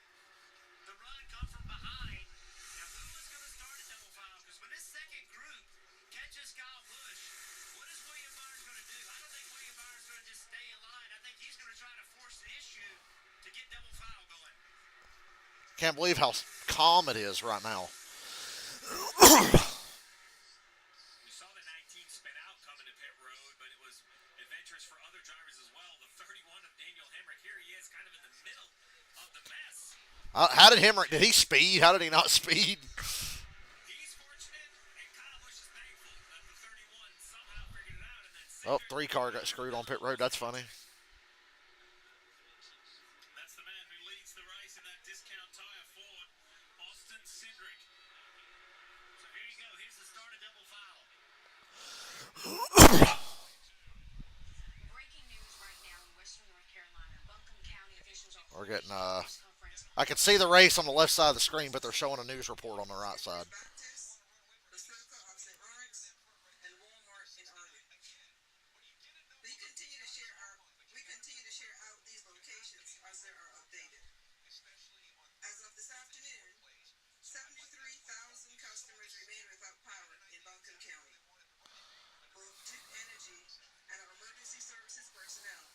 the run come from behind. Now, who is going to start a double foul? Because when this second group catches Kyle Busch, what is William Byron's going to do? I don't think William Byron's going to just stay in line. I think he's going to try to force the issue to get double foul going. Can't believe how calm it is right now. We saw the 19 spin out coming to pit road, but it was adventurous for other drivers as well. The 31 of Daniel Hemrick, here he is kind of in the middle of the mess. How did Hemrick? Did he speed? How did he not speed? He's fortunate, and Kyle Busch is thankful that the 31 somehow figured it out. And then Oh, 3 car got screwed on pit road. That's funny. that's the man who leads the race in that discount tire Ford, Austin Cindric. So here you go. Here's the start of double foul. Breaking news right now in western North Carolina. Buncombe County officials are We're getting press conference. I can see the race on the left side of the screen, but they're showing a news report on the right side. Baptist, Basilica of St. Lawrence, and Walmart in Arden. We continue to share out these locations as they are updated. As of this afternoon, 73,000 customers remain without power in Buncombe County. Both Duke Energy and our emergency services personnel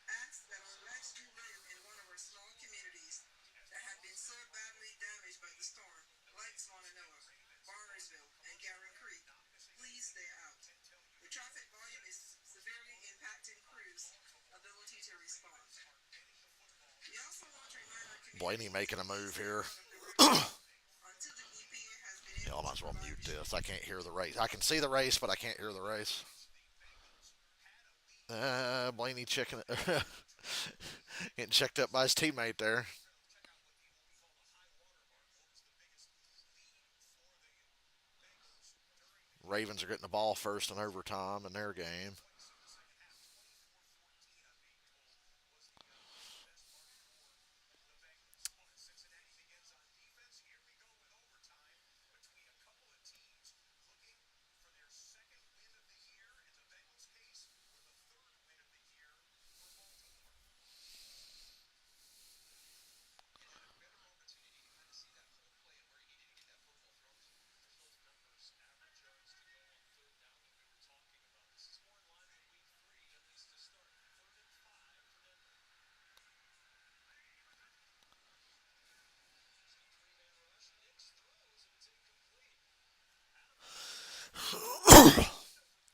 ask that unless you live in one of our small communities that have been so badly damaged by the storm, like Swananoa, Barnersville, and Garin Creek, please stay out. The traffic volume is severely impacting crews' ability to respond. We also want to remind our community Blaney making a move here. until the EPA has been Yeah, I able might as to well provide mute this. I can't hear the race. I can see the race, but I can't hear the race. Blaney checking it. Getting checked up by his teammate there. Ravens are getting the ball first in overtime in their game.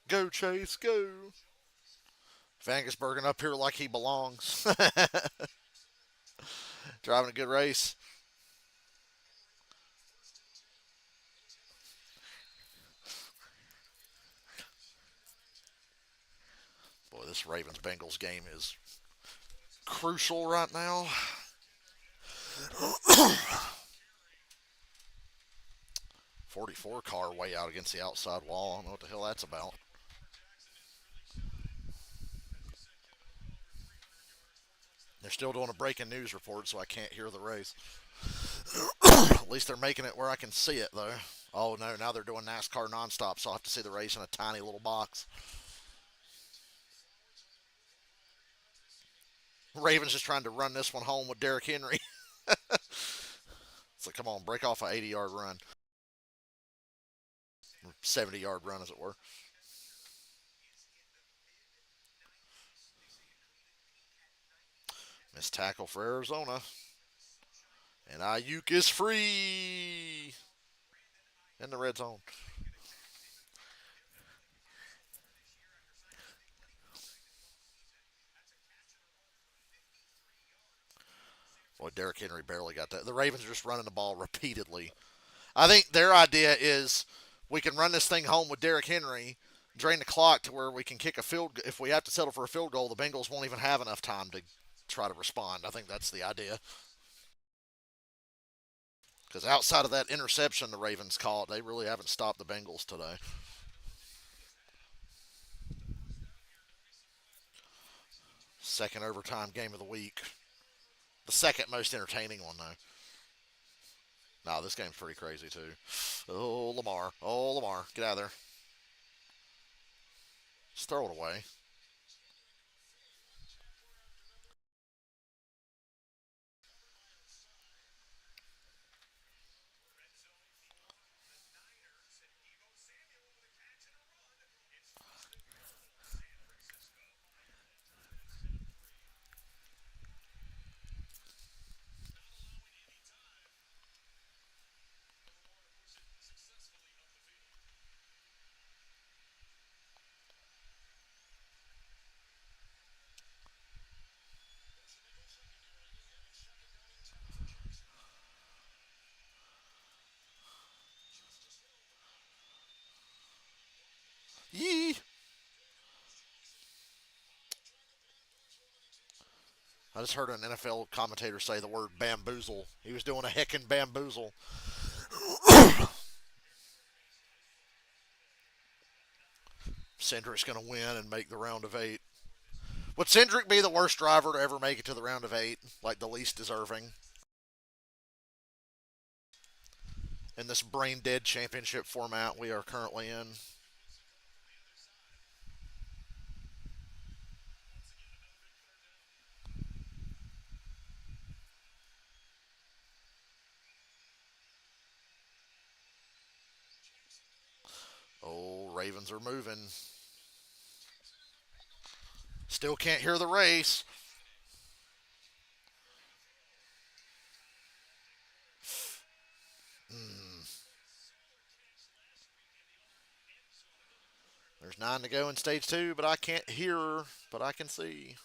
Go, Chase, go. Vangersbergen up here like he belongs. Driving a good race. Boy, this Ravens Bengals game is crucial right now. 44 car way out against the outside wall. I don't know what the hell that's about. They're still doing a breaking news report, so I can't hear the race. At least they're making it where I can see it, though. Oh, no, now they're doing NASCAR nonstop, so I'll have to see the race in a tiny little box. Ravens just trying to run this one home with Derrick Henry. So come on, break off an 80-yard run. 70-yard run, as it were. Missed tackle for Arizona. And Ayuk is free in the red zone. Boy, Derrick Henry barely got that. The Ravens are just running the ball repeatedly. I think their idea is we can run this thing home with Derrick Henry, drain the clock to where we can kick a field. If we have to settle for a field goal, the Bengals won't even have enough time to try to respond. I think that's the idea. Because outside of that interception the Ravens caught, they really haven't stopped the Bengals today. Second overtime game of the week. The second most entertaining one, though. Nah, this game's pretty crazy, too. Oh, Lamar. Oh, Lamar. Get out of there. Just throw it away. Yee! I just heard an NFL commentator say the word bamboozle. He was doing a heckin' bamboozle. Cindric's going to win and make the round of eight. Would Cindric be the worst driver to ever make it to the round of eight? Like the least deserving? In this brain dead championship format we are currently in. Oh, Ravens are moving. Still can't hear the race. Hmm. There's 9 to go in stage 2, but I can't hear, but I can see.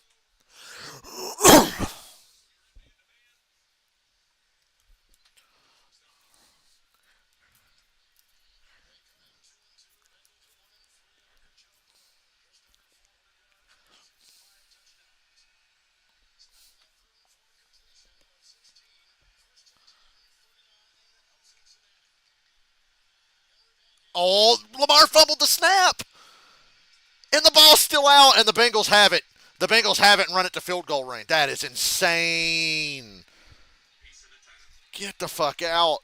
Oh, Lamar fumbled the snap, and the ball's still out, and the Bengals have it. The Bengals have it and run it to field goal range. That is insane. Get the fuck out.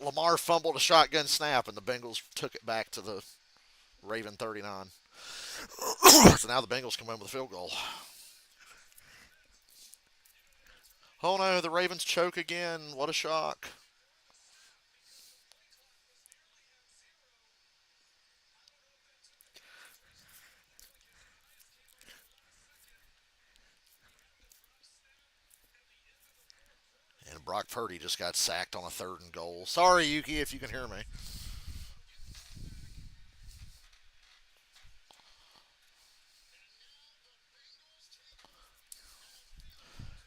Lamar fumbled a shotgun snap, and the Bengals took it back to the Raven 39. So now the Bengals can win with a field goal. Oh no, the Ravens choke again. What a shock. And Brock Purdy just got sacked on a third and goal. Sorry, Yuki, if you can hear me.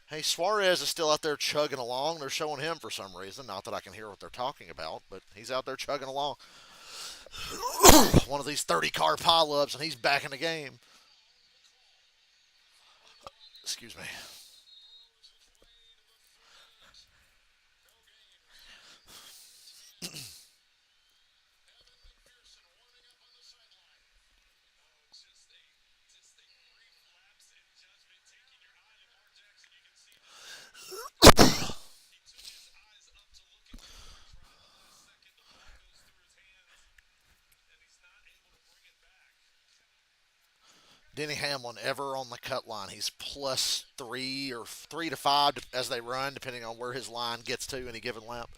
Hey, Suarez is still out there chugging along. They're showing him for some reason. Not that I can hear what they're talking about, but he's out there chugging along. One of these 30-car pileups, and he's back in the game. Excuse me. Denny Hamlin ever on the cut line. He's plus 3 or 3 to 5 as they run, depending on where his line gets to any given lap.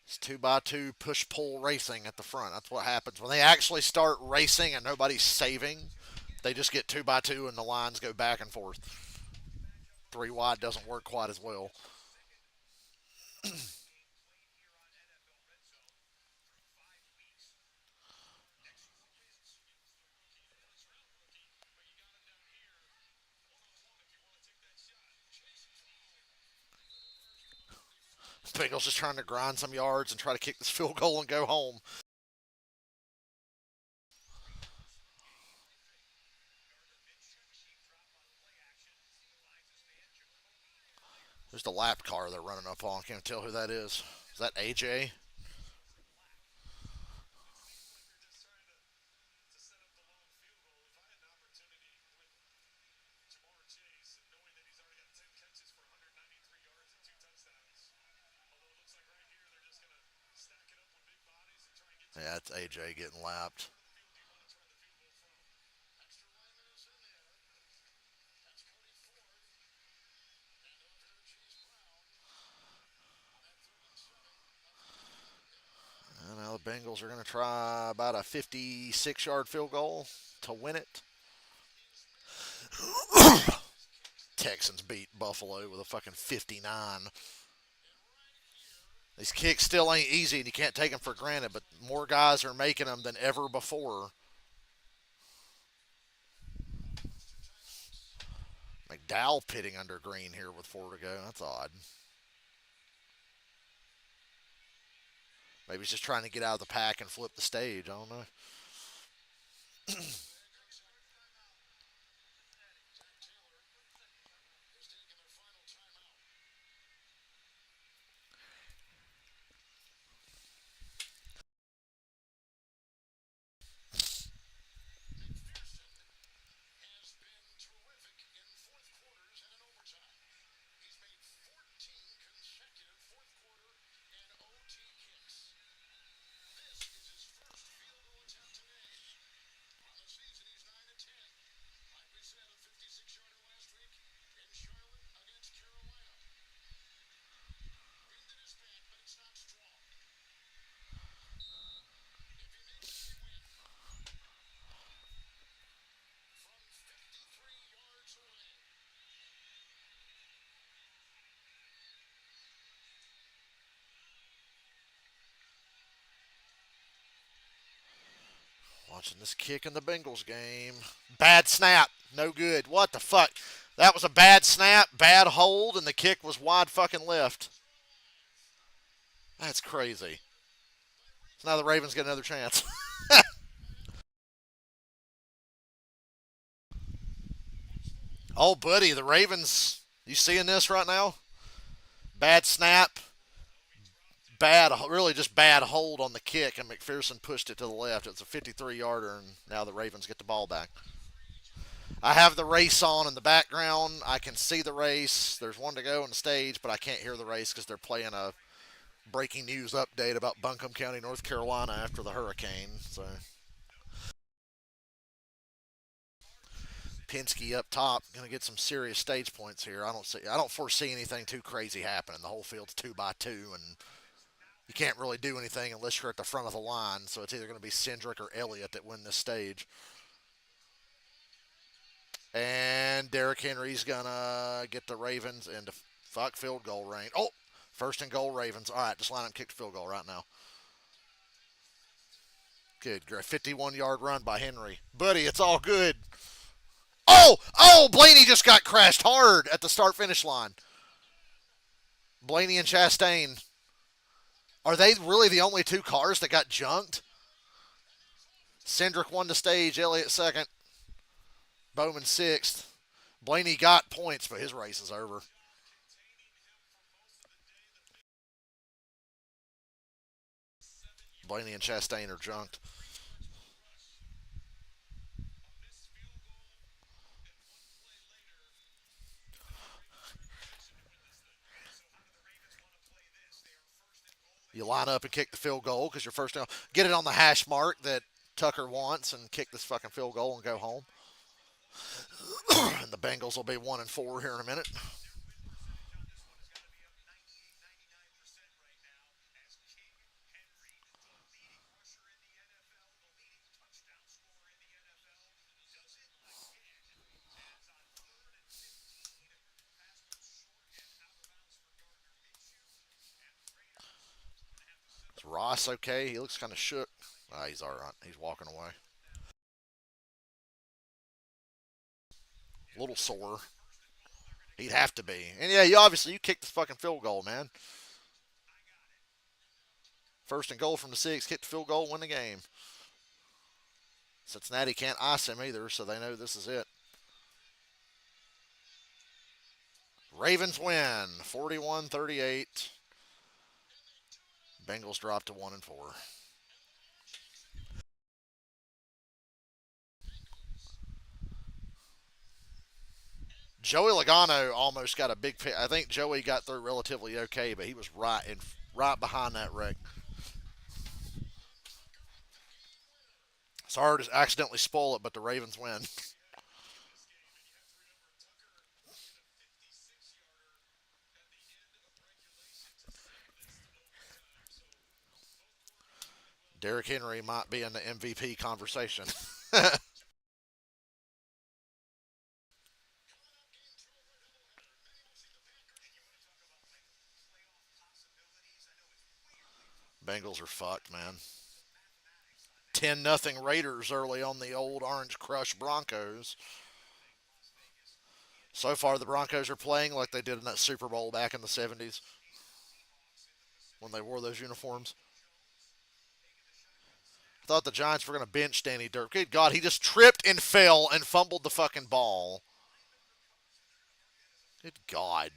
It's 2x2 push pull racing at the front. That's what happens when they actually start racing and nobody's saving. They just get 2x2 and the lines go back and forth. Three wide doesn't work quite as well. Bengals just trying to grind some yards and try to kick this field goal and go home. There's the lap car they're running up on. Can't tell who that is. Is that AJ? Yeah, it's AJ getting lapped. And now the Bengals are going to try about a 56-yard field goal to win it. Texans beat Buffalo with a fucking 59. These kicks still ain't easy, and you can't take them for granted, but more guys are making them than ever before. McDowell pitting under Green here with 4 to go. That's odd. Maybe he's just trying to get out of the pack and flip the stage. I don't know. Watching this kick in the Bengals game. Bad snap. No good. What the fuck? That was a bad snap, bad hold, and the kick was wide fucking left. That's crazy. So now the Ravens get another chance. Oh, buddy, the Ravens. You seeing this right now? Bad snap, bad, really just bad hold on the kick, and McPherson pushed it to the left. It's a 53-yarder, and now the Ravens get the ball back. I have the race on in the background. I can see the race. There's 1 to go on the stage, but I can't hear the race because they're playing a breaking news update about Buncombe County, North Carolina after the hurricane. So Penske up top, going to get some serious stage points here. I don't foresee anything too crazy happening. The whole field's 2x2, and you can't really do anything unless you're at the front of the line. So it's either going to be Cindric or Elliott that win this stage. And Derrick Henry's going to get the Ravens into field goal range. Oh, first and goal Ravens. All right, just line up and kick the field goal right now. Good. 51-yard run by Henry. Buddy, it's all good. Oh, Blaney just got crashed hard at the start-finish line. Blaney and Chastain. Are they really the only 2 cars that got junked? Cindric won the stage, Elliott second, Bowman sixth. Blaney got points, but his race is over. Blaney and Chastain are junked. You line up and kick the field goal because you're first down. Get it on the hash mark that Tucker wants and kick this fucking field goal and go home. And the Bengals will be 1-4 here in a minute. Is Ross okay? He looks kind of shook. He's all right. He's walking away. A little sore. He'd have to be. And yeah, you kicked the fucking field goal, man. First and goal from the 6, kick the field goal, win the game. Cincinnati can't ice him either, so they know this is it. Ravens win 41-38. Bengals drop to 1-4. Joey Logano almost got a big pick. I think Joey got through relatively okay, but he was right behind that wreck. Sorry to accidentally spoil it, but the Ravens win. Derrick Henry might be in the MVP conversation. Bengals are fucked, man. 10-0 Raiders early on the old Orange Crush Broncos. So far, the Broncos are playing like they did in that Super Bowl back in the 70s when they wore those uniforms. I thought the Giants were going to bench Danny Dirk. Good God, he just tripped and fell and fumbled the fucking ball. Good God.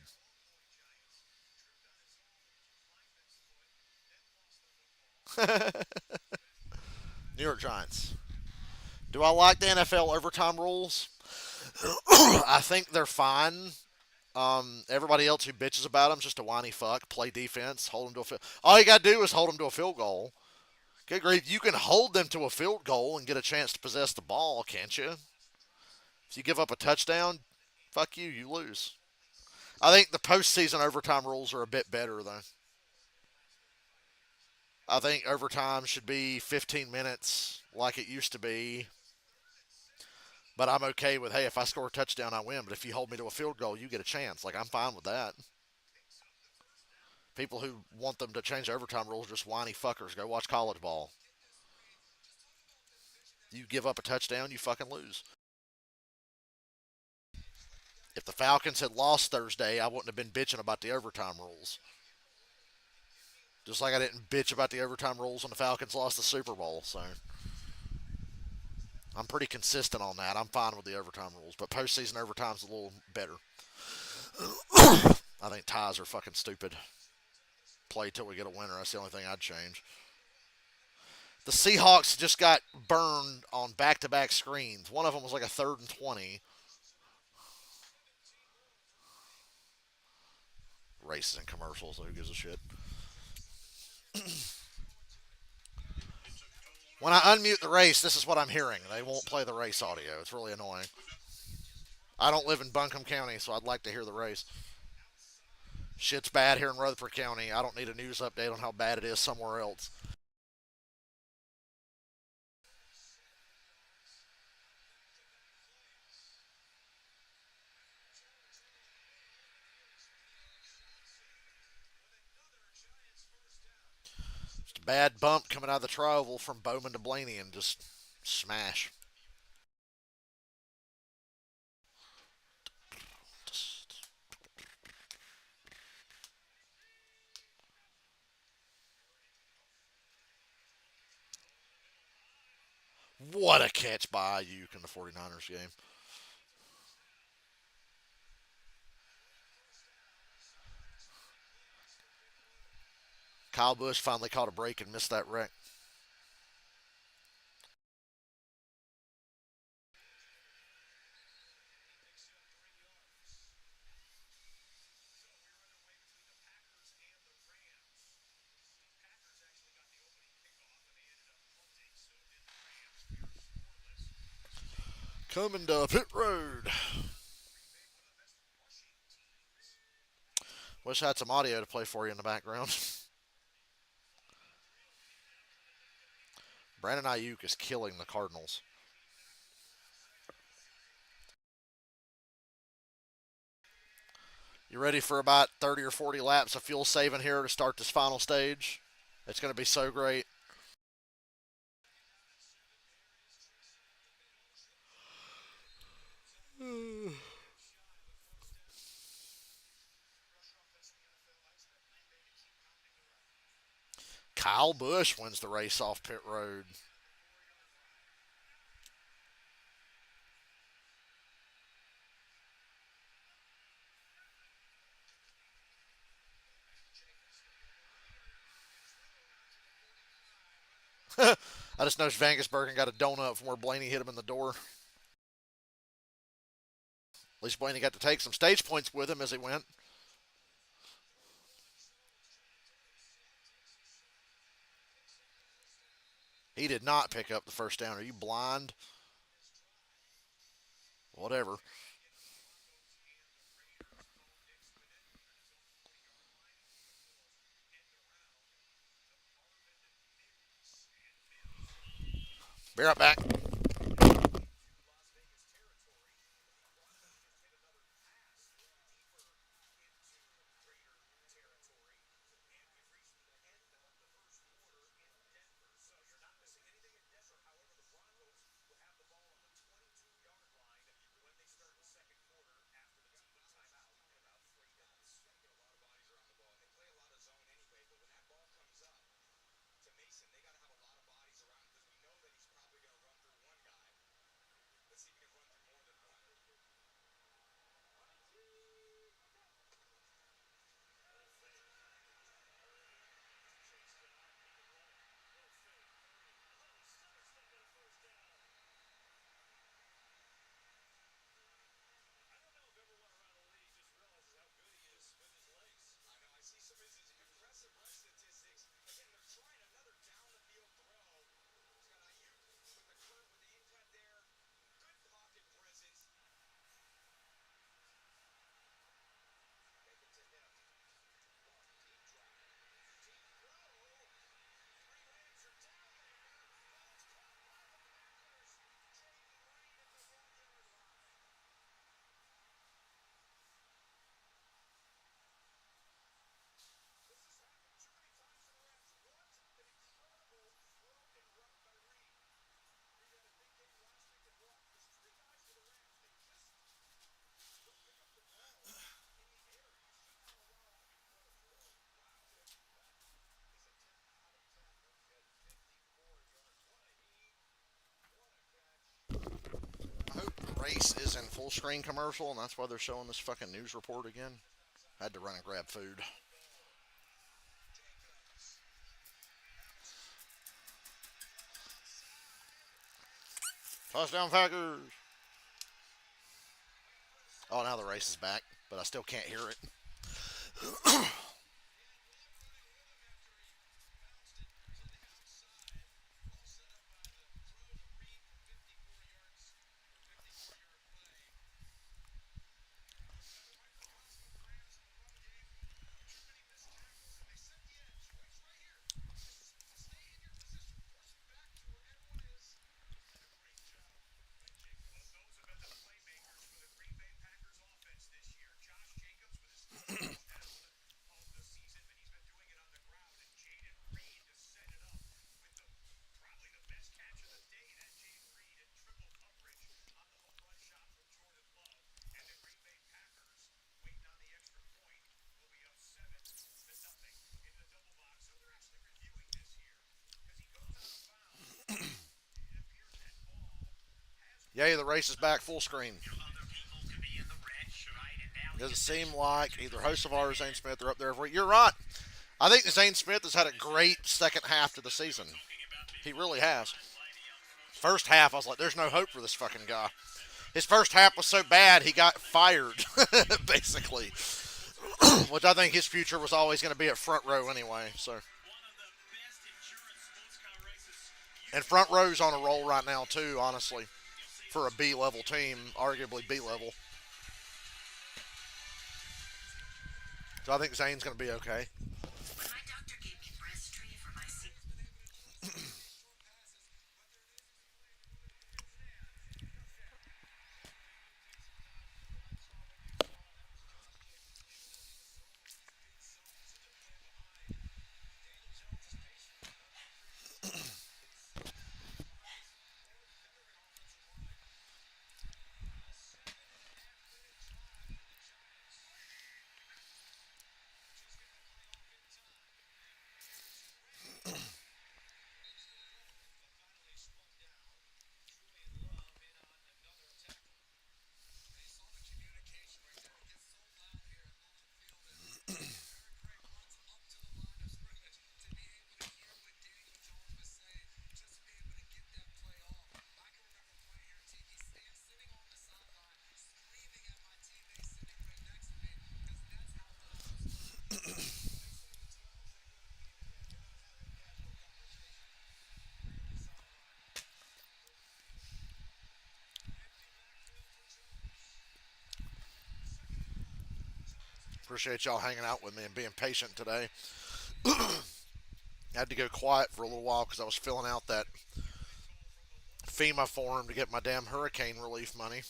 New York Giants. Do I like the NFL overtime rules? I think they're fine. Everybody else who bitches about them just a whiny fuck. Play defense, hold them to a field. All you gotta do is hold them to a field goal. Good grief, you can hold them to a field goal and get a chance to possess the ball, can't you? If you give up a touchdown, fuck you, you lose. I think the postseason overtime rules are a bit better though. I think overtime should be 15 minutes like it used to be. But I'm okay with, hey, if I score a touchdown, I win. But if you hold me to a field goal, you get a chance. Like, I'm fine with that. People who want them to change overtime rules are just whiny fuckers. Go watch college ball. You give up a touchdown, you fucking lose. If the Falcons had lost Thursday, I wouldn't have been bitching about the overtime rules. Just like I didn't bitch about the overtime rules when the Falcons lost the Super Bowl. So I'm pretty consistent on that. I'm fine with the overtime rules, but postseason overtime's a little better. I think ties are fucking stupid. Play till we get a winner. That's the only thing I'd change. The Seahawks just got burned on back-to-back screens. One of them was like a 3rd and 20. Races and commercials. Who gives a shit? When I unmute the race, this is what I'm hearing. They won't play the race audio. It's really annoying. I don't live in Buncombe County, so I'd like to hear the race. Shit's bad here in Rutherford County. I don't need a news update on how bad it is somewhere else. Just a bad bump coming out of the tri-oval from Bowman to Blaney and just smash. What a catch by Ayuk in the 49ers game. Kyle Busch finally caught a break and missed that wreck. Coming to pit road. Wish I had some audio to play for you in the background. Brandon Ayuk is killing the Cardinals. You ready for about 30 or 40 laps of fuel saving here to start this final stage? It's going to be so great. Kyle Busch wins the race off pit road. I just noticed Vangersbergen got a donut from where Blaney hit him in the door. At least Blaney got to take some stage points with him as he went. He did not pick up the first down. Are you blind? Whatever. Be right back. I hope the race is in full screen commercial, and that's why they're showing this fucking news report again. I had to run and grab food. Touchdown Packers! Oh, now the race is back, but I still can't hear it. Yay, the race is back full screen. Does it seem like either Hocevar or Zane Smith are up there every week? You're right. I think Zane Smith has had a great second half to the season. He really has. First half, I was like, there's no hope for this fucking guy. His first half was so bad, he got fired, basically. Which I think his future was always going to be at front row anyway. So, and front row's on a roll right now too, honestly, for a B level team, arguably B level. So I think Zane's going to be okay. Appreciate y'all hanging out with me and being patient today. I had to go quiet for a little while because I was filling out that FEMA form to get my damn hurricane relief money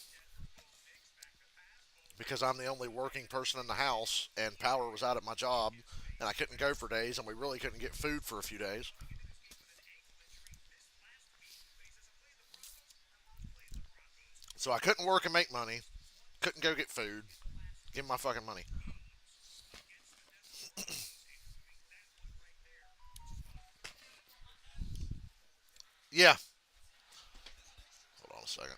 because I'm the only working person in the house and power was out at my job and I couldn't go for days and we really couldn't get food for a few days. So I couldn't work and make money, couldn't go get food. Give me my fucking money. Yeah. Hold on a second.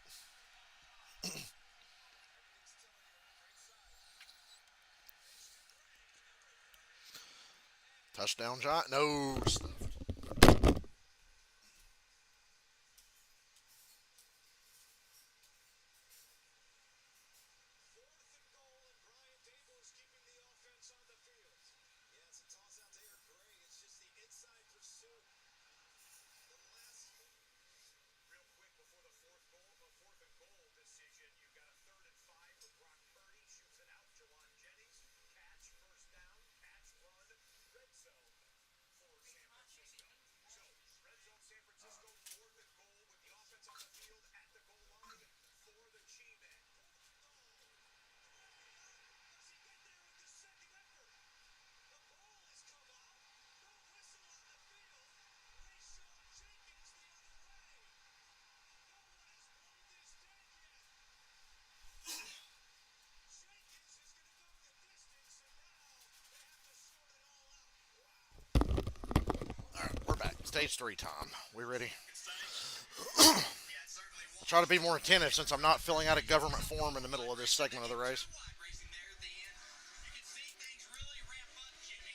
Touchdown, Giant. No. All right, we're back. Stage three time. We ready? I'll try to be more attentive since I'm not filling out a government form in the middle of this segment of the race. Racing there at the end. You can see things really ramp up, Jimmy.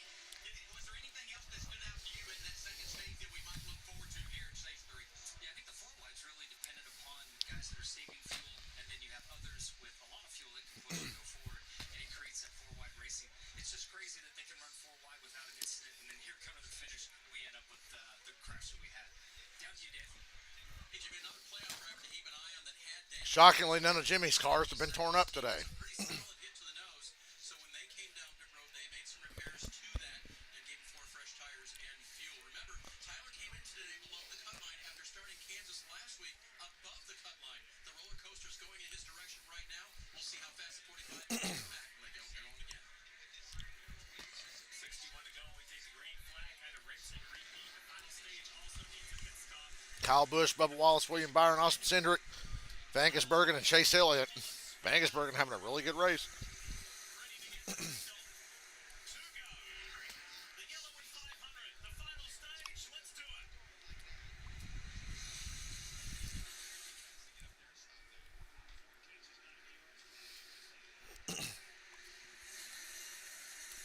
Was there anything else that stood out to you in that second stage that we might look forward to here in stage three? Yeah, I think the four wide's really dependent upon guys that are saving fuel, and then you have others with a lot of fuel that can push and go forward, and it creates that four wide racing. It's just crazy that they can run four wide without an incident, and then here coming to the finish, we end up with the crash that we had. Down to you, Dave. Hey, Jimmy, another playoff driver to keep an eye on that had damage. Shockingly, none of Jimmy's cars have been torn up today. Pretty solid hit to the nose. So when they came down pit road, they made some repairs to that and gave him 4 fresh tires and fuel. Remember, Tyler came in today below the cut line after starting Kansas last week above the cut line. The roller coaster's going in his direction right now. We'll see how fast the 45 can get back when they go going again. 61 to go. We take the green flag. Had a racing repeat. The final stage also needs a pit stop. Kyle Busch, Bubba Wallace, William Byron, Austin Cindric, Van Gisbergen, and Chase Elliott. Van Gisbergen having a really good race. Ready to get to go. The Yellowwood 500. The final stage. Let's do it.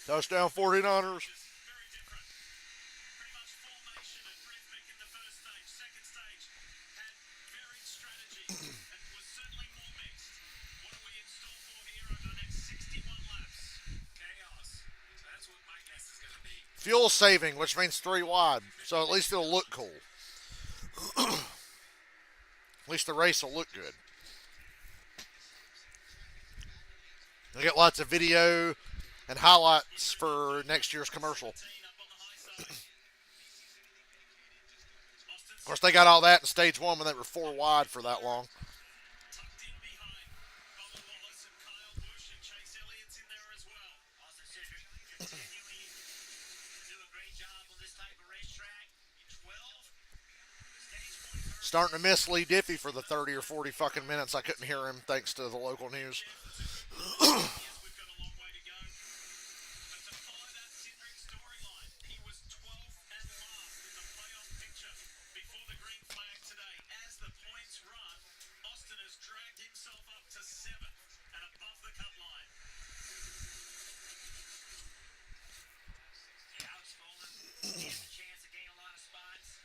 Touchdown 49ers. Very different. Pretty much formation and rhythmic in the first stage. Second stage had varied strategy and was certainly more mixed. What are we in store for here over the next 61 laps? Chaos. So that's what my guess is going to be. Fuel saving, which means three wide. So at least it'll look cool. At least the race will look good. You'll get lots of video and highlights for next year's commercial. Up on the high side. Of course, they got all that in stage one when they were four wide for that long. Tucked in behind Bubba Wallace and Kyle Busch and Chase Elliott's in there as well. Austin Cindric continuing to do a great job on this type of racetrack. 12. Stage 1 Starting to miss Lee Diffie for the 30 or 40 fucking minutes. I couldn't hear him thanks to the local news. Yes, we've got a long way to go. But to follow that Cindric storyline, he was 12th and last in the playoff picture before the green flag today. As the points run, Austin has dragged himself up to 7th and above the cut line. Yeah, Alex Bowman, he has a chance to gain a lot of spots.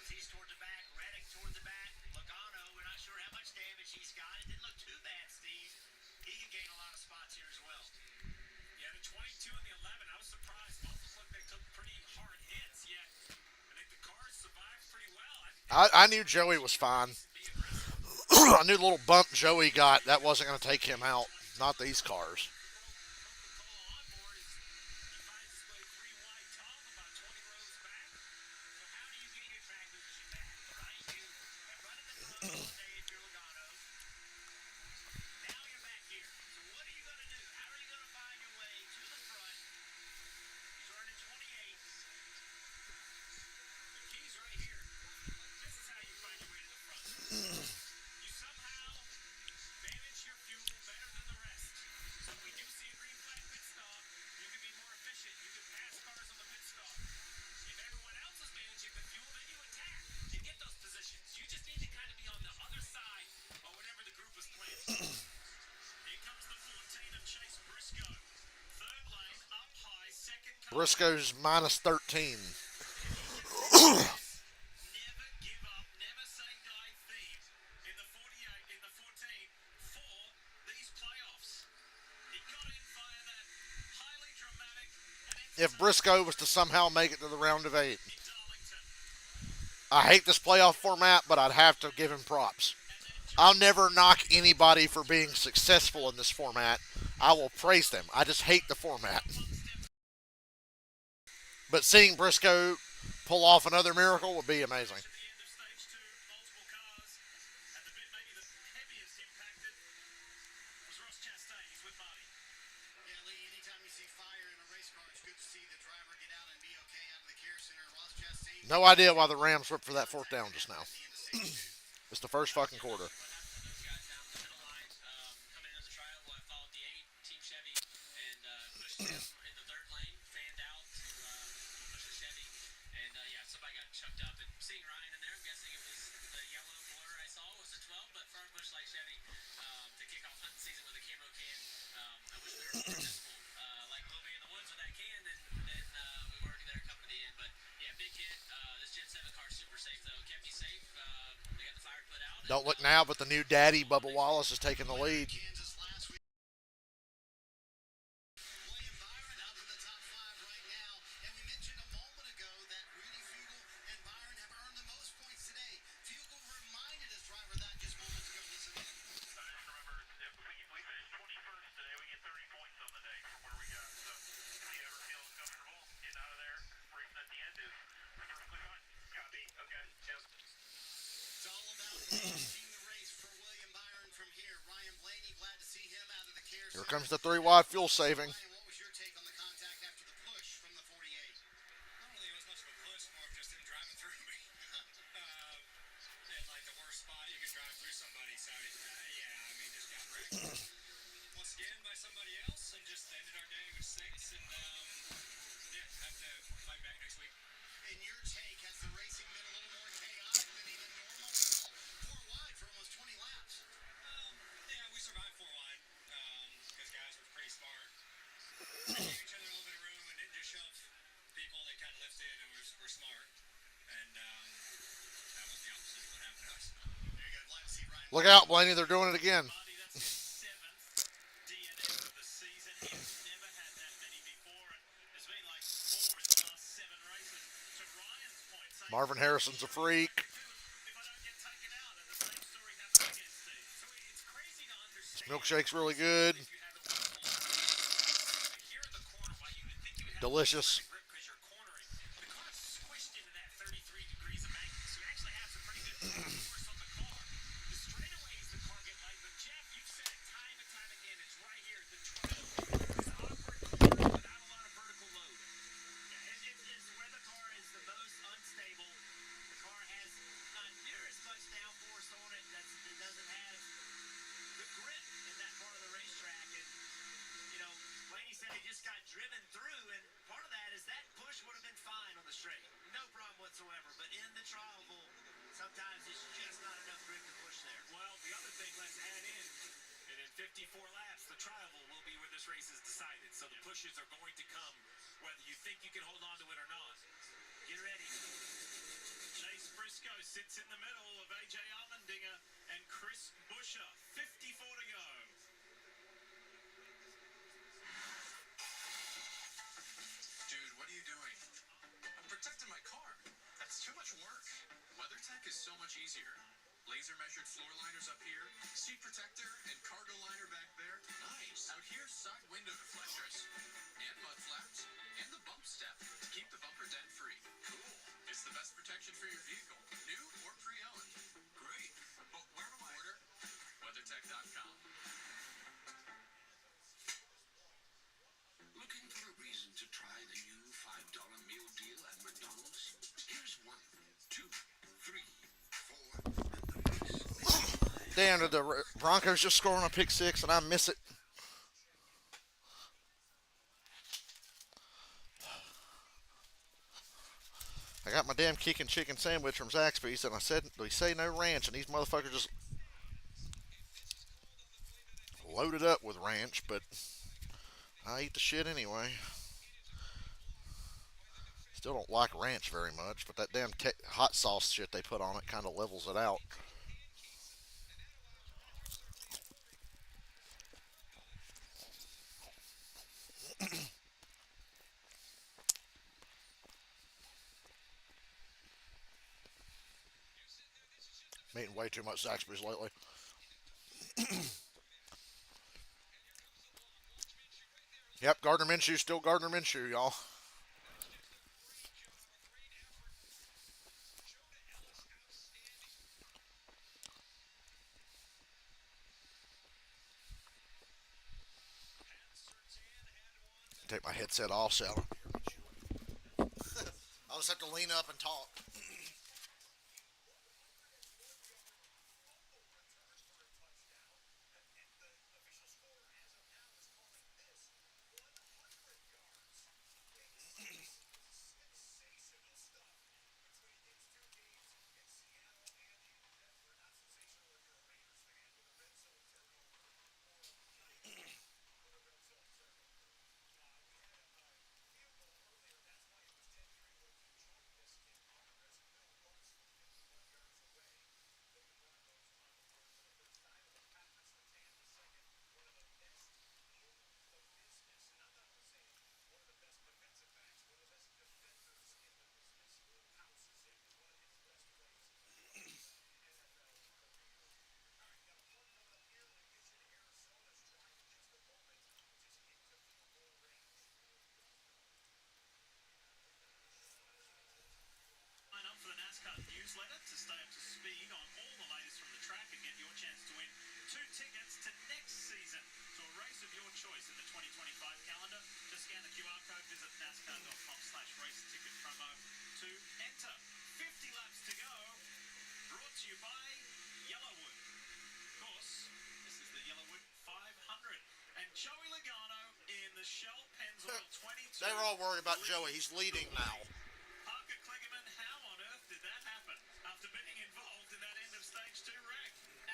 He's toward the back, Reddick toward the back. Logano, we're not sure how much damage he's got. It didn't look too bad, Steve. He can gain a lot of spots here as well. Yeah, the 22 and the 11, I was surprised. Both looked like they took pretty hard hits, yet I think the cars survived pretty well. I knew Joey was fine. I knew the little bump Joey got, that wasn't going to take him out. Not these cars. Briscoe's minus 13. Never give up, never say die theme in the 48, in the 14 for these playoffs. He got in via that highly dramatic and If Briscoe was to somehow make it to the round of 8. in Darlington. I hate this playoff format, but I'd have to give him props. I'll never knock anybody for being successful in this format. I will praise them. I just hate the format. But seeing Briscoe pull off another miracle would be amazing. To the end of stage two, multiple cars, and the bit maybe the heaviest impacted was Ross Chastain. He's with Marty. Yeah, Lee, anytime you see fire in a race car, it's good to see the driver get out and be okay out of the care center. Ross Chastain. No idea why the Rams went for that fourth down just now. At the end of stage two. It's the first fucking quarter. What happened to those guys down the middle line coming into the trial? Well, I followed the 8, Team Chevy, and pushed them in the third lane, fanned out to push the Chevy. And yeah, somebody got chucked up. And seeing Ryan in there, I'm guessing it was the yellow blur I saw was a 12, but Farm Bush like Chevy to kick off hunting season with a camo can. I wish we were successful. Like we'll be in the woods with that can, then we were there coming to the end. But yeah, big hit. This Gen 7 car super safe though. Kept me safe. They got the fire put out. Don't look now, but the new daddy, Bubba Wallace, is taking the lead. Kansas last week. William Byron up in the top 5 right now. And we mentioned a moment ago that Rudy Fugle and Byron have earned the most points today. Fugle reminded his driver that just moments ago. Listen in. Remember, if we finish 21st today, we get 30 points on the day from where we got. So if you ever feel comfortable getting out of there, racing at the end is perfectly fine. Copy. Okay. Yes. It's all about finishing the race for William Byron from here. Ryan Blaney, glad to see him out of the care Here center. comes the 3 wide fuel saving. Ryan, what was your take on the contact after the push from the 48? I don't think it was much of a push, more of just him driving through me. At like the worst spot you can drive through somebody. So yeah, I mean, just got wrecked once again by somebody else, and just ended our day with 6. And yeah, have to fight back next week. In your take, has the racing been a little more chaotic than even normal? We saw 4 wide for almost 20 laps. Yeah, we survived 4 wide because guys were pretty smart. They gave each other a little bit of room and didn't just shove people. They kind of lifted and were smart. And that was the opposite of what happened to us. There you go. Glad to see Ryan. Look out, Blaney, they're doing it again. Marty, that's his 7th DNF of the season. He's never had that many before, and there's been like 4 in the last 7 races. To Ryan's point, saying, Marvin Harrison's a freak. if I don't get taken out, and the same story happened again, Steve. So it's crazy to understand. Milkshake's really good. If you haven't watched the here in the corner, why you would think you would have Delicious. grip because you're cornering. The car's squished into that 33 degrees of angle, so you actually have some pretty good force on the car. The straightaways the car get light, but Jeff, you've said it time and time again. It's right here. The trial is awkward corners without a lot of vertical load. Yeah, it's where the car is the most unstable. The car has not near as much downforce on it. It doesn't have the grip in that part of the racetrack. And, you know, Blaney said he just got driven through, and part of that is that push would have been fine on the straight. No problem whatsoever. But in the trial, sometimes it's just not enough grip to push there. Well, the other thing, let's add in, and in 54 laps, the trial will be where this race is decided. So the pushes are going to come, whether you think you can hold on to it or not. Get ready. Chase Briscoe sits in the middle of AJ Allmendinger and Chris Buescher. 54 to go. Dude, what are you doing? I'm protecting my car. That's too much work. WeatherTech is so much easier. Laser measured floor liners up here, seat protector and cargo liner back there. Nice. Out here, side window deflectors, and mud flaps, and the bump step to keep the bumper dent free. Cool. It's the best protection for your vehicle, new or pre-owned. Great. But where do I order? WeatherTech.com. Looking for a reason to try the new $5 meal deal at McDonald's? Here's 1, 2, 3, 4, and the race. Damn, did the Broncos just score on a pick 6 and I miss it? I got my damn kicking chicken sandwich from Zaxby's, and I said, we say no ranch, and these motherfuckers just loaded up with ranch, but I eat the shit anyway. Still don't like ranch very much, but that damn hot sauce shit they put on it kind of levels it out. I'm eating way too much Zaxby's lately. Yep, Gardner Minshew still Gardner Minshew, y'all. Take my headset off, so I'll just have to lean up and talk. Sign up for the NASCAR newsletter to stay up to speed on all the latest from the track and get your chance to win 2 tickets to next season to a race of your choice in the 2025 calendar. Just scan the QR code, visit nascar.com/race ticket promo to enter. 50 laps to go. Brought to you by Yellowwood. Of course, this is the Yellowwood 500. And Joey Logano in the Shell Pennzoil 22. They were all worried about Joey. He's leading now. Parker Kligerman, how on earth did that happen after being involved in that end of stage 2 wreck?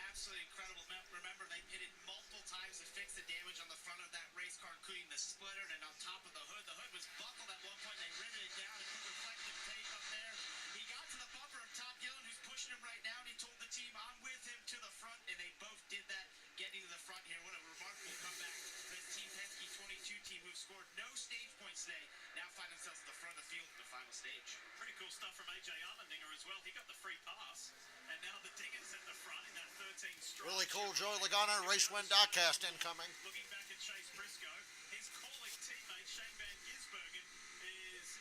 Absolutely incredible. Remember, they pitted multiple times to fix the damage on the front of that race car, including the splitter and on top of the hood. The hood was buckled at one point. They riveted it down and put reflective tape up there. He got to the bumper of Todd Gillen, who's pushing him right now, and he told the team, I'm with him to the front, and they both did that, getting to the front here. What a remarkable comeback for this Team Penske 22 team, who've scored no stage points today, now find themselves at the front of the field in the final stage. Pretty cool stuff from AJ Allmendinger as well. He got the free pass, and now the Diggers at the front in that 13 stride. Really cool, Joey Logano, race win diecast incoming. Looking back at Chase Briscoe, his calling teammate Shane Van Gisbergen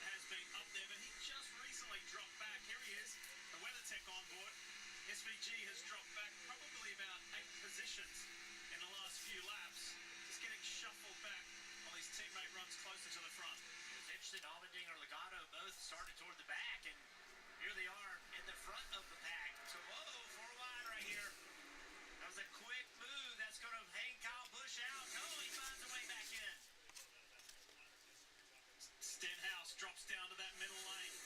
has been up there, but he just recently dropped back. Here he is, the WeatherTech on board. SVG has dropped back probably about 8 positions in the last few laps, just getting shuffled back while his teammate runs closer to the front. It was interesting, Allmendinger and Logano both started toward the back, and here they are in the front of the pack. So, whoa, 4 wide right here. That was a quick move. That's going to hang Kyle Busch out. Oh, he finds a way back in. Stenhouse drops down to that middle lane.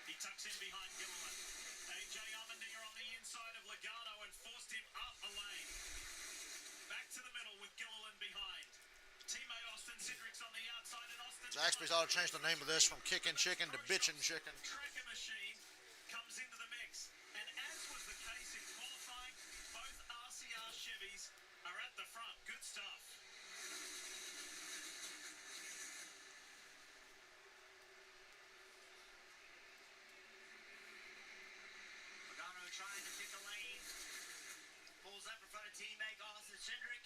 He tucks in behind Gilliland. AJ Allmendinger on the inside of Logano and forced him up a lane. Back to the middle with Gilliland behind. Teammate Austin Cindric's on the outside, and Austin... Zaxby's ought to change the name of this from Kickin' Chicken to Bitchin' Chicken. Tracker machine comes into the mix. And as was the case in qualifying, both RCR Chevys are at the front. Good stuff. Logano trying to pick a lane. Pulls up in front of teammate Austin Cindric.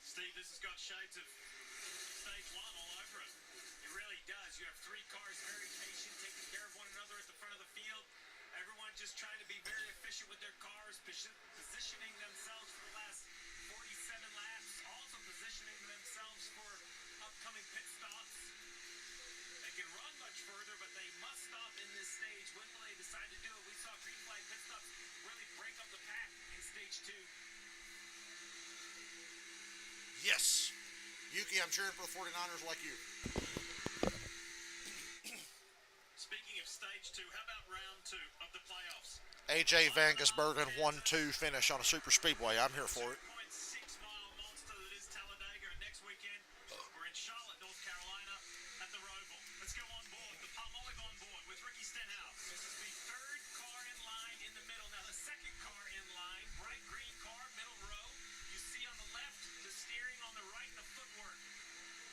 Steve, this has got shades of stage 1 all over it. It really does. You have 3 cars very patient, taking care of one another at the front of the field. Everyone just trying to be very efficient with their cars, positioning themselves for the last 47 laps, also positioning themselves for upcoming pit stops. They can run much further, but they must stop in this stage. When will they decide to do it? We saw green flag pit stops really break up the pack in stage 2. Yes. Yuki, I'm cheering for the 49ers like you. Speaking of stage 2, how about round 2 of the playoffs? AJ Van Gisbergen 1-2 finish on a super speedway. I'm here for it. 2.6-mile monster that is Talladega. And next weekend, we're in Charlotte, North Carolina at the Roval. Let's go on board, the Palmolive on board with Ricky Stenhouse. This is the third car in line in the middle. Now, the second car in line, bright green car, middle row. You see on the left, the steering, on the right, the footwork.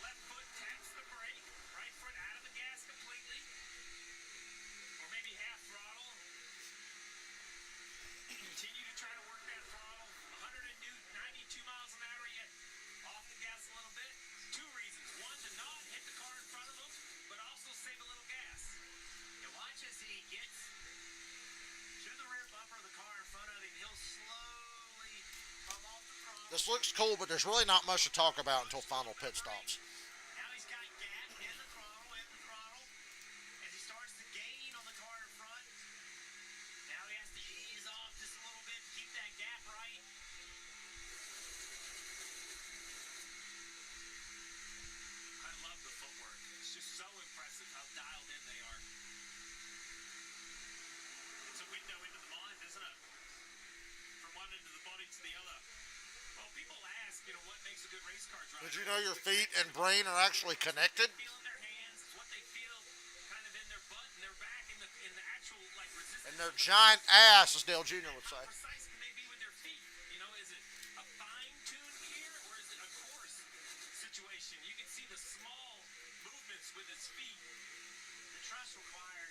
Left foot taps the brake, right foot out of the gas completely, or maybe half throttle. Continue to try to work that throttle. 192 miles an hour yet. Off the gas a little bit. Two reasons. One, to not hit the car in front of him, but also save a little gas. And watch as he gets to the rear bumper of the car in front of him. He'll slowly come off the throttle. This looks cool, but there's really not much to talk about until final pit stops. Now he's got gap in the throttle, as he starts to gain on the car in front. Now he has to ease off just a little bit to keep that gap right. I love the footwork. It's just so impressive how dialed in they are. It's a window into the mind, isn't it? From one end of the body to the other. Well, people ask, what makes a good race car driver? Did you know your feet and brain are actually connected? Feel in their hands, it's what they feel kind of in their butt and their back in the actual resistance. And their giant ass, as Dale Jr. would say. How precise can they be with their feet? Is it a fine-tuned gear or is it a coarse situation? You can see the small movements with his feet. The trust required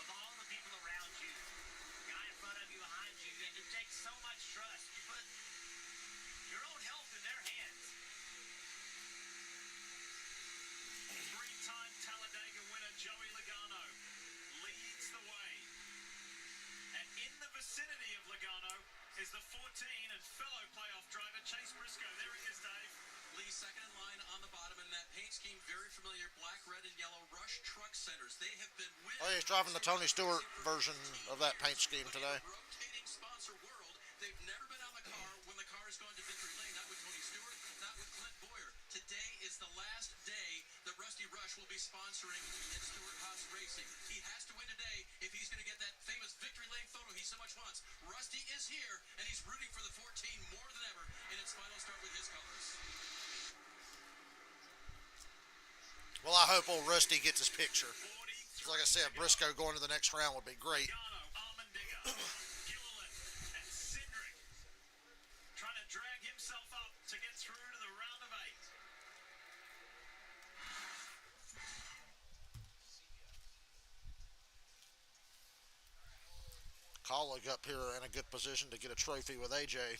of all the people around you, the guy in front of you, behind you. It takes so much trust. You put your own health in their hands. Three-time Talladega winner Joey Logano leads the way. And in the vicinity of Logano is the 14 and fellow playoff driver Chase Briscoe. There he is, Dave. Lee second in line on the bottom, and that paint scheme very familiar. Black, red, and yellow Rush Truck Centers. They have been with. Oh, he's driving the Tony Stewart version of that paint scheme today. Rotating sponsor world. They've never been on the car when the car has gone to victory lane. Not with Tony Stewart, not with Clint Boyer. Today is the last day that Rusty Rush will be sponsoring in Stewart Haas Racing. He has to win today if he's going to get that famous victory lane photo he so much wants. Rusty is here, and he's rooting for the 14 more than ever in its final start with his colors. Well, I hope old Rusty gets his picture. Like I said, Briscoe going to the next round would be great. Almendinger, Gilliland, and Cindric trying to drag himself up to get through to the round of 8. Colleague up here in a good position to get a trophy with AJ.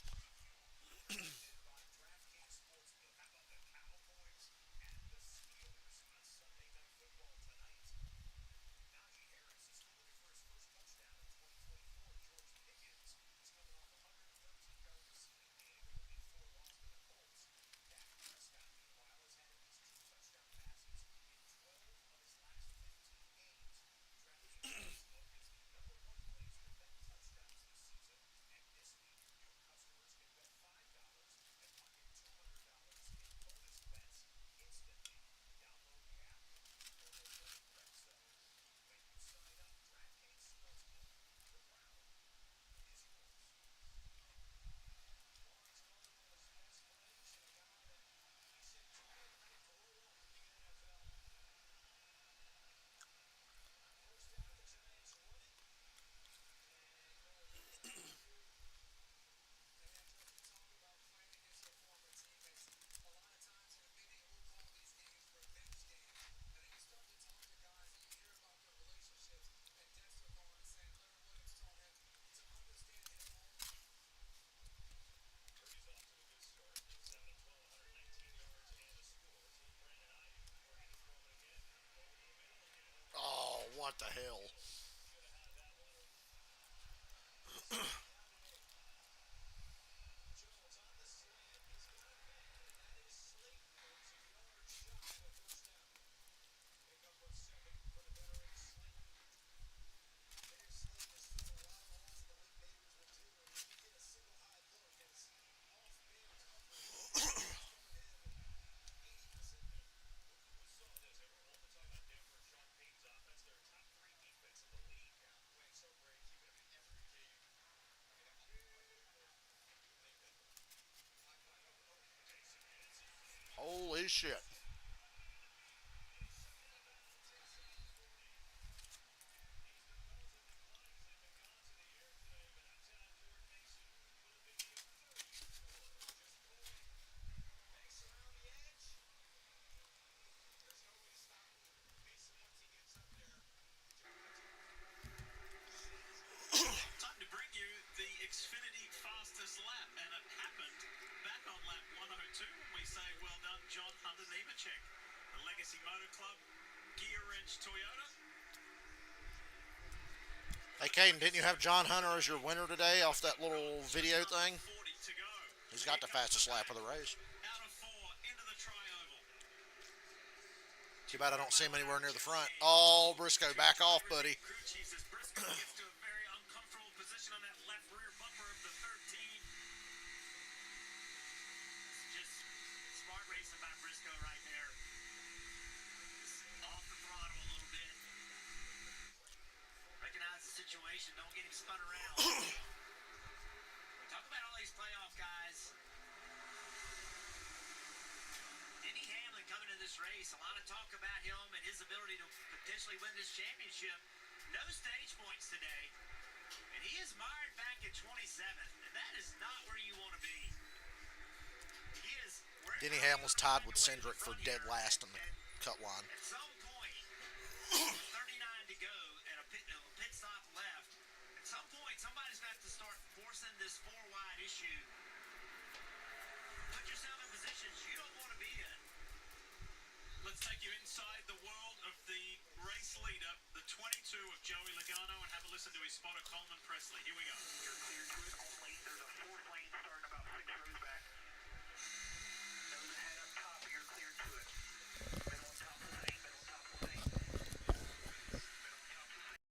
Oh, what the hell? Holy shit. Time to bring you the Xfinity fastest lap, and it happened back on lap 102 when we say well done, John Hunter Nemechek, the Legacy Motor Club, Gear Wrench Toyota. Hey, Caden, didn't you have John Hunter as your winner today off that little video thing? 40 to go. He's got the fastest lap of the race. Out of 4 into the tri-oval. Too bad I don't see him anywhere near the front. Oh, Briscoe, back off, buddy. Crew chief as Briscoe gets to a very uncomfortable position on that left rear bumper of the 13. Just smart racing by Briscoe right there. Just off the throttle a little bit. Recognize the situation. Don't get him spun around. Talk about all these playoff guys. Denny Hamlin coming to this race. A lot of talk about him and his ability to potentially win this championship. No stage points today. And he is mired back at 27th. And that is not where you want to be. He is Denny Hamlin's tied with Cindric for dead last in the cut line. at some point, 39 to go and a pit stop left. At some point, somebody's got to start forcing this four-wide issue. Put yourself in positions you don't want to be in. Let's take you inside the world of the race leader, the 22 of Joey Logano, and have a listen to his spotter, Coleman Presley. Here we go. You're clear to it only. There's a fourth lane starting about 6 rows back. Nose ahead up top, you're clear to it. Middle and top the same, middle and top the same. Middle and top the same.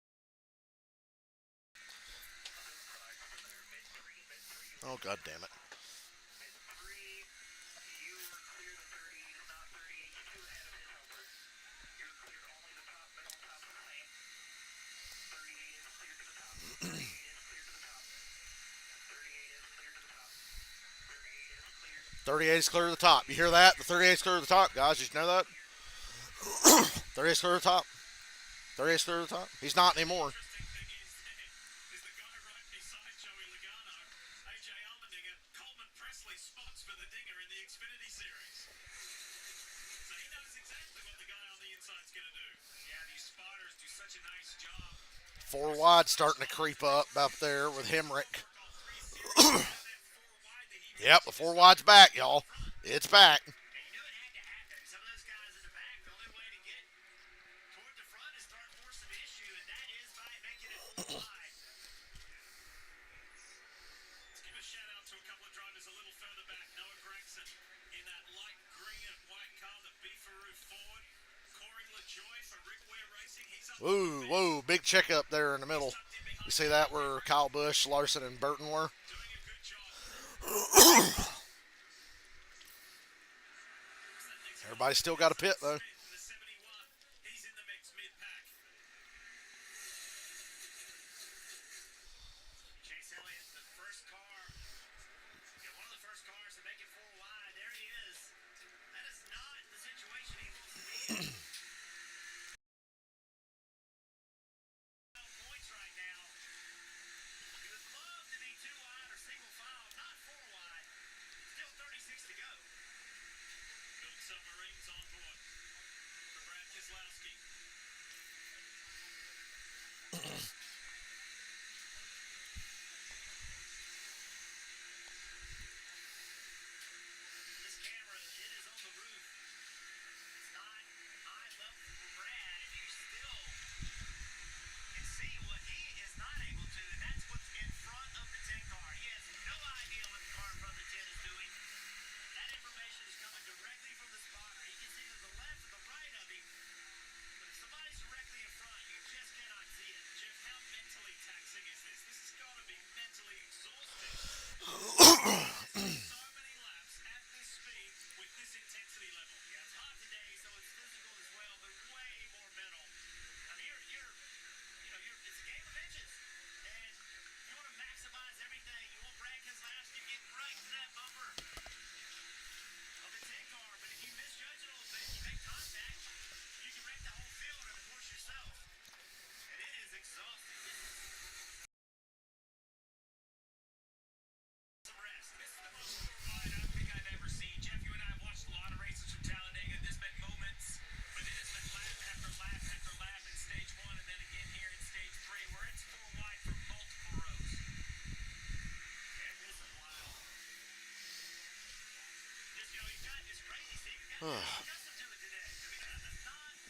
Oh, God damn it. Mid 3, you are clear to 30, it is not 30, H2 ahead of his helper. You're clear only the top, middle and top the same. 38 is clear to the top. 38 is clear to the top. 38 is clear to the top. 38 is clear. 38 is clear to the top. You hear that? The 38 is clear to the top, guys. Did you know that? 38 is clear to the top. 38 is clear to the top. He's not anymore. Interesting thing is the guy right beside Joey Logano, AJ Allmendinger, Coleman Presley spots for the dinger in the Xfinity Series. So he knows exactly what the guy on the inside's going to do. Yeah, these spotters do such a nice job. 4 wide starting to creep up there with Hemrick. Yep, the 4 wide's back, y'all. It's back. And you knew it had to happen. Some of those guys in the back, the only way to get toward the front is start forcing the issue, and that is by making it full wide. Let's give a shout out to a couple of drivers a little further back. Noah Gregson in that light green and white car, the Beefaroo Ford. Corey LaJoy for Rick Ware Racing. He's up Whoa, whoa, big check up there in the middle. You see that where Kyle Busch, Larson, and Burton were? doing a good job. Everybody's still got a pit, though. The 71, he's in the mix mid-pack. Chase Elliott, the first car, one of the first cars to make it 4 wide. There he is. That is not the situation he wants to be in. Points right now. He would love to be 2 wide or single file, not 4 wide. Still 36 to go. Build submarines on board.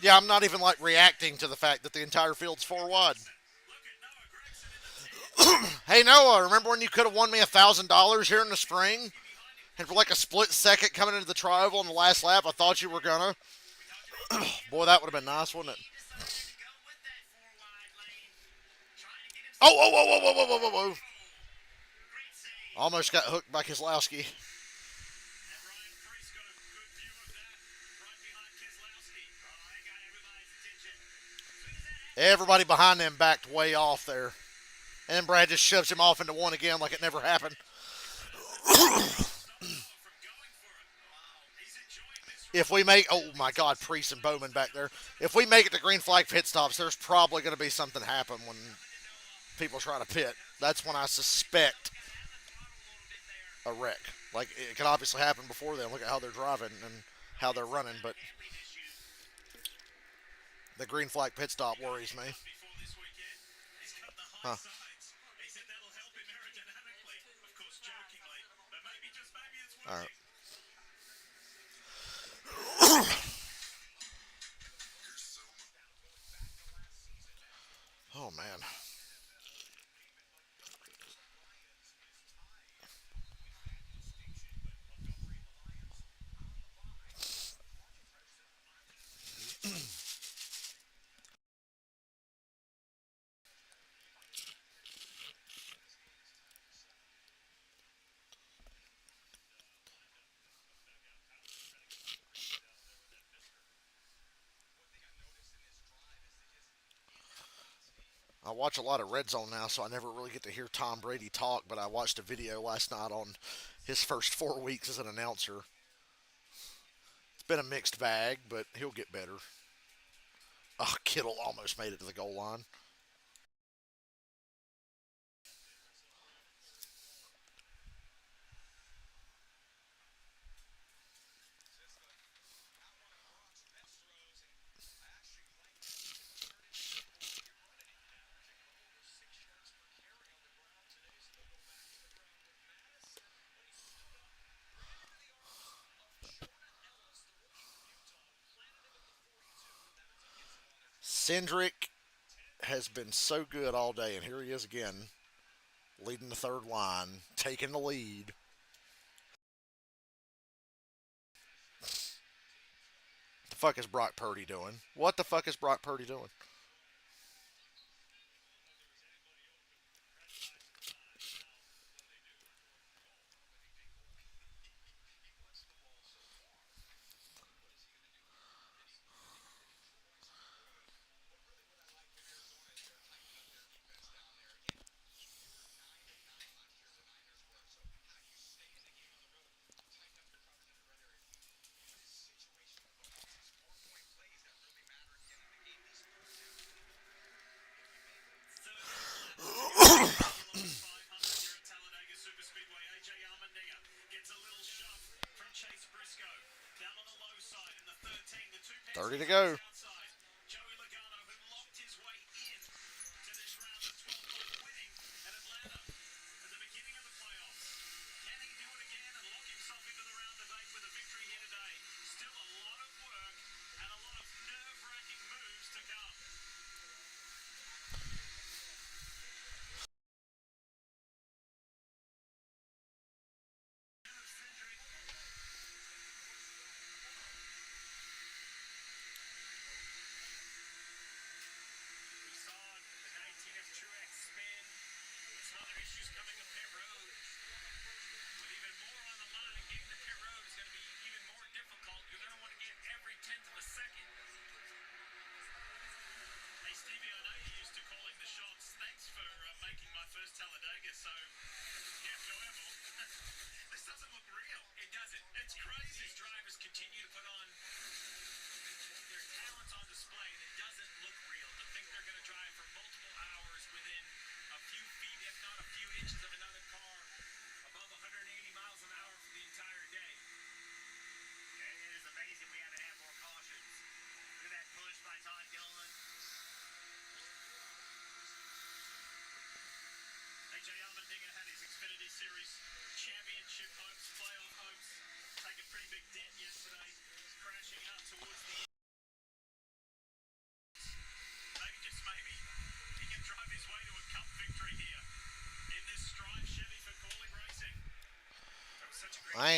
Yeah, I'm not even like reacting to the fact that the entire field's four wide. Hey Noah, remember when you could have won me $1,000 here in the spring? And for like a split second coming into the tri-oval in the last lap, I thought you were gonna. Boy, that would have been nice, wouldn't it? Oh, whoa, whoa, whoa, whoa, whoa, whoa, whoa, whoa. Almost got hooked by Keselowski. Everybody behind them backed way off there. And then Brad just shoves him off into one again like it never happened. If we make, oh my God, Priest and Bowman back there. If we make it to green flag pit stops, there's probably going to be something happen when people try to pit. That's when I suspect a wreck. Like it could obviously happen before then. Look at how they're driving and how they're running, but the green flag pit stop worries me. Huh. All right. Oh man. I watch a lot of Red Zone now, so I never really get to hear Tom Brady talk. But I watched a video last night on his first 4 weeks as an announcer. It's been a mixed bag, but he'll get better. Oh, Kittle almost made it to the goal line. Cindric has been so good all day, and here he is again, leading the third line, taking the lead. What the fuck is Brock Purdy doing? What the fuck is Brock Purdy doing? Talladega Superspeedway, AJ Allmendinger gets a little shove from Chase Briscoe. Down on the low side in the 13, the two pits 30 to go. outside. Joey Logano, who locked his way in to this round of 12 by winning at Atlanta at the beginning of the playoffs. Can he do it again and lock himself into the round of 8 with a victory here today? Still a lot of work and a lot of nerve-wracking moves to come.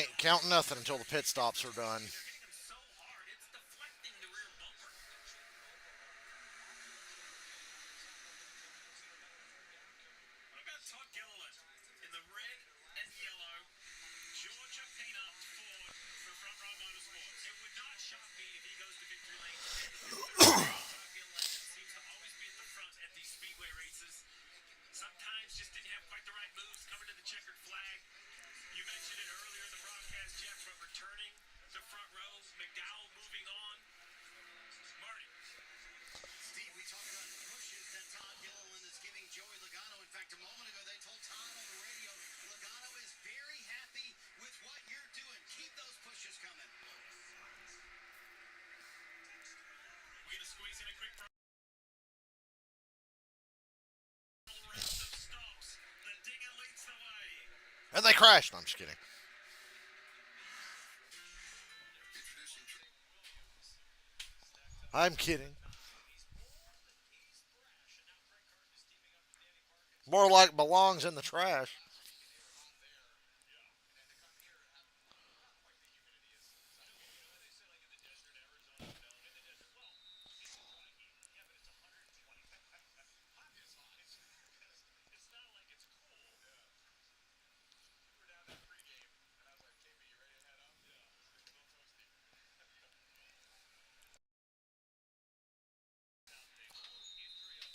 ain't counting nothing until the pit stops are done. They're hitting him so hard, it's deflecting the rear bumper. What about Todd Gilliland in the red and yellow Georgia Peanut Ford for Front Row Motorsports? It would not shock me if he goes to victory lane. Todd Gilliland seems to always be at the front at these speedway races. Sometimes just didn't have quite the right moves coming to the checkered flag. You mentioned it earlier in the broadcast, Jeff, but returning to front row, McDowell moving on. Marty. Steve, we talked about the pushes that Todd Gilliland is giving Joey Logano. In fact, a moment ago, they told Todd on the radio, Logano is very happy with what you're doing. Keep those pushes coming. We're going to squeeze in a quick round of stops. The Digger leads the way. And they crashed. No, I'm just kidding. I'm kidding. More like belongs in the trash.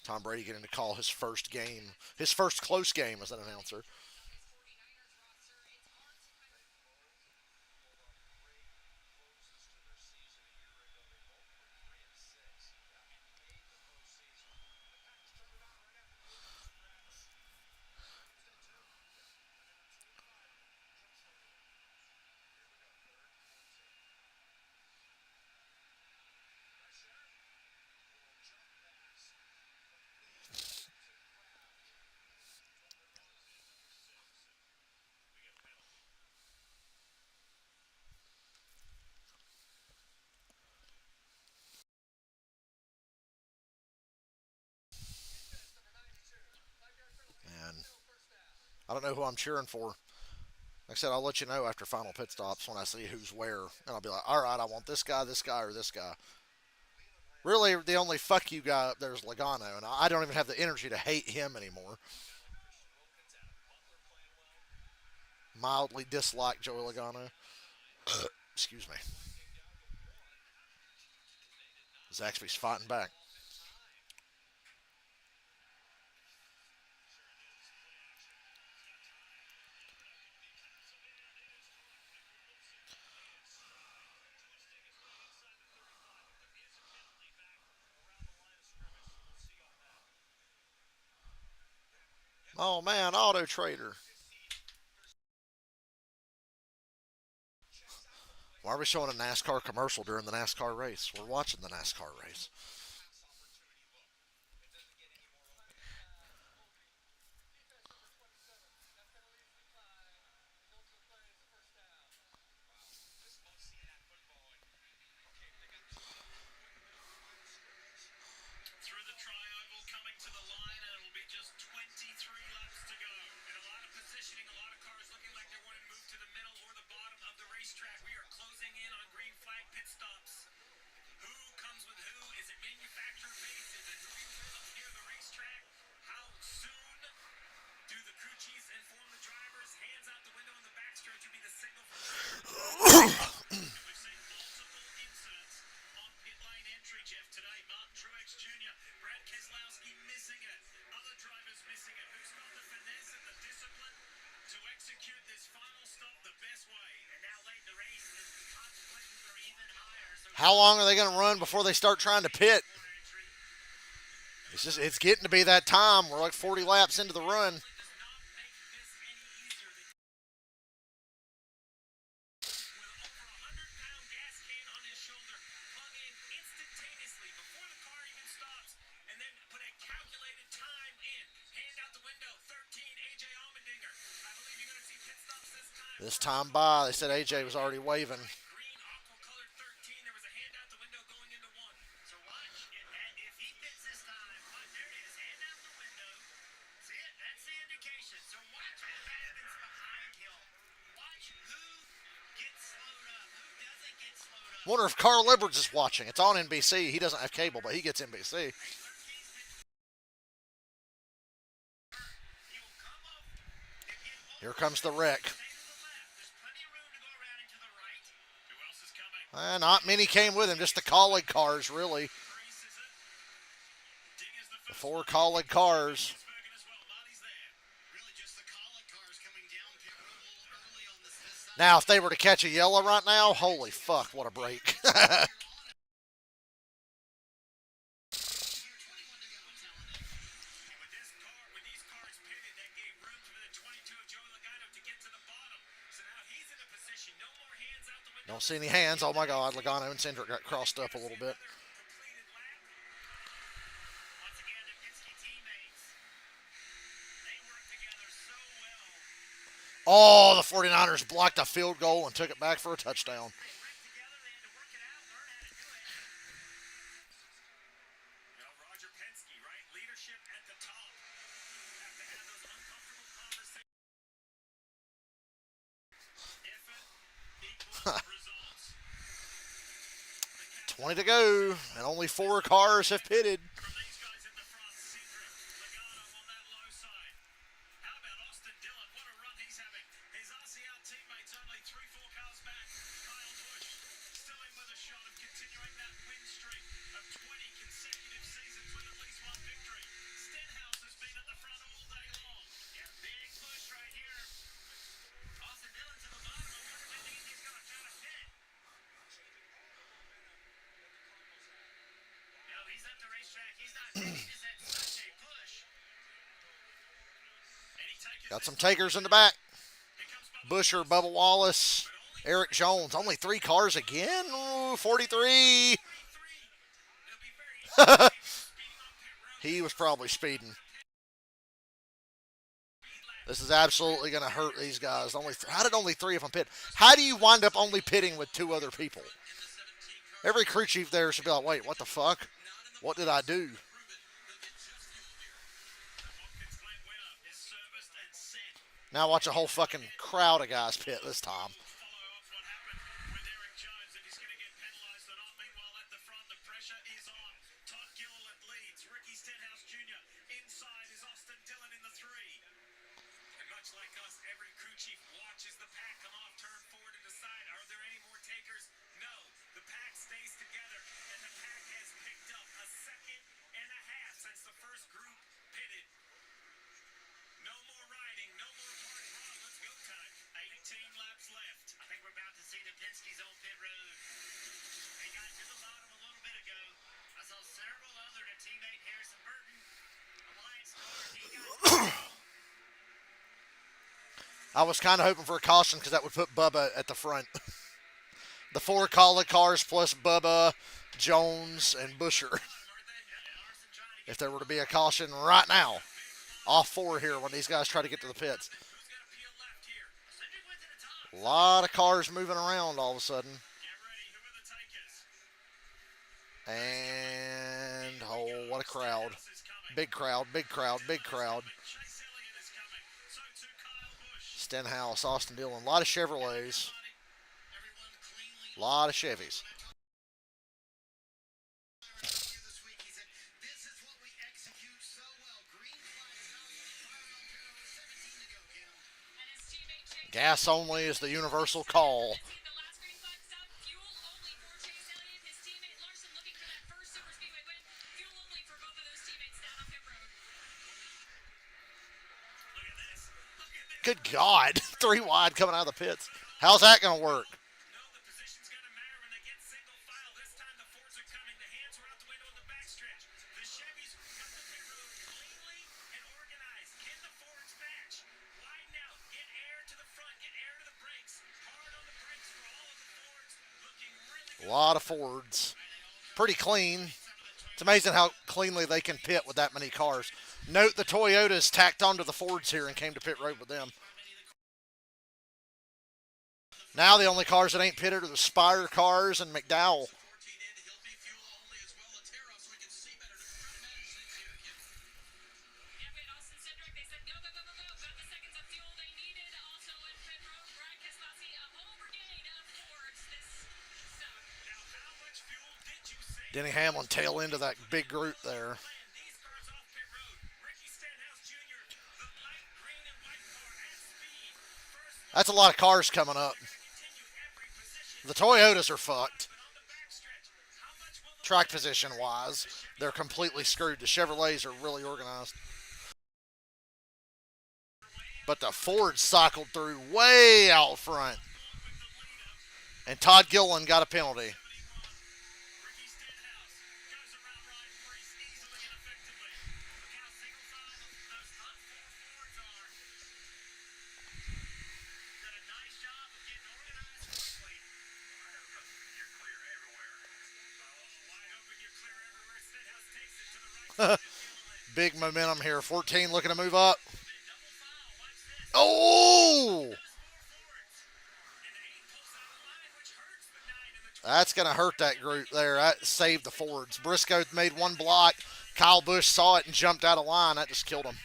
Tom Brady getting to call his first game, his first close game as an announcer. And I don't know who I'm cheering for. Like I said, I'll let you know after final pit stops when I see who's where. And I'll be like, all right, I want this guy, or this guy. Really, the only fuck you guy up there is Logano, and I don't even have the energy to hate him anymore. Mildly dislike Joey Logano. Excuse me. Zaxby's fighting back. Oh man, Auto Trader. Why are we showing a NASCAR commercial during the NASCAR race? We're watching the NASCAR race. Through the tri-oval coming to the line, and it'll be just 23 laps to go. And a lot of positioning, a lot of cars looking like they're wanting to move to the middle or the bottom of the racetrack. We are closing in on green flag pit stops. Who comes with who? Is it manufacturer base? Is it up near the racetrack? How soon do the crew chiefs inform the drivers? Hands out the window in the backstretch would be the signal for we've seen multiple incidents on pit lane entry, Jeff, today. Martin Truex Jr., Brad Keselowski missing it. Other drivers missing it. Who's got the finesse and the discipline to execute this final stop the best way? And now late in the race, the consequences are even higher. So How long are they going to run before they start trying to pit? It's getting to be that time. We're like 40 laps into the run. This time by, they said AJ was already waving. Green aqua-colored 13. There was a hand out the window going into one. So watch. If he fits this time, there it is. Hand out the window. See it? That's the indication. So watch what happens behind him. Watch who Wonder if Carl Edwards is watching. It's on NBC. He doesn't have cable, but he gets NBC. Here comes the wreck. Not many came with him, just the colleague cars, really. The 4 colleague cars. Now, if they were to catch a yellow right now, holy fuck, what a break. Don't see any hands. Oh my God, Logano and Cindric got crossed up a little bit. Oh, the 49ers blocked a field goal and took it back for a touchdown. $20 to go, and only 4 cars have pitted. Got some takers in the back. Busher, Bubba Wallace, Eric Jones. Only 3 cars again? Ooh, 43. He was probably speeding. This is absolutely going to hurt these guys. How did only 3 of them pit? How do you wind up only pitting with 2 other people? Every crew chief there should be like, wait, what the fuck? What did I do? Now watch a whole fucking crowd of guys pit this time. I was kind of hoping for a caution because that would put Bubba at the front. The 4 colleague cars plus Bubba, Jones, and Busher. If there were to be a caution right now, off 4 here when these guys try to get to the pits. A lot of cars moving around all of a sudden. And, oh, what a crowd. Big crowd, big crowd, big crowd. Stenhouse, Austin Dillon, a lot of Chevrolets. A lot of Chevys. Gas only is the universal call. Good God. 3 wide coming out of the pits. How's that going to work? A lot of Fords. Pretty clean. It's amazing how cleanly they can pit with that many cars. Note the Toyotas tacked onto the Fords here and came to pit road with them. Now the only cars that ain't pitted are the Spire cars and McDowell. Denny Hamlin tail into that big group there. These cars off pit road. Ricky Stenhouse Jr., the light green and white car at speed. First That's a lot of cars coming up. continue every position. The Toyotas are fucked. But on the backstretch, how much will the Track position wise, they're completely screwed. The Chevrolets are really organized. But the Fords cycled through way out front. And Todd Gilliland got a penalty. Ricky Stenhouse goes around Ryan Preece easily and effectively. Look how single file those top four Fords are. Did a nice job of getting organized quickly. You're clear everywhere. Oh, wide open, you're clear everywhere. Stenhouse takes it to the right side. Gilliland. Big momentum here. 14 looking to move up. Then double foul. Watch this. Oh! Four Fords. And the 8 pulls out of line, which hurts the 9 and the 12. That's going to hurt that group there. That saved the Fords. Briscoe made one block. Kyle Busch saw it and jumped out of line. That just killed him.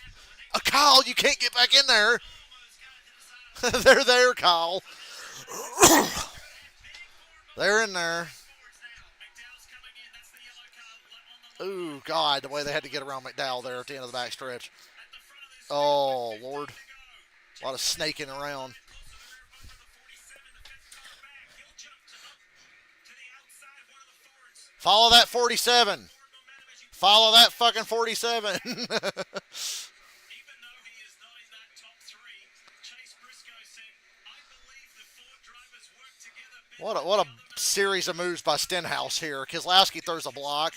Kyle, you can't get back in there. They're there, Kyle. They're in there. McDowell's coming in. That's the yellow car on the Ooh, God, the way they had to get around McDowell there at the end of the back stretch. at the front of this. Oh, Lord. Go. A lot of snaking around. Follow that 47. Follow that fucking 47. Even though he is not in that top three, Chase Briscoe said, I believe the four drivers work together. what a series of moves by Stenhouse here. Keselowski throws a block.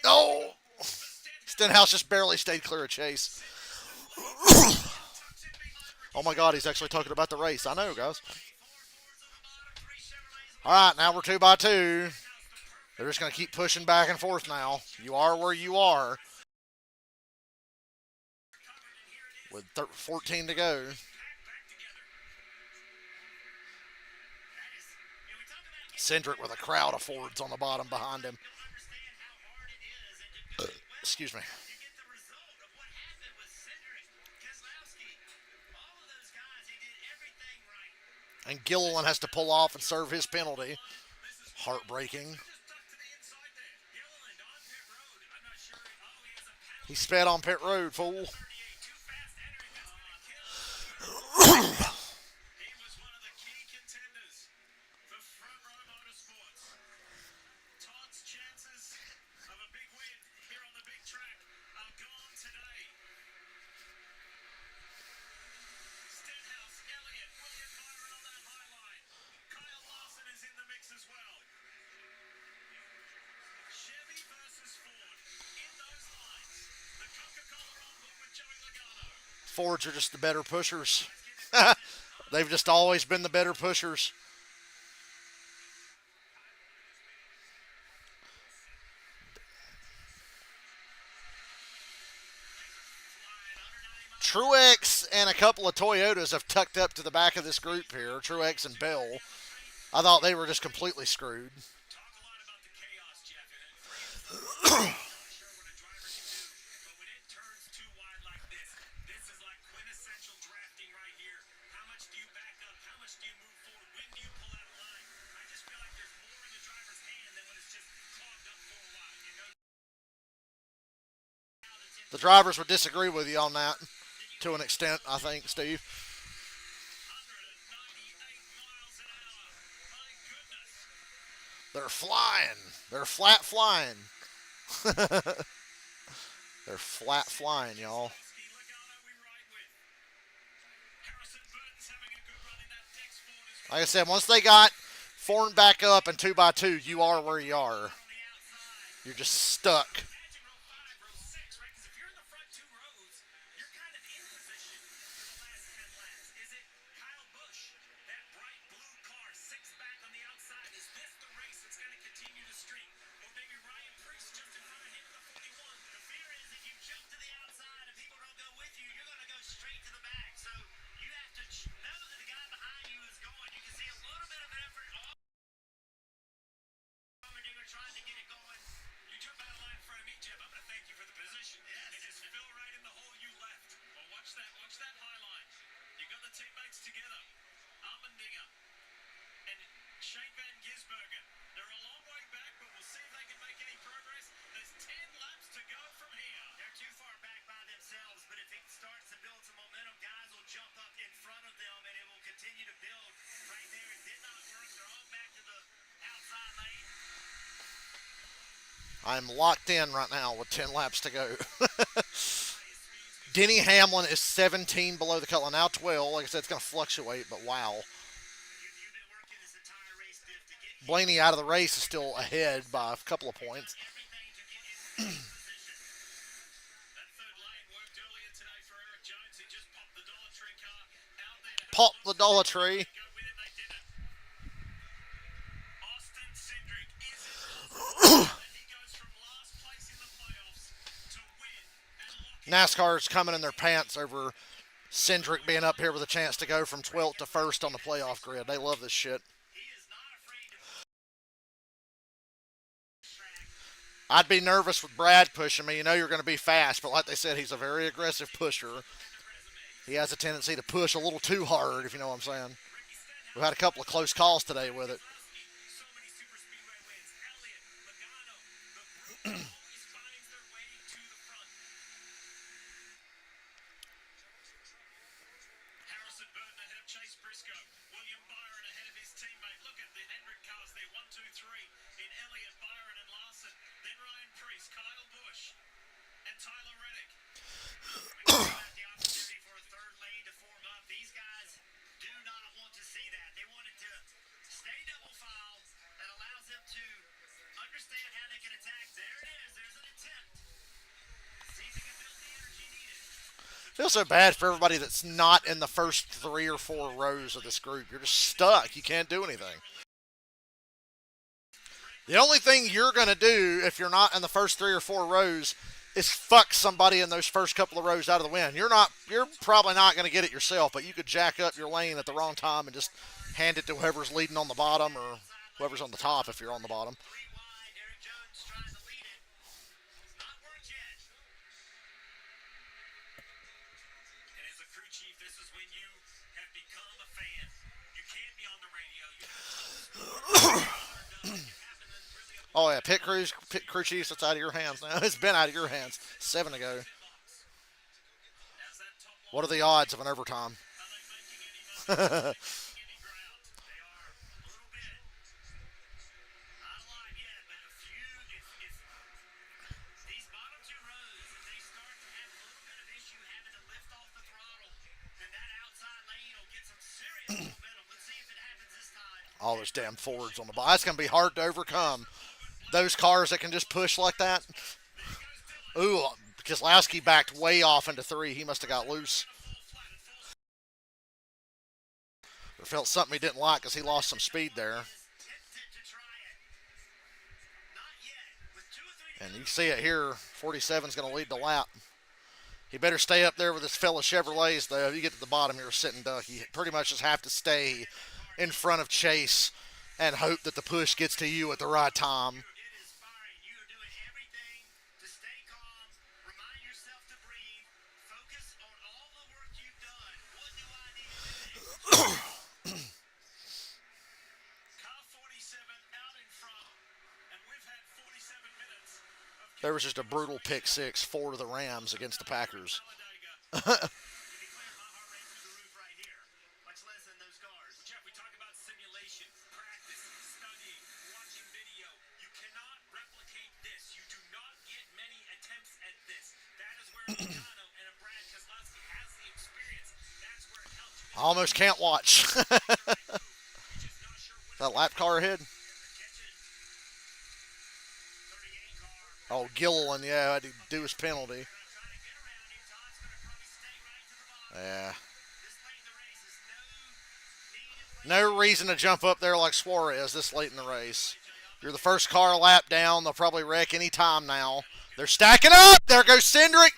Oh! Stenhouse just barely stayed clear of Chase. Oh my God, he's actually talking about the race. I know, guys. All right, now we're 2 by 2. They're just going to keep pushing back and forth now. You are where you are. With 14 to go. Cindric with a crowd of Fords on the bottom behind him. Excuse me. And Gilliland has to pull off and serve his penalty. Heartbreaking. He sped on pit road, fool. He was one of the key contenders for Front Row Motorsports. Todd's chances of a big win here on the big track are gone today. Stenhouse, Elliott, William Byron on that high line. Kyle Larson is in the mix as well. Chevy versus Ford in those lines. The Coca-Cola Rumble with Joey Logano. Fords are just the better pushers. They've just always been the better pushers. Truex and a couple of Toyotas have tucked up to the back of this group here. Truex and Bell. I thought they were just completely screwed. Talk a lot about the chaos, Jeff, and it not sure what a driver can do, but when it turns too wide like this is like quintessential drafting right here. How much do you back up? How much do you move forward? When do you pull out of line? I just feel like there's more in the driver's hand than when it's just clogged up for a while. It goes The drivers would disagree with you on that to an extent, I think, Steve. 198 miles an hour. My goodness. They're flying. They're flat flying. They're flat flying, y'all. Logano we ride with. Harrison Burton's having a good run in that Dex Ford as well Like I said, once they got formed back up and 2 by 2, you are where you are. on the outside. You're just stuck. Imagine row 5, row 6, right? Because if you're in the front 2 rows, you're kind of in position for the last 10 laps. Is it Kyle Busch, that bright blue car, 6 back on the outside? Is this the race that's going to continue to streak? Or maybe Ryan Preece just in front of him in the 41? The fear is if you jump to the outside and people don't go with you, you're going to go straight to the back. So you have to know that the guy behind you is going. You can see a little bit of an effort all trying to get it going. You jump out of line in front of me, I'm locked in right now with 10 laps to go. Denny Hamlin is 17 below the cut line. Now 12. Like I said, it's going to fluctuate, but wow. You've been working this entire race, Diff, to get Blaney out of the race is still ahead by a couple of points. everything to get in position. That third lane worked earlier today for Eric Jones. He just popped the Dollar Tree car out there to Pop the Dollar Tree. go with him. They did it. Austin Cindric is and he goes from last place in the playoffs to win and lock NASCAR's coming in their pants over Cindric being up here with a chance to go from 12th to 1st on the playoff grid. They love this shit. He is not afraid to I'd be nervous with Brad pushing me. You know you're going to be fast, but like they said, he's a very aggressive pusher. He has a tendency to push a little too hard, if you know what I'm saying. We've had a couple of close calls today with it. so many super speedway wins. Elliott, Logano, the group always finds their way to the front. Harrison Burton ahead of Chase Briscoe. William Byron ahead of his teammate. Look at the Hendrick cars there. 1, 2, 3 in Elliott, Byron, and Larson. Then Ryan Preece, Kyle Busch, and Tyler Reddick. About the opportunity for a third lane to form up. These guys do not want to see that. They want it to stay double file. That allows them to understand how they can attack. There it is. There's an attempt. See if they can build the energy needed. Feel so bad for everybody that's not in the first 3 or 4 rows of this group. You're just stuck. You can't do anything. The only thing you're going to do if you're not in the first 3 or 4 rows is fuck somebody in those first couple of rows out of the win. You're probably not going to get it yourself, but you could jack up your lane at the wrong time and just hand it to whoever's leading on the bottom or whoever's on the top if you're on the bottom. 3 wide. Eric Jones trying to lead it. It's not worked yet. And as a crew chief, this is when you have become a fan. You can't be on the radio. Oh yeah, pit crew chiefs, it's out of your hands now. It's been out of your hands 7 ago. What are the odds of an overtime? Any ground. They are a little bit. Not alive yet, but a few. If these bottom 2 rows, if they start to have a little bit of issue having to lift off the throttle, then that outside lane will get some serious momentum. Let's see if it happens this time. All those damn Fords on the bottom. That's going to be hard to overcome. Those cars that can just push like that. Ooh, Keselowski backed way off into 3. He must have got loose. Or felt something he didn't like because he lost some speed there. Tempted to try it. Not yet. With 2 or 3 And you see it here. 47 is going to lead the lap. He better stay up there with his fellow Chevrolets, though. If you get to the bottom, you're a sitting duck. You pretty much just have to stay in front of Chase and hope that the push gets to you at the right time. it is firing. You are doing everything to stay calm, remind yourself to breathe, focus on all the work you've done. What do I need to fix? Car 47 out in front, and we've had 47 minutes of There was just a brutal pick 6 for the Rams against the Packers. Talladega. To be clear, my heart rate through the roof right here. Much less than those cars. Jeff, we talk about simulation, practice, studying, watching video. You cannot replicate this. You do not get many attempts at this. That is where Logano and a Brad Keselowski has the experience. That's where it helps you. I almost can't watch. That lap car ahead. Oh, Gilliland, yeah, had to do his penalty. Yeah. No reason to jump up there like Suarez this late in the race. You're the first car lap down. They'll probably wreck any time now. They're stacking up. There goes Cindric.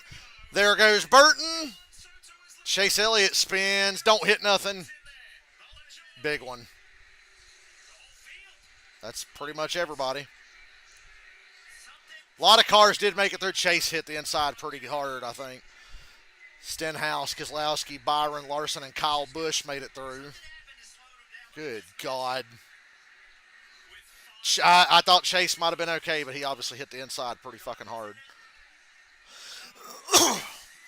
There goes Burton. Chase Elliott spins. Don't hit nothing. Big one. That's pretty much everybody. A lot of cars did make it through. Chase hit the inside pretty hard, I think. Stenhouse, Keselowski, Byron, Larson, and Kyle Busch made it through. Good God. I thought Chase might have been okay, but he obviously hit the inside pretty fucking hard.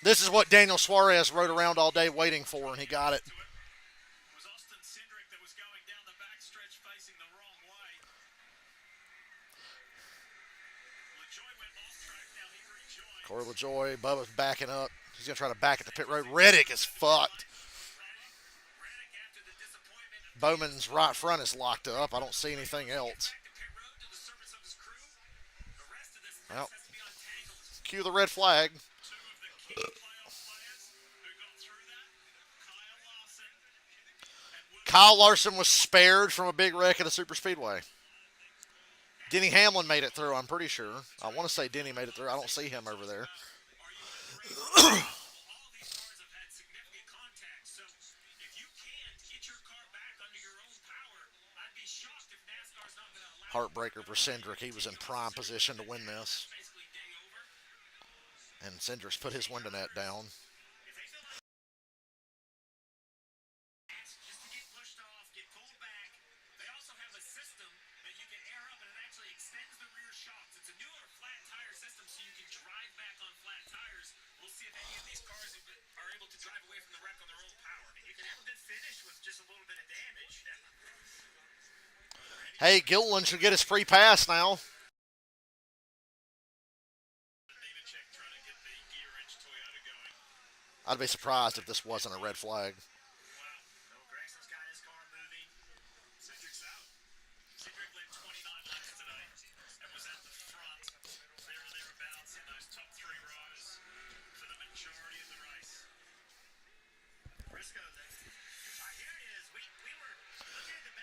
This is what Daniel Suarez rode around all day waiting for, and he got it. It was Austin Cindric that was going down the backstretch facing the wrong way. Corey LaJoy, Bubba's backing up. He's going to try to back at the pit road. Reddick is fucked. Bowman's right front is locked up. I don't see anything else. Well, cue the red flag. Kyle Larson was spared from a big wreck at a super speedway. Denny Hamlin made it through, I'm pretty sure. I want to say Denny made it through. I don't see him over there. Heartbreaker for Cindric. He was in prime position to win this. And Cindric's put his window net down. Hey, Gilliland should get his free pass now. I'd be surprised if this wasn't a red flag.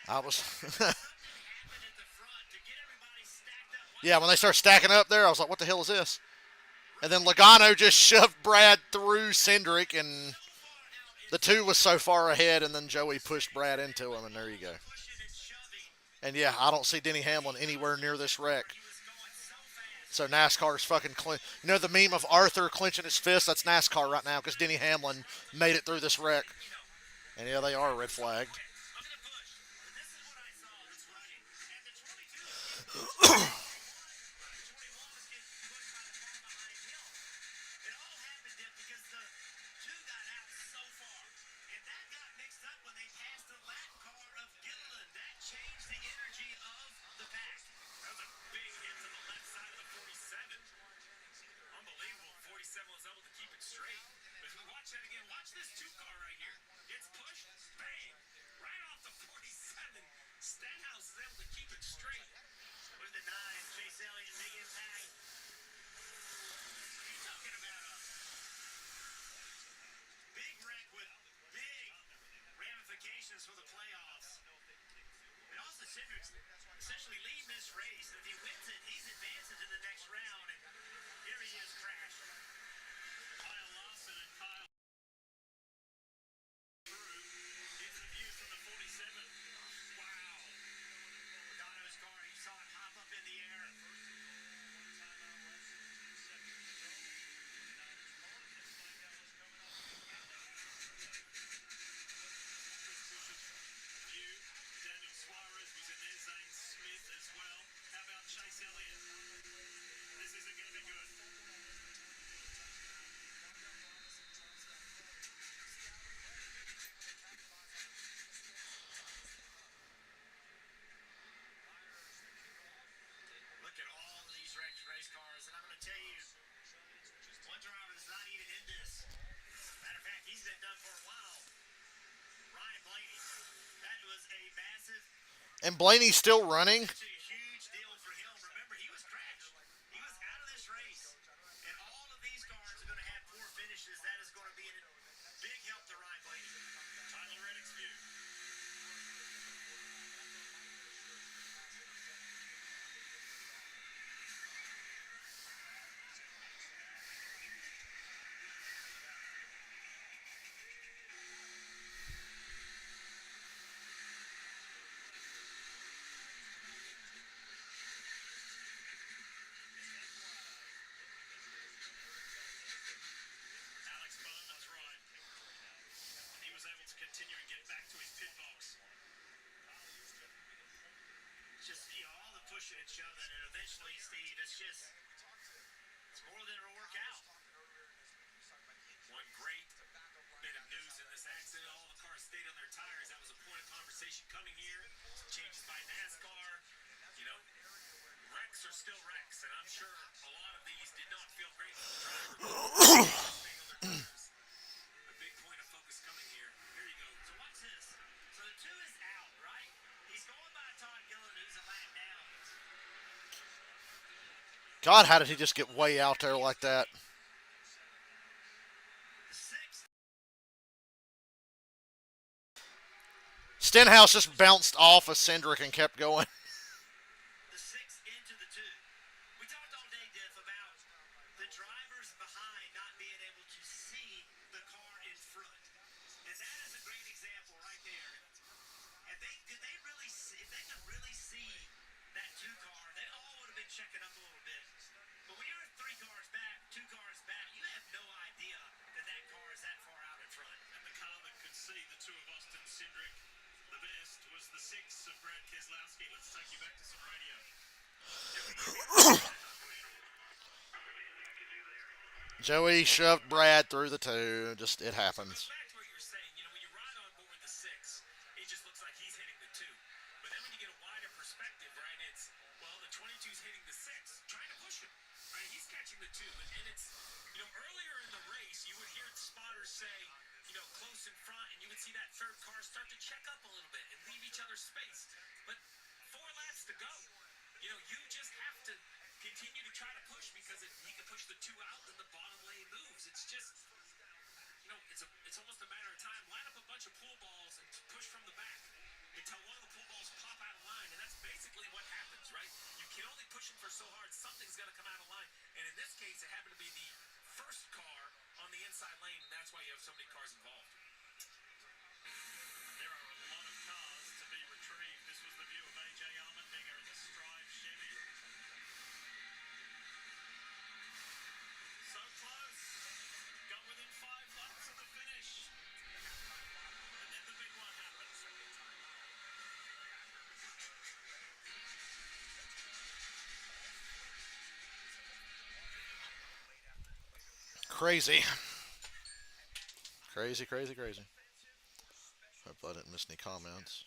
I was. Yeah, when they start stacking up there, I was like, what the hell is this? And then Logano just shoved Brad through Cindric, and the two was so far ahead, and then Joey pushed Brad into him, and there you go. And yeah, I don't see Denny Hamlin anywhere near this wreck. So NASCAR's fucking you know the meme of Arthur clenching his fist? That's NASCAR right now because Denny Hamlin made it through this wreck. And yeah, they are red flagged. For the playoffs. And also Cindric's essentially leading this race. If he wins it, he's advancing to the next round. And here he is, crash. Kyle Lawson and Kyle through. Here's the view from the 47. Wow. Logano's car, he saw it hop up in the air. Race cars, and I'm going to tell you, one driver is not even in this. Matter of fact, he's been done for a while. Ryan Blaney. That was a massive. And Blaney's still running. It's a huge deal for him. Remember, he was crashed. He was out of this race. And all of these cars are going to have poor finishes. That is going to be a big help to Ryan Blaney. Tyler Reddick's view. Continue and get back to his pit box. Just, you know, all the pushing and shoving, and eventually, Steve, it's more than it'll work out. One great bit of news in this accident, all the cars stayed on their tires. That was a point of conversation coming here. Some changes by NASCAR. You know, wrecks are still wrecks, and I'm sure a God, how did he just get way out there like that? The sixth. Stenhouse just bounced off of Cindric and kept going. The six into the two. We talked all day, Diff, about the drivers behind not being able to see the car in front. And that is a great example right there. And did they really see, if they could really see that two car, they all would have been checking up a little bit. But when you're three cars back, two cars back, you have no idea that that car is that far out in front. And the car that could see the two of Austin Cindric the best was the six of Brad Keselowski. Let's take you back to some radio. Joey shoved Brad through the two. Just, it happens. Back to what you were saying, when you ride on board the six, it just looks like he's hitting the two. But then when you get a wider perspective, right, it's, well, the 22's hitting the six, trying to push him, right? He's catching the two. And it's, earlier in the race, you would hear the spotters say, close in front, and you would see that third car start to check up a little bit and leave each other space. But 4 laps to go. You just have to continue to try to push because if he can push the two out, then the bottom lane moves. It's just, it's almost a matter of time. Line up a bunch of pool balls and push from the back until one of the pool balls pop out of line, and that's basically what happens, right? You can only push them for so hard, something's got to come out of line. And in this case, it happened to be the first car on the inside lane, and that's why you have so many cars involved. There are a lot of cars to be retrieved. This was the view of A.J. Allmendinger in the Strive Chevy. So close. Got within 5 laps of the finish. And then the big one happens. Crazy. Crazy, crazy, crazy. Hope I didn't miss any comments.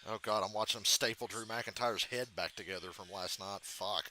Oh God, I'm watching them staple Drew McIntyre's head back together from last night. Fuck.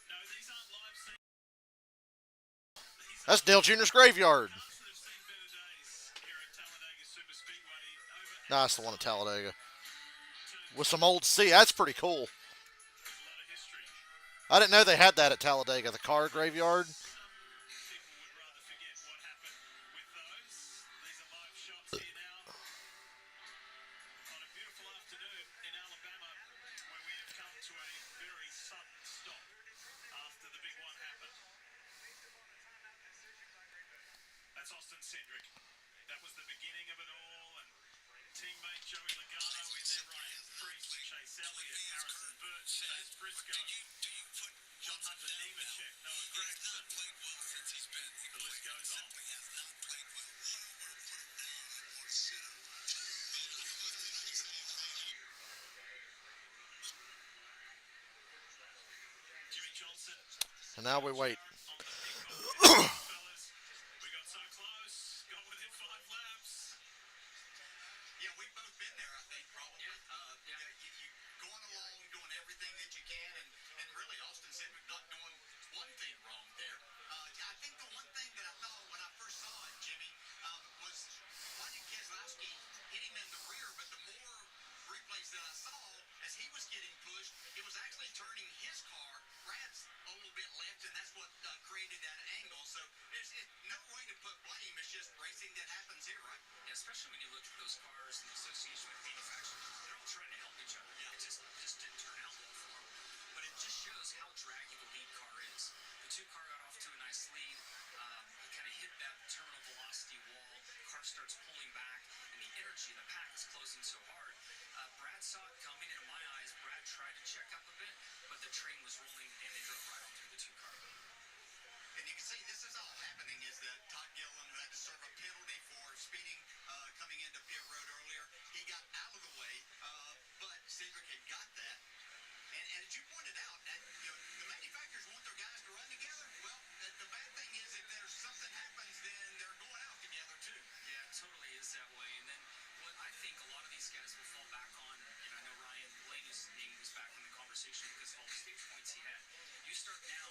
No, these aren't live scenes. That's Dale Jr.'s graveyard. Cars that have seen better days here at Talladega Super Speedway. Over Nah, that's the one at Talladega. to With some old C. That's pretty cool. a lot of history. I didn't know they had that at Talladega, the car graveyard. Some people would rather forget what happened with those. These are live shots here now on a beautiful afternoon in Alabama where we have come to a very sudden stop after the big one happened. That's Austin Cindric. That was the beginning of it all, and teammate Joey Logano in there, Ryan Preece, Chase Elliott, Harrison Burton, Chase Briscoe, John Hunter Nemechek, Noah Gragson. The list goes on. And now we wait. fellas. We got so close. Got within 5 laps. Yeah, we've both been there, I think, probably. You going along, doing everything that you can, and really Austin Cindric not doing one thing wrong there. I think the one thing that I thought when I first saw it, Jimmy, was why did Keselowski hit him in the rear? But the more replays that I saw, as he was getting pushed, it was actually turning his car. Brad's a little bit left, and that's what created that angle. So there's no way to put blame. It's just racing that happens here, right? Yeah, especially when you look at those cars and the association with the manufacturers, they're all trying to help each other. Yeah. It just didn't turn out well for them. But it just shows how draggy the lead car is. The two car got off to a nice lead. He kind of hit that terminal velocity wall. The car starts pulling back, and the energy in the pack is closing so hard. Brad saw it coming, and in my eyes, Brad tried to check up a bit, but the train was rolling, and they drove right on through the two car. And you can see this is all happening is that Todd Gilliland, who had to serve a penalty for speeding coming into pit road earlier, he got out of the way, but Cindric had got that. And as you pointed out, the manufacturers want their guys to run together. Well, the bad thing is if there's something happens, then they're going out together too. Yeah, it totally is that way. And then what I think a lot of these guys will fall back on, and I know Ryan Blaney's name was back in the conversation because of all the stage points he had. You start now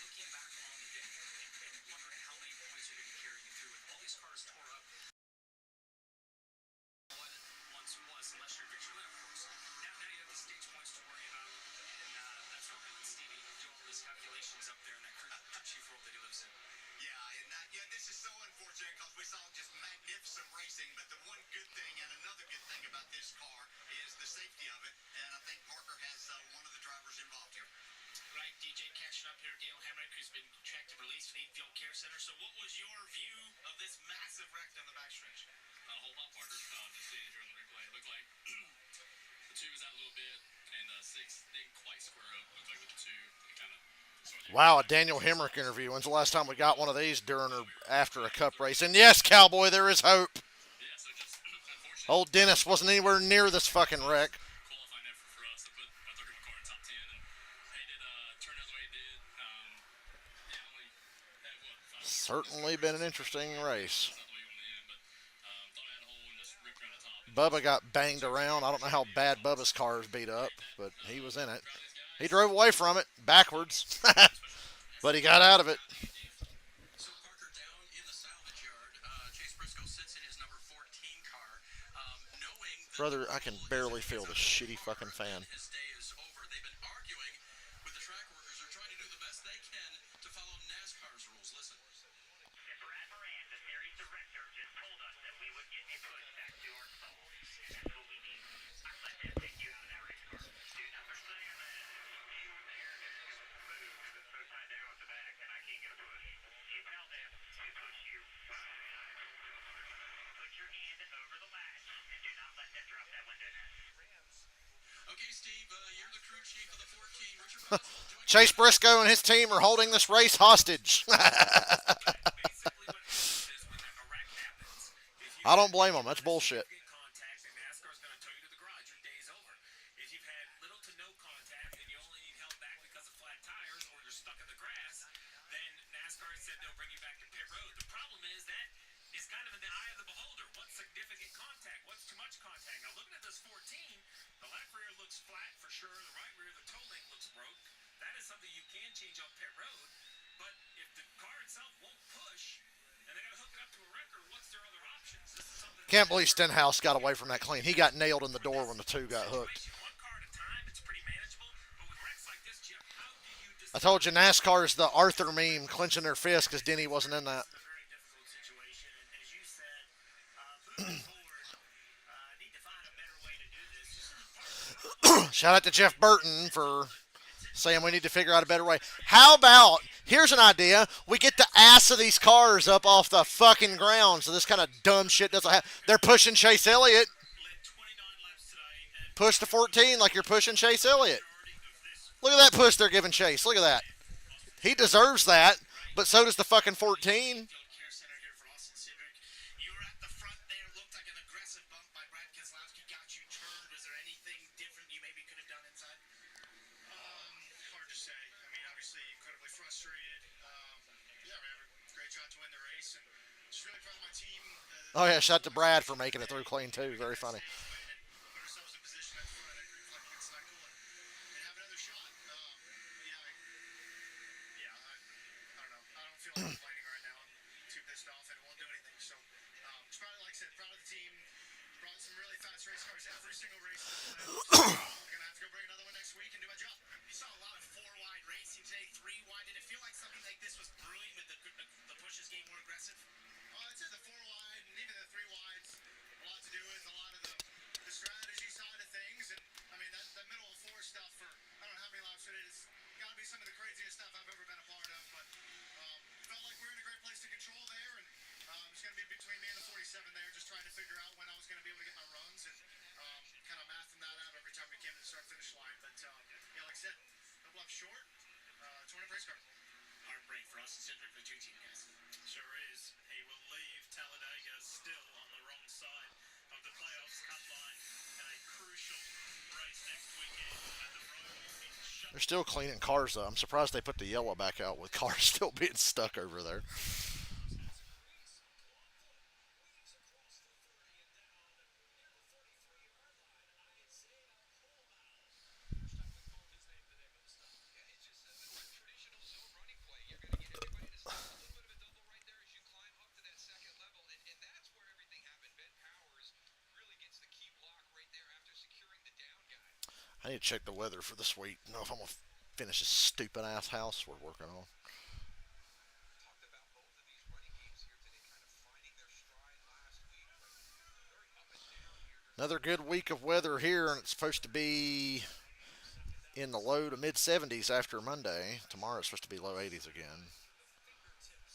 looking back on the day and wondering how many points are going to carry you through. With all these cars tore up, what it once was, unless you're Victor Lynn, of course. Now you have the stage points to worry about, and that's what really Stevie do all his calculations up there in that crew chief world that he lives in. Yeah, and this is so unfortunate because we saw just magnificent racing. But the one good thing and another good thing about this car is the safety of it. And I think Parker has one of the drivers involved here. Right, DJ catching up here, Dale Hemrick, who's been tracked and released from the Infield Care Center. So what was your view of this massive wreck down the backstretch? A whole lot, Parker. Just seeing here on the replay, it looked like the two was out a little bit, and 6 didn't quite square up. Looked like with the two, it kind of. Wow, a Daniel Hemrick interview. When's the last time we got one of these during or after a cup race? And yes, Cowboy, there is hope. Yeah, so just unfortunately. Old Dennis wasn't anywhere near this fucking wreck. Qualifying effort for us to put a 30 car in top 10, and they did turn out the way it did. Yeah, only had what? 5 Certainly been an interesting race. It's not the way you want to end, but thought I had a hole and just ripped around the top. Bubba got banged around. I don't know how bad Bubba's car is beat up, but he was in it. He drove away from it backwards, but he got out of it. So Parker down in the salvage yard. Chase Briscoe sits in his number 14 car, knowing that Brother, I can barely feel the shitty fucking fan. his day is over. They've been arguing with the track workers. They're trying to do the best they can to follow NASCAR's rules. Listen. And Brad Moran, the series director, just told us that we would get a push back to our souls. That's what we need. I let them take you out of that race car. Dude, now they're saying that you were there and it was moved. It's so tied down at the back and I can't get a push. You tell them to push you. Put your hand over the latch and do not let them drop that window now. Okay, Steve, you're the crew chief of the 14. Richard Russell, Chase Briscoe and his team are holding this race hostage. Basically what happens is when a wreck happens, if you I don't blame them. That's bullshit. get contact, and NASCAR's going to tow you to the garage. Your day's over. If you've had little to no contact and you only need held back because of flat tires or you're stuck in the grass, then NASCAR said they'll bring you back to pit road. The problem is that is kind of in the eye of the beholder. What's significant contact? What's too much contact? Now looking at this 14, the left rear looks flat for sure. The right rear, the toe link looks broke. That is something you can change on pit road. But if the car itself won't push and they got to hook it up to a wrecker, what's their other options? This is something. Can't believe Stenhouse got away from that clean. He got nailed in the door when the two got hooked. One car at a time, it's pretty manageable. But with wrecks like this, Jeff, how do you I decide? told you NASCAR is the Arthur meme, clenching their fist because Denny wasn't in that. It's a very difficult situation, and as you said, moving forward, need to find a better way to do this. This is Shout out to Jeff Burton for saying we need to figure out a better way. How about, here's an idea, we get the ass of these cars up off the fucking ground so this kind of dumb shit doesn't happen. They're pushing Chase Elliott. led 29 laps today, and Push to 14 like you're pushing Chase Elliott. majority of this Look at that push they're giving Chase. Look at that. He deserves that, but so does the fucking 14. Field Care Center here for Austin Cindric. You were at the front there. Looked like an aggressive bump by Brad Keselowski. Got you turned. Was there anything different you maybe could have done inside? Hard to say. I mean, obviously incredibly frustrated. Just really proud of my team. Oh yeah, shout out to Brad for making it through clean too. Very funny. Put ourselves in position at the front of that green flag against Snickle and have another shot. But yeah, I don't know. I don't feel like complaining right now. I'm too pissed off and it won't do anything. So, just proud, like I said, proud of the team. Brought some really fast race cars every single race in the playoffs. I'm gonna have to go bring another one next week and do my job. You saw a lot of four-wide racing today, three-wide. Did it feel like something like this was brewing with the pushes getting more aggressive? I'd say the four wide and even the three wides, a lot to do with a lot of the strategy side of things. And I mean, that middle of four stuff for I don't know how many laps it is. Got to be some of the craziest stuff I've ever been a part of. But felt like we're in a great place to control there. And it's going to be between me and the 47 there, just trying to figure out when I was going to be able to get my runs and kind of mathing that out every time we came to the start finish line. But yeah, like I said, a couple laps short, 20 race car. Heartbreak for us and Cedric, the two team guys. Sure is. He will leave Talladega still on the wrong side of the playoffs cut line and a crucial race next weekend at the road will be shut. They're still cleaning cars though. I'm surprised they put the yellow back out with cars still being stuck over there. I need to check the weather for this week. Know if I'm gonna finish this stupid ass house we're working on. Another good week of weather here, and it's supposed to be in the low to mid 70s after Monday. Tomorrow it's supposed to be low 80s again.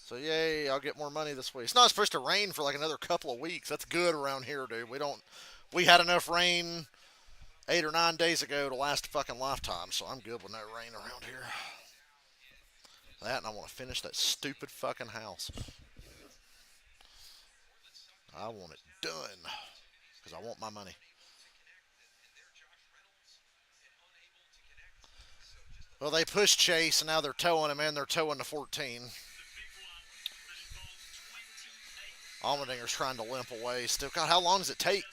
So yay, I'll get more money this week. It's not supposed to rain for like another couple of weeks. That's good around here, dude. We had enough rain 8 or 9 days ago to last a fucking lifetime, so I'm good with no rain around here. That and I want to finish that stupid fucking house. I want it done because I want my money. Well, they pushed Chase, and now they're towing him in. They're towing the 14. Allmendinger's trying to limp away. Still, God, how long does it take?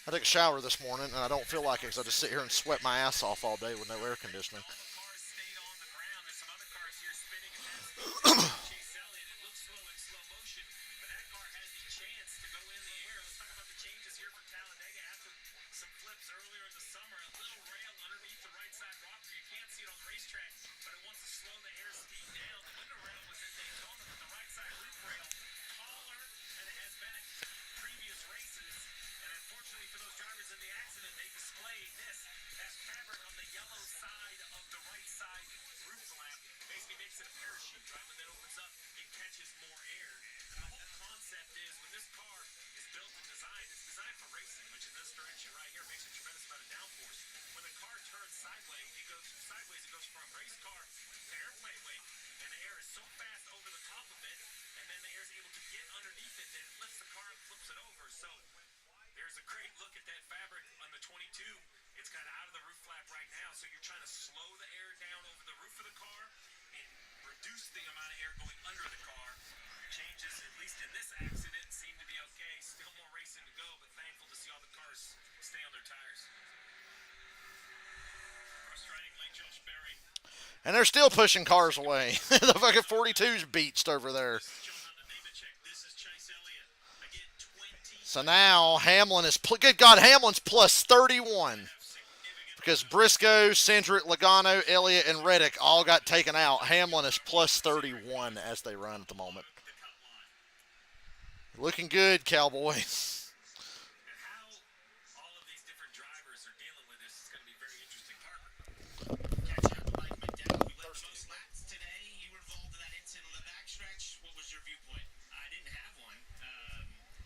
I took a shower this morning, and I don't feel like it because I just sit here and sweat my ass off all day with no air conditioning. Makes it a parachute, right? When that opens up, it catches more air. And the whole concept is when this car is built and designed, it's designed for racing, which in this direction right here makes a tremendous amount of downforce. When the car turns sideways, it goes from race car to airplane wing. And the air is so fast over the top of it, and then the air is able to get underneath it, that it lifts the car and flips it over. So there's a great look at that fabric on the 22. It's kind of out of the roof flap right now, so you're trying to slow the air down over the roof of the car and reduce the amount of air going under the car. Changes, at least in this accident, seem to be okay. Still more racing to go, but thankful to see all the cars stay on their tires. Frustratingly, Josh Berry. And they're still pushing cars away. The fucking 42's beached over there. This is Chase Elliott. Again, 20. So now Hamlin is, good God, Hamlin's plus 31. Because Briscoe, Cindric, Logano, Elliott, and Reddick all got taken out. Hamlin is plus 31 as they run at the moment. Looking good, Cowboys. And how all of these different drivers are dealing with this is going to be very interesting. Catching up with Mike McDowell, who led the most laps today. You were involved in that incident on the backstretch. What was your viewpoint? I didn't have one.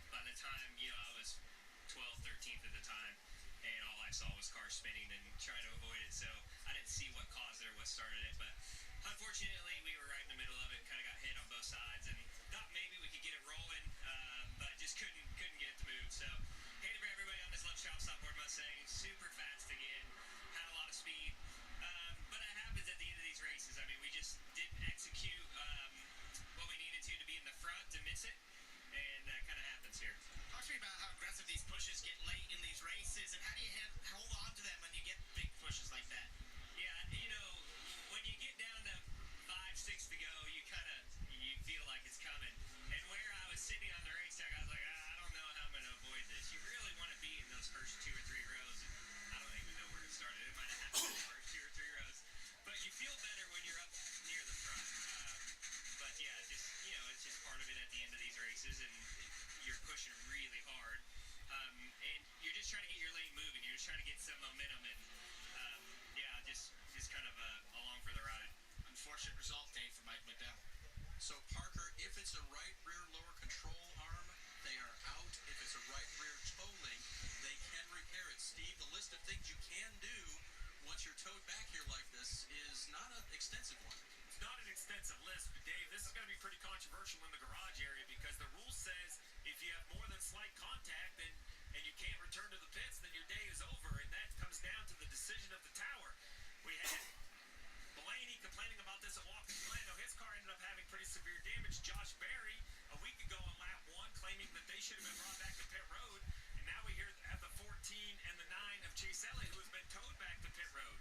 By the time, I was 12th, 13th at the time, and all I saw was cars spinning and trying to avoid it. So I didn't see what caused it or what started it. But unfortunately, we were right in the middle of it, kind of got hit on both sides, and thought maybe we could get it rolling, but just couldn't get it to move. So hated for everybody on this left shop stop board Mustang, super fast again. me on the racetrack, I was like, I don't know how I'm going to avoid this. You really want to be in those first 2 or 3 rows. And I don't even know where it started. It might have happened in the first 2 or 3 rows. But you feel better when you're up near the front. But yeah, it's just part of it at the end of these races, and you're pushing really hard. And you're just trying to get your lane moving. You're just trying to get some momentum, and yeah, just kind of along for the ride. Unfortunate result, Dave, for Mike McDowell. So, Parker, if it's a right rear lower control arm, they are out. If it's a right rear toe link, they can repair it. Steve, the list of things you can do once you're towed back here like this is not an extensive one. It's not an extensive list, but Dave, this is going to be pretty controversial in the garage area because the rule says if you have more than slight contact and you can't return to the pits, then your day is over, and that comes down to the decision of the tower. We had Blaney complaining about this at Watkins Glen. Now, his car ended up having pretty severe damage. Josh Berry, a week ago on lap 1, claiming that they should have been brought back to pit road. And now we have the 14 and the 9 of Chase Elliott, who has been towed back to pit road.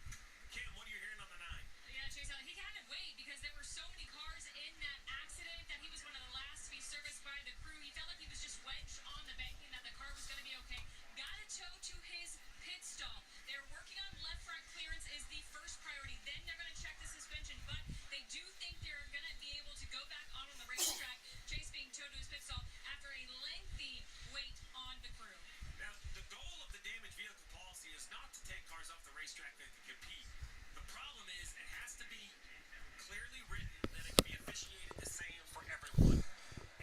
Kim, what are you hearing on the 9? Yeah, Chase Elliott, he had to wait because there were so many cars in that accident that he was one of the last to be serviced by the crew. He felt like he was just wedged on the banking, that the car was going to be okay. Got a tow to his pit stall. They're working on left front clearance is the first priority. Then they're going to check the suspension, but they do think they're going to be able to go back on the racetrack. Chase being towed to his pit stall after a lengthy wait on the crew. Now, the goal of the damaged vehicle policy is not to take cars off the racetrack that can compete. The problem is it has to be clearly written that it can be officiated the same for everyone.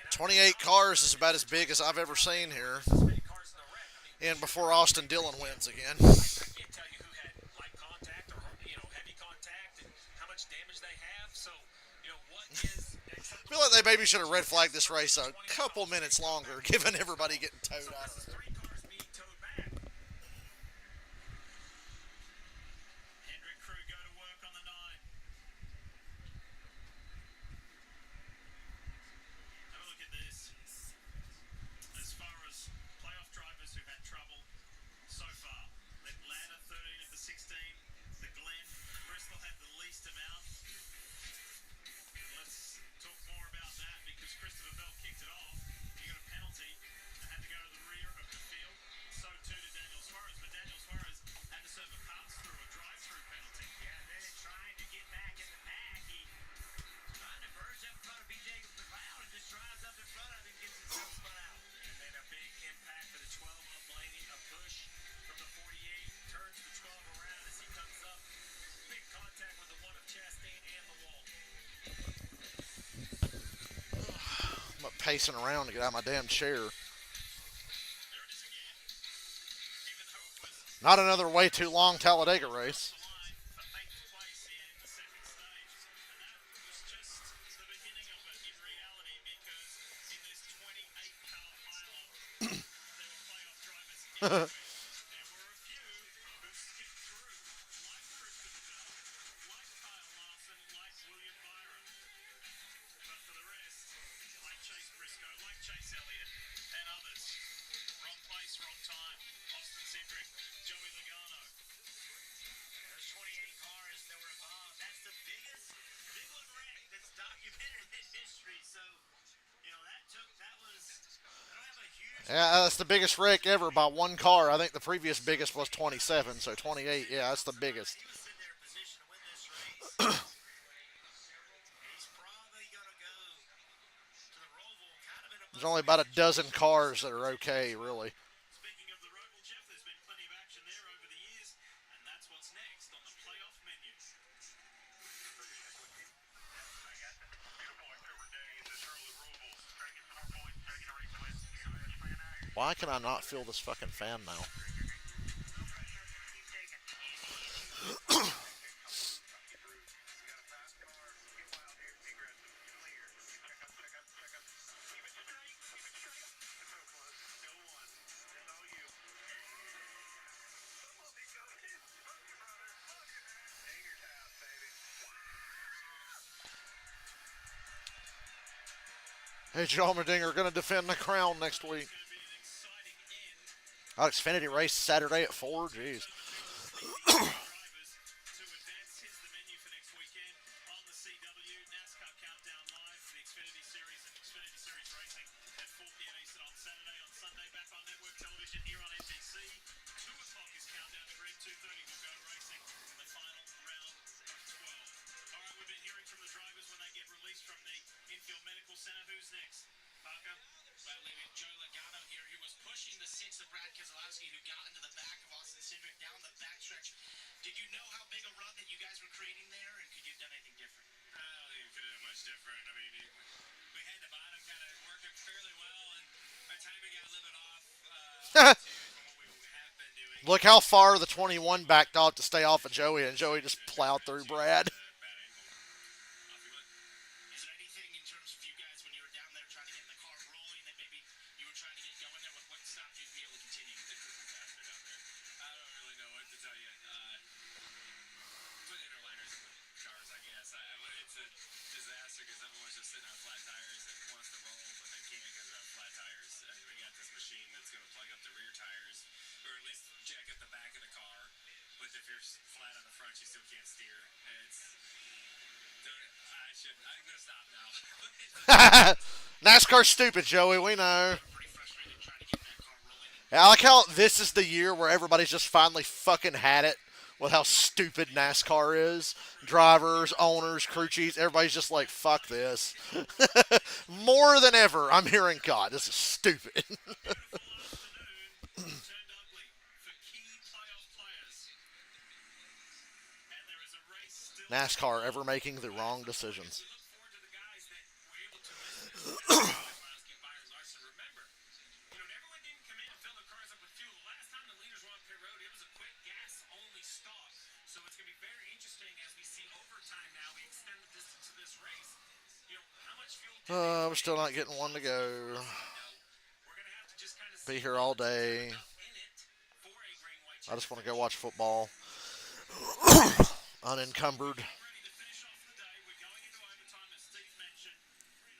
28 cars is about as big as I've ever seen here. And before Austin Dillon wins again. I can't tell you who had light contact or heavy contact and how much damage they have. So, what is I feel like they maybe should have red flagged this race a couple minutes longer, given everybody getting towed out of it. 3 cars being towed back. Hendrick crew go to work on the 9. Have a look at this. As far as playoff drivers who had trouble so far, Atlanta 13 of the 16, the Glen, Bristol had the least amount. Let's talk more about that because Christopher Bell kicked it off. He got a penalty and had to go to the rear of the field. So too did Daniel Suarez, but Daniel Suarez had to serve a pass-through, a drive-through penalty. Yeah, then trying to get back in the pack. He trying to merge up in front of BJ McLeod and just drives up in front of him and gets himself spun out. And then a big impact for the 12 of Blaney, a push from the 48, turns the 12 around as he comes up. Big contact with the 1 of Chastain and the wall. I'm pacing around to get out of my damn chair. There it is again. Even though it was Not another way too long Talladega race. the line for 8th place in the second stage. And that was just the beginning of it in reality because in this 28-car pileup, there were playoff drivers in the race. There were a few who skipped through, like Christopher Bell, like Kyle Larson, like William Byron. But for the rest, like Chase Briscoe, like Chase Elliott, and others, wrong place, wrong time. Austin Cindric, Joey Logano. There's 28 cars that were involved. That's the biggest Bigwood wreck that's documented in history. So, that was, I don't have a huge. Yeah, that's the biggest wreck ever by one car. I think the previous biggest was 27, so 28, yeah, that's the biggest. He was sitting there in position to win this race. He's probably going to go to the Roval kind of in a There's only about a dozen cars that are okay, really. Speaking of the Roval, Jeff, there's been plenty of action there over the years, and that's what's next on the playoff menu. Why can I not feel this fucking fan now? Hey, John Allmendinger going to defend the crown next week. It's going to be an exciting end. Xfinity race Saturday at 4. Jeez. Drivers to advance. Here's the menu for next weekend on the CW NASCAR Countdown Live for the Xfinity Series and Xfinity Series Racing at 4 p.m. Did you know how big a run that you guys were creating there, and could you have done anything different? I don't think we could have done much different. I mean, we had the bottom kind of working fairly well, and our timing got a little bit off from what we have been doing. Look how far the 21 backed off to stay off of Joey, and Joey just plowed through Brad. Bad angle. Off he went. Is there anything in terms of you guys when you were down there trying to get the car rolling that maybe you were trying to get going there? What stopped you from being able to continue? Bastard out there. I don't really know what to tell you. Put interliners in the cars, I guess. It's a disaster because everyone's just sitting on flat tires and wants to roll, but they can't because they're on flat tires. And we got this machine that's going to plug up the rear tires, or at least jack up the back of the car. But if you're flat on the front, you still can't steer. It's. I'm going to stop now. NASCAR's stupid, Joey. We know. Pretty frustrated trying to get that car rolling. Yeah, I like how this is the year where everybody's just finally fucking had it with how stupid NASCAR is. Drivers, owners, crew chiefs, everybody's just like, fuck this. More than ever, I'm hearing, God, this is stupid. Turned ugly for key playoff players. And there is a race still. NASCAR ever making the wrong decisions. We look forward to the guys that were able to race this get Byron Larson. Remember, everyone didn't come in and fill their cars up with fuel. The last time the leaders were on pit road, it was a quick gas-only stop. So it's going to be very interesting as we see overtime now. We extend the distance of this race. How much fuel We're still not getting one to go. we're going to have to just kind of Be here all day. in it for a green white I just want to go watch football. Unencumbered. ready to finish off the day. We're going into overtime, as Steve mentioned.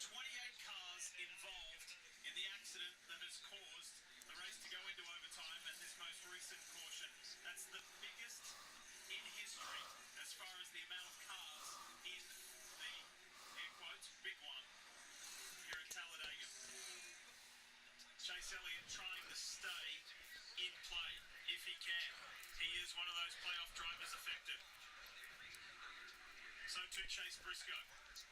28 cars involved in the accident that has caused the race to go into overtime at this most recent caution. That's the biggest in history as far as the amount of cars in the, air quotes, big one here at Talladega. Chase Elliott trying to stay in play if he can. He is one of those playoff drivers affected. So too Chase Briscoe. It's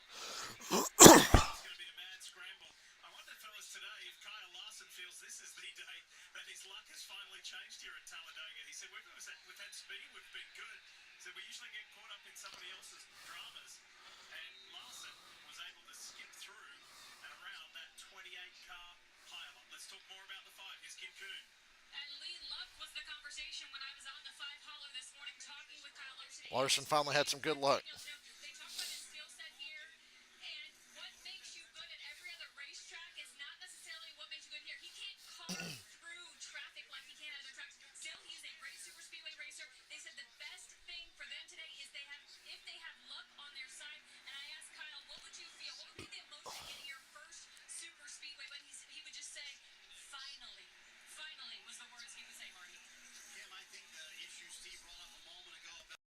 going to be a mad scramble. I wonder, fellas, today if Kyle Larson feels this is the day that his luck has finally changed here at Talladega. He said, we've had speed, we've been good. He said, we usually get caught up in somebody else's dramas. And Larson was able to skip through and around that 28-car pileup. Let's talk more about the five. Here's Kim Coon. And Lee Luck was the conversation when I was on the 5 holler this morning talking with Kyle Larson. Larson finally had some good luck. They talk about his skill set here, and what makes you good at every other racetrack is not necessarily what makes you good here. He can't comb through traffic like he can at other tracks. Still, he's a race super speedway racer. They said the best thing for them today is if they have luck on their side. And I asked Kyle, what would you feel? What would be the emotion getting your first super speedway? But he would just say, finally. Finally was the words he would say, Marty. Kim, I think the issue Steve brought up a moment ago about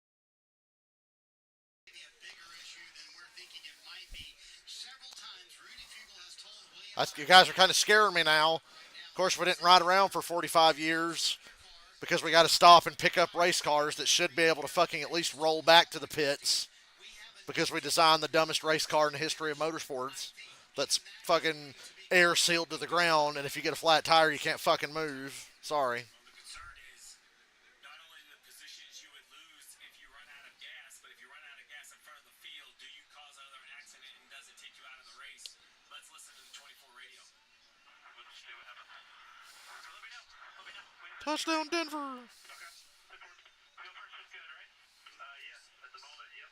maybe a bigger issue than we're thinking it might be. Several times, Rudy Fugle has told Williams You guys are kind of scaring me now. Of course, we didn't ride around for 45 years because we got to stop and pick up race cars that should be able to fucking at least roll back to the pits because we designed the dumbest race car in the history of motorsports that's fucking air sealed to the ground, and if you get a flat tire, you can't fucking move. Sorry. Well, the concern is not only the positions you would lose if you run out of gas, but if you run out of gas in front of the field, do you cause another accident and does it take you out of the race? Let's listen to the 24 radio. We'll just see what happens. So let me know. Touchdown, Denver. Okay. Feel first is good, right? Yes. At the moment, yep.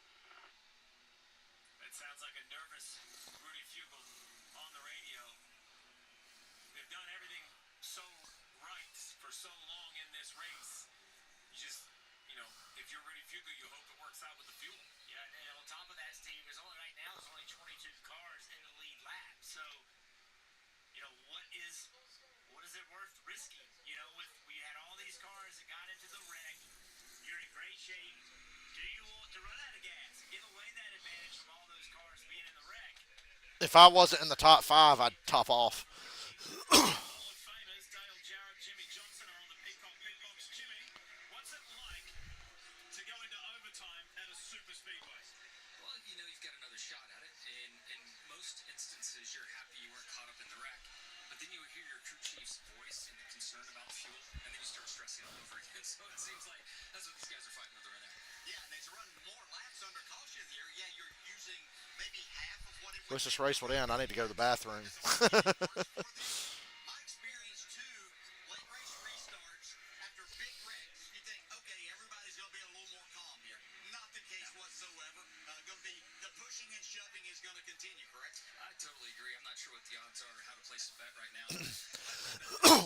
That sounds like a nervous Rudy Fugle on the radio. They've done everything so right for so long in this race. You just, if you're Rudy Fugle, you hope it works out with the fuel. Yeah, and on top of that, Steve, right now there's only 22 cars in the lead lap. So, what is it worth risking? We had all these cars that got into the wreck. You're in great shape. Do you want to run out of gas? Give away that advantage from all those cars being in the wreck. If I wasn't in the top 5, I'd top off. Hall of Famers Dale Jarrett, Jimmy Johnson are on the Peacock Pit Box. Jimmy, what's it like to go into overtime at a super speedway? Well, you've got another shot at it, and in most instances, you're happy you weren't caught up in the wreck. But then you hear your crew chief's voice and the concern about fuel, and then you start stressing all over again. So it seems like that's what these guys are fighting with right now. Wish this race would end. I need to go to the bathroom. My experience too, late race restarts after big wrecks. You think, okay, everybody's going to be a little more calm here. Not the case whatsoever. Going to be the pushing and shoving is going to continue, correct? I totally agree. I'm not sure what the odds are or how to place a bet right now.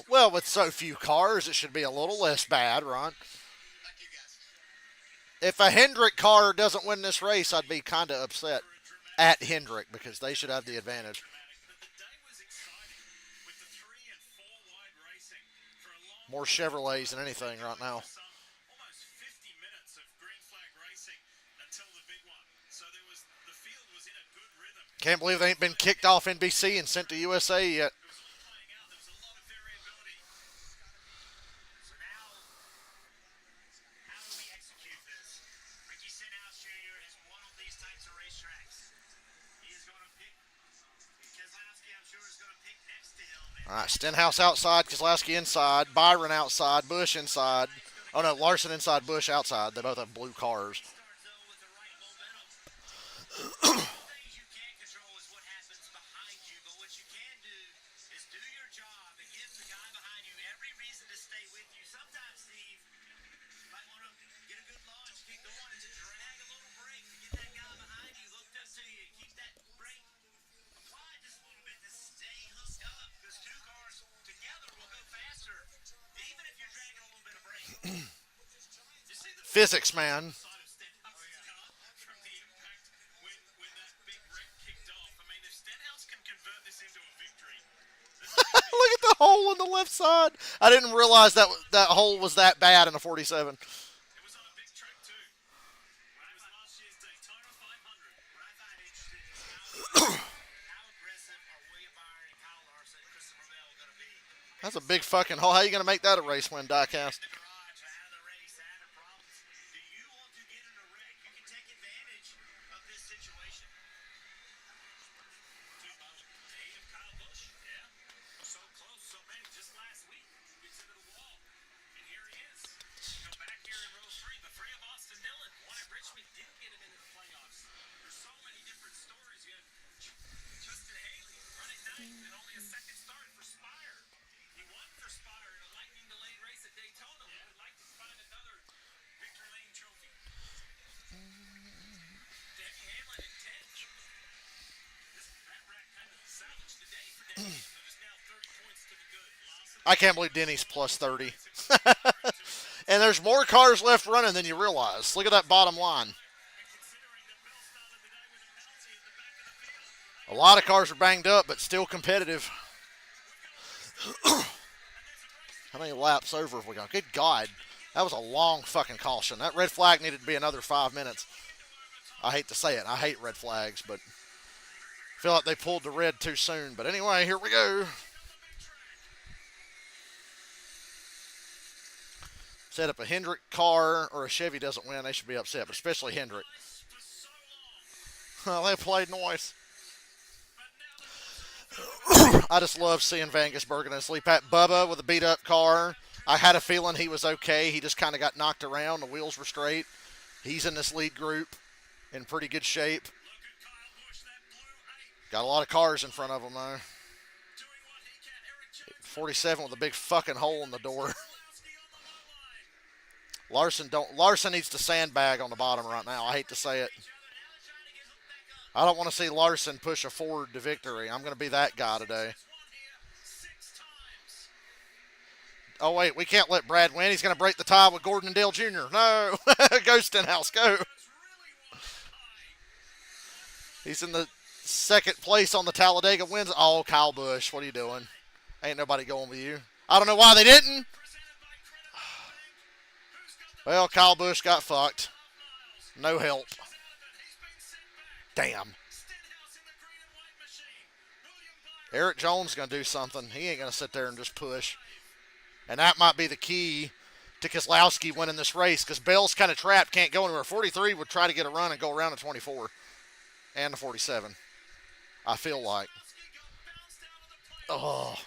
Well, with so few cars, it should be a little less bad, Ron. Thank you guys. If a Hendrick car doesn't win this race, I'd be kind of upset at Hendrick because they should have the advantage. But the day was exciting with the 3 and 4 wide racing for a long More Chevrolets than anything right now. almost 50 minutes of green flag racing until the big one. So the field was in a good rhythm. Can't believe they ain't been kicked off NBC and sent to USA yet. It was all playing out. There was a lot of variability. So now, how do we execute this? Ricky Stenhouse Jr. has won on these types of racetracks. He is going to pick. Keselowski, I'm sure, is going to pick next to him. All right, Stenhouse outside, Keselowski inside, Byron outside, Busch inside. Oh no, Larson inside, Busch outside. They both have blue cars. Starts though with the right momentum. Things you can't control is what happens behind you, but what you can do is do your job and give the guy behind you every reason to stay with you. Sometimes, Steve, you might want to get a good launch, get going, and to drag a little brake to get that guy behind you hooked up to you. Keep that brake applied just a little bit to stay hooked up. Because two cars together will go faster, even if you're dragging a little bit of brake. You see the Physics, man. side of Stenhouse from the impact when that big wreck kicked off. I mean, if Stenhouse can convert this into a victory, Look at the hole in the left side. I didn't realize that hole was that bad in a 47. it was on a big track too. It was last year's Daytona 500. What I find interesting is how aggressive are William Byron and Kyle Larson and Christopher Bell going to be That's a big fucking hole. How you gonna make that a race win, diecast? in the garage or out of the race, out of problems? Do you want to get in a wreck? You can take advantage of this situation. To the aid of Kyle Busch. Yeah. So close, so many. Just last week, gets into the wall. And here he is. Go back here in row 3. The 3 of Austin Dillon. One at Richmond didn't get him into the playoffs. There's so many different stories. You had Justin Haley running 9th and only a second start for Spire. He won for Spire in a lightning delayed race at Daytona. We would like to find another Victory Lane trophy. Debbie Hamlin in 10th. That rack kind of salvaged the day for Debbie Hamlin. There's now 30 points to the good. Lawson I can't believe Denny's plus 30. And there's more cars left running than you realize. Look at that bottom line. considering that Bell started the day with a penalty at the back of the field. A lot of cars are banged up, but still competitive. How many laps over have we got? Good God. That was a long fucking caution. That red flag needed to be another 5 minutes. I hate to say it. I hate red flags, but I feel like they pulled the red too soon. But anyway, here we go. Said if a Hendrick car or a Chevy doesn't win, they should be upset, but especially Hendrick. For so long. They played noise. I just love seeing Van Gisbergen and sleep at Bubba with a beat up car. I had a feeling he was okay. He just kind of got knocked around. The wheels were straight. He's in this lead group in pretty good shape. Look at Kyle Busch, that blue 8, Got a lot of cars in front of him though. doing what he can. Eric Jones, 47 with a big fucking hole in the door. Keselowski on the low line. Larson needs to sandbag on the bottom right now. I hate to say it. I don't want to see Larson push a Ford to victory. I'm going to be that guy today. Won here 6 times. Oh, wait, we can't let Brad win. He's going to break the tie with Gordon and Dale Jr. No. Go Stenhouse, go. Really won that high. He's in the second place on the Talladega wins. Oh, Kyle Busch, what are you doing? Ain't nobody going with you. I don't know why they didn't. Presented by Credit Bank. Who's got the Well, Kyle Busch got fucked. miles? No help. Out of it. He's been sent back. Damn. Stenhouse in the green and white machine. William Byron. Eric Jones going to do something. He ain't going to sit there and just push. And that might be the key to Keselowski winning this race because Bell's kind of trapped, can't go anywhere. 43 would try to get a run and go around the 24 and the 47. I feel like. Keselowski got bounced out of the playoffs Oh, at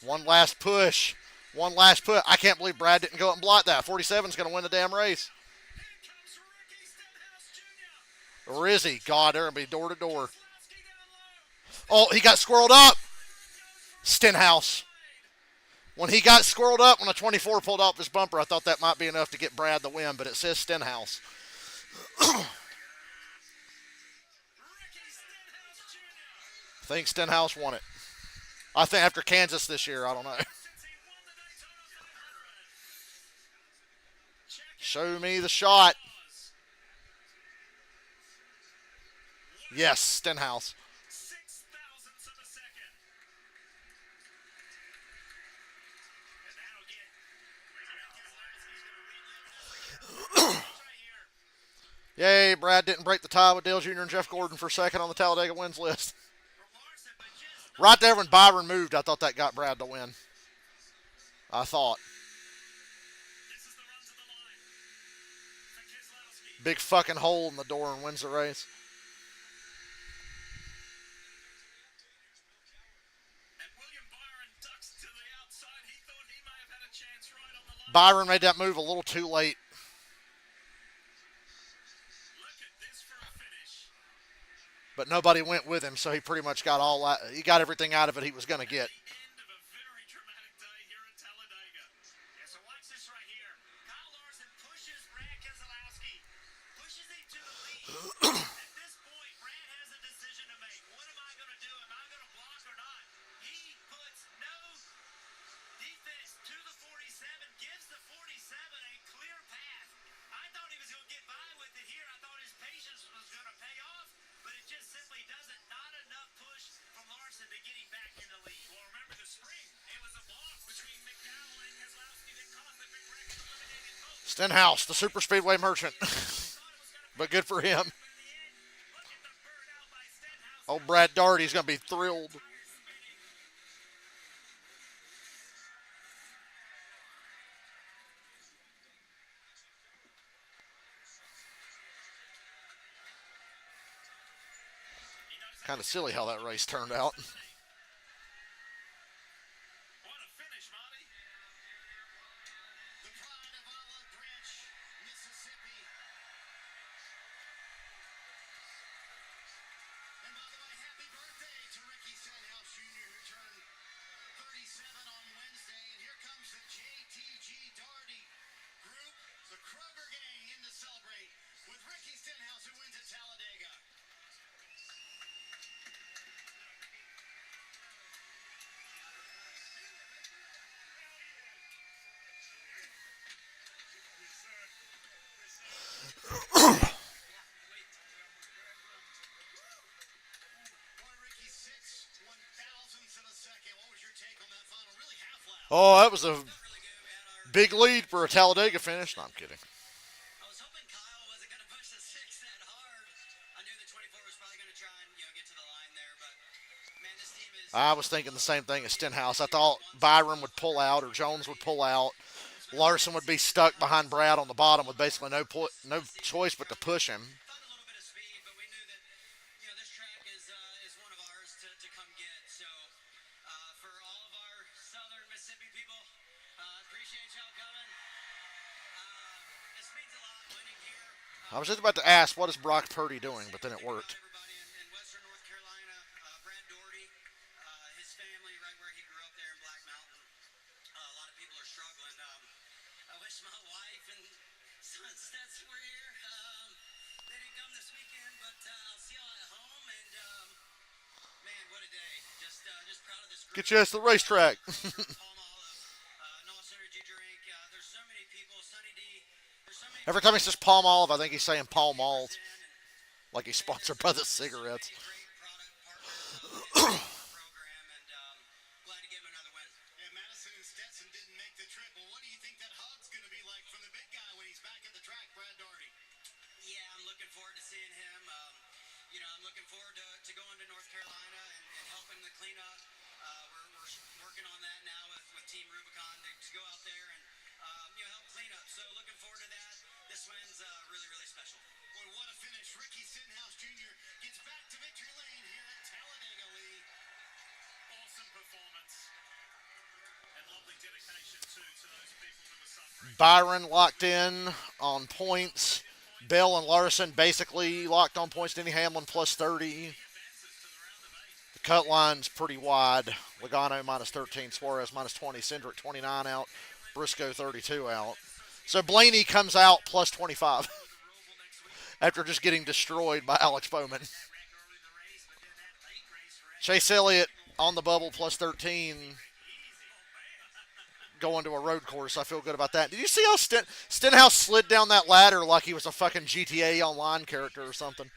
the last one last push. One last put. I can't believe Brad didn't go up and block that. 47's going to win the damn race. Here comes Ricky Stenhouse Jr. Or is he? God, they're going to be door to door. Keselowski Oh, he got squirreled up. Stenhouse. When he got squirreled up, when a 24 pulled off his bumper, I thought that might be enough to get Brad the win, but it says Stenhouse. I think Stenhouse won it. I think after Kansas this year, I don't know. Show me the shot. Yes, Stenhouse. Yay, Brad didn't break the tie with Dale Jr. and Jeff Gordon for second on the Talladega wins list. Right there when Byron moved, I thought that got Brad the win. I thought. Big fucking hole in the door and wins the race. Byron made that move a little too late. But nobody went with him, so he pretty much got he got everything out of it he was going to get. So watch this right here. Kyle Larson pushes Brad Keselowski, pushes him to the lead. At this point, Brad has a decision to make. What am I going to do? Am I going to block or not? He puts no defense to the 47, gives the 47 a clear path. I thought he was going to get by with it here. I thought his patience was going to pay off, but it just simply doesn't. Not enough push from Larson to get him back in the lead. Well, remember the spring. It was a block between McDowell and Keselowski that caused the big wreck and eliminated both. Stenhouse, the super speedway merchant. But good for him. Oh, Brad Daugherty's going to be thrilled. Kind of silly how that race turned out. What a finish, Monty. The pride of Olive Branch, Mississippi. And by the way, happy birthday to Ricky Stenhouse Jr., who turned 37 on Wednesday. And here comes the JTG Daugherty group, the Kroger gang, in to celebrate with Ricky Stenhouse, who wins at Talladega. Oh, that was a big lead for a Talladega finish. No, I'm kidding. I was hoping Kyle wasn't going to push the 6 that hard. I knew the 24 was probably going to try and get to the line there, but man, this team is. I was thinking the same thing as Stenhouse. I thought Byron would pull out or Jones would pull out. Larson would be stuck behind Brad on the bottom with basically no choice but to push him. Found a little bit of speed, but we knew that this track is one of ours to come get. So for all of our Southern Mississippi people, appreciate y'all coming. This means a lot winning here. I was just about to ask, what is Brock Purdy doing? But then it worked. Everybody in Western North Carolina, Brad Daugherty, his family, right where he grew up there in Black Mountain. A lot of people are struggling. I wish my wife and Sunsets were here. They didn't come this weekend, but I'll see y'all at home. And man, what a day! Just proud of this group. Get your ass to the racetrack. Palm Olive, North Energy Drink. There's so many people. Sunny D. There's so many. Every time he says Palm Olive, I think he's saying Palm Malt. Like he's sponsored by the cigarettes. Program, and glad to give him another win. Yeah, Madison and Stetson didn't make the trip. Well, what do you think that hug's going to be like from the big guy when he's back at the track, Brad Daugherty? Yeah, I'm looking forward to seeing him. I'm looking forward to going to North Carolina and helping the cleanup. We're working on that now with Team Rubicon to go out there and help clean up. So looking forward to that. This win's really, really special. Boy, what a finish. Ricky Stenhouse Jr. gets back to victory lane here at Talladega, Lee. Awesome performance. And lovely dedication, too, to those people who were suffering. Byron locked in on points. Bell and Larson basically locked on points. Denny Hamlin plus 30. The Cut line's pretty wide. Logano minus 13, Suarez minus 20, Cindric 29 out, Briscoe 32 out. So Blaney comes out plus 25 after just getting destroyed by Alex Bowman. Chase Elliott on the bubble plus 13 going to a road course. I feel good about that. Did you see how Stenhouse slid down that ladder like he was a fucking GTA Online character or something?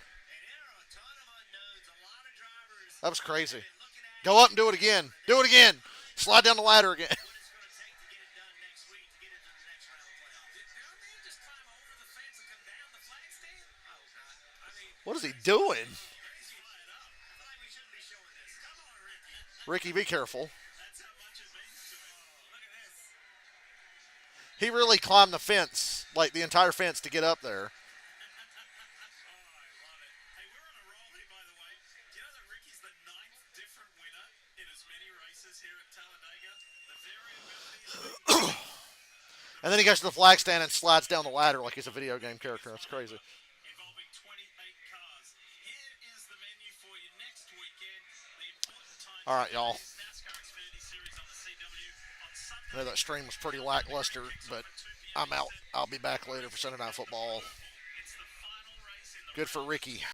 That was crazy. Go up and do it again. Do it again. Slide down the ladder again. What is he doing? Ricky, be careful. He really climbed the fence, like the entire fence, to get up there. And then he goes to the flag stand and slides down the ladder like he's a video game character. That's crazy. Involving 28 cars. Here is the menu for you next weekend. The important times All right, y'all. NASCAR Xfinity Series on the CW on Sunday. I know that stream was pretty lackluster, but I'm out. I'll be back later for Sunday Night Football. It's the final race in the Good for Ricky.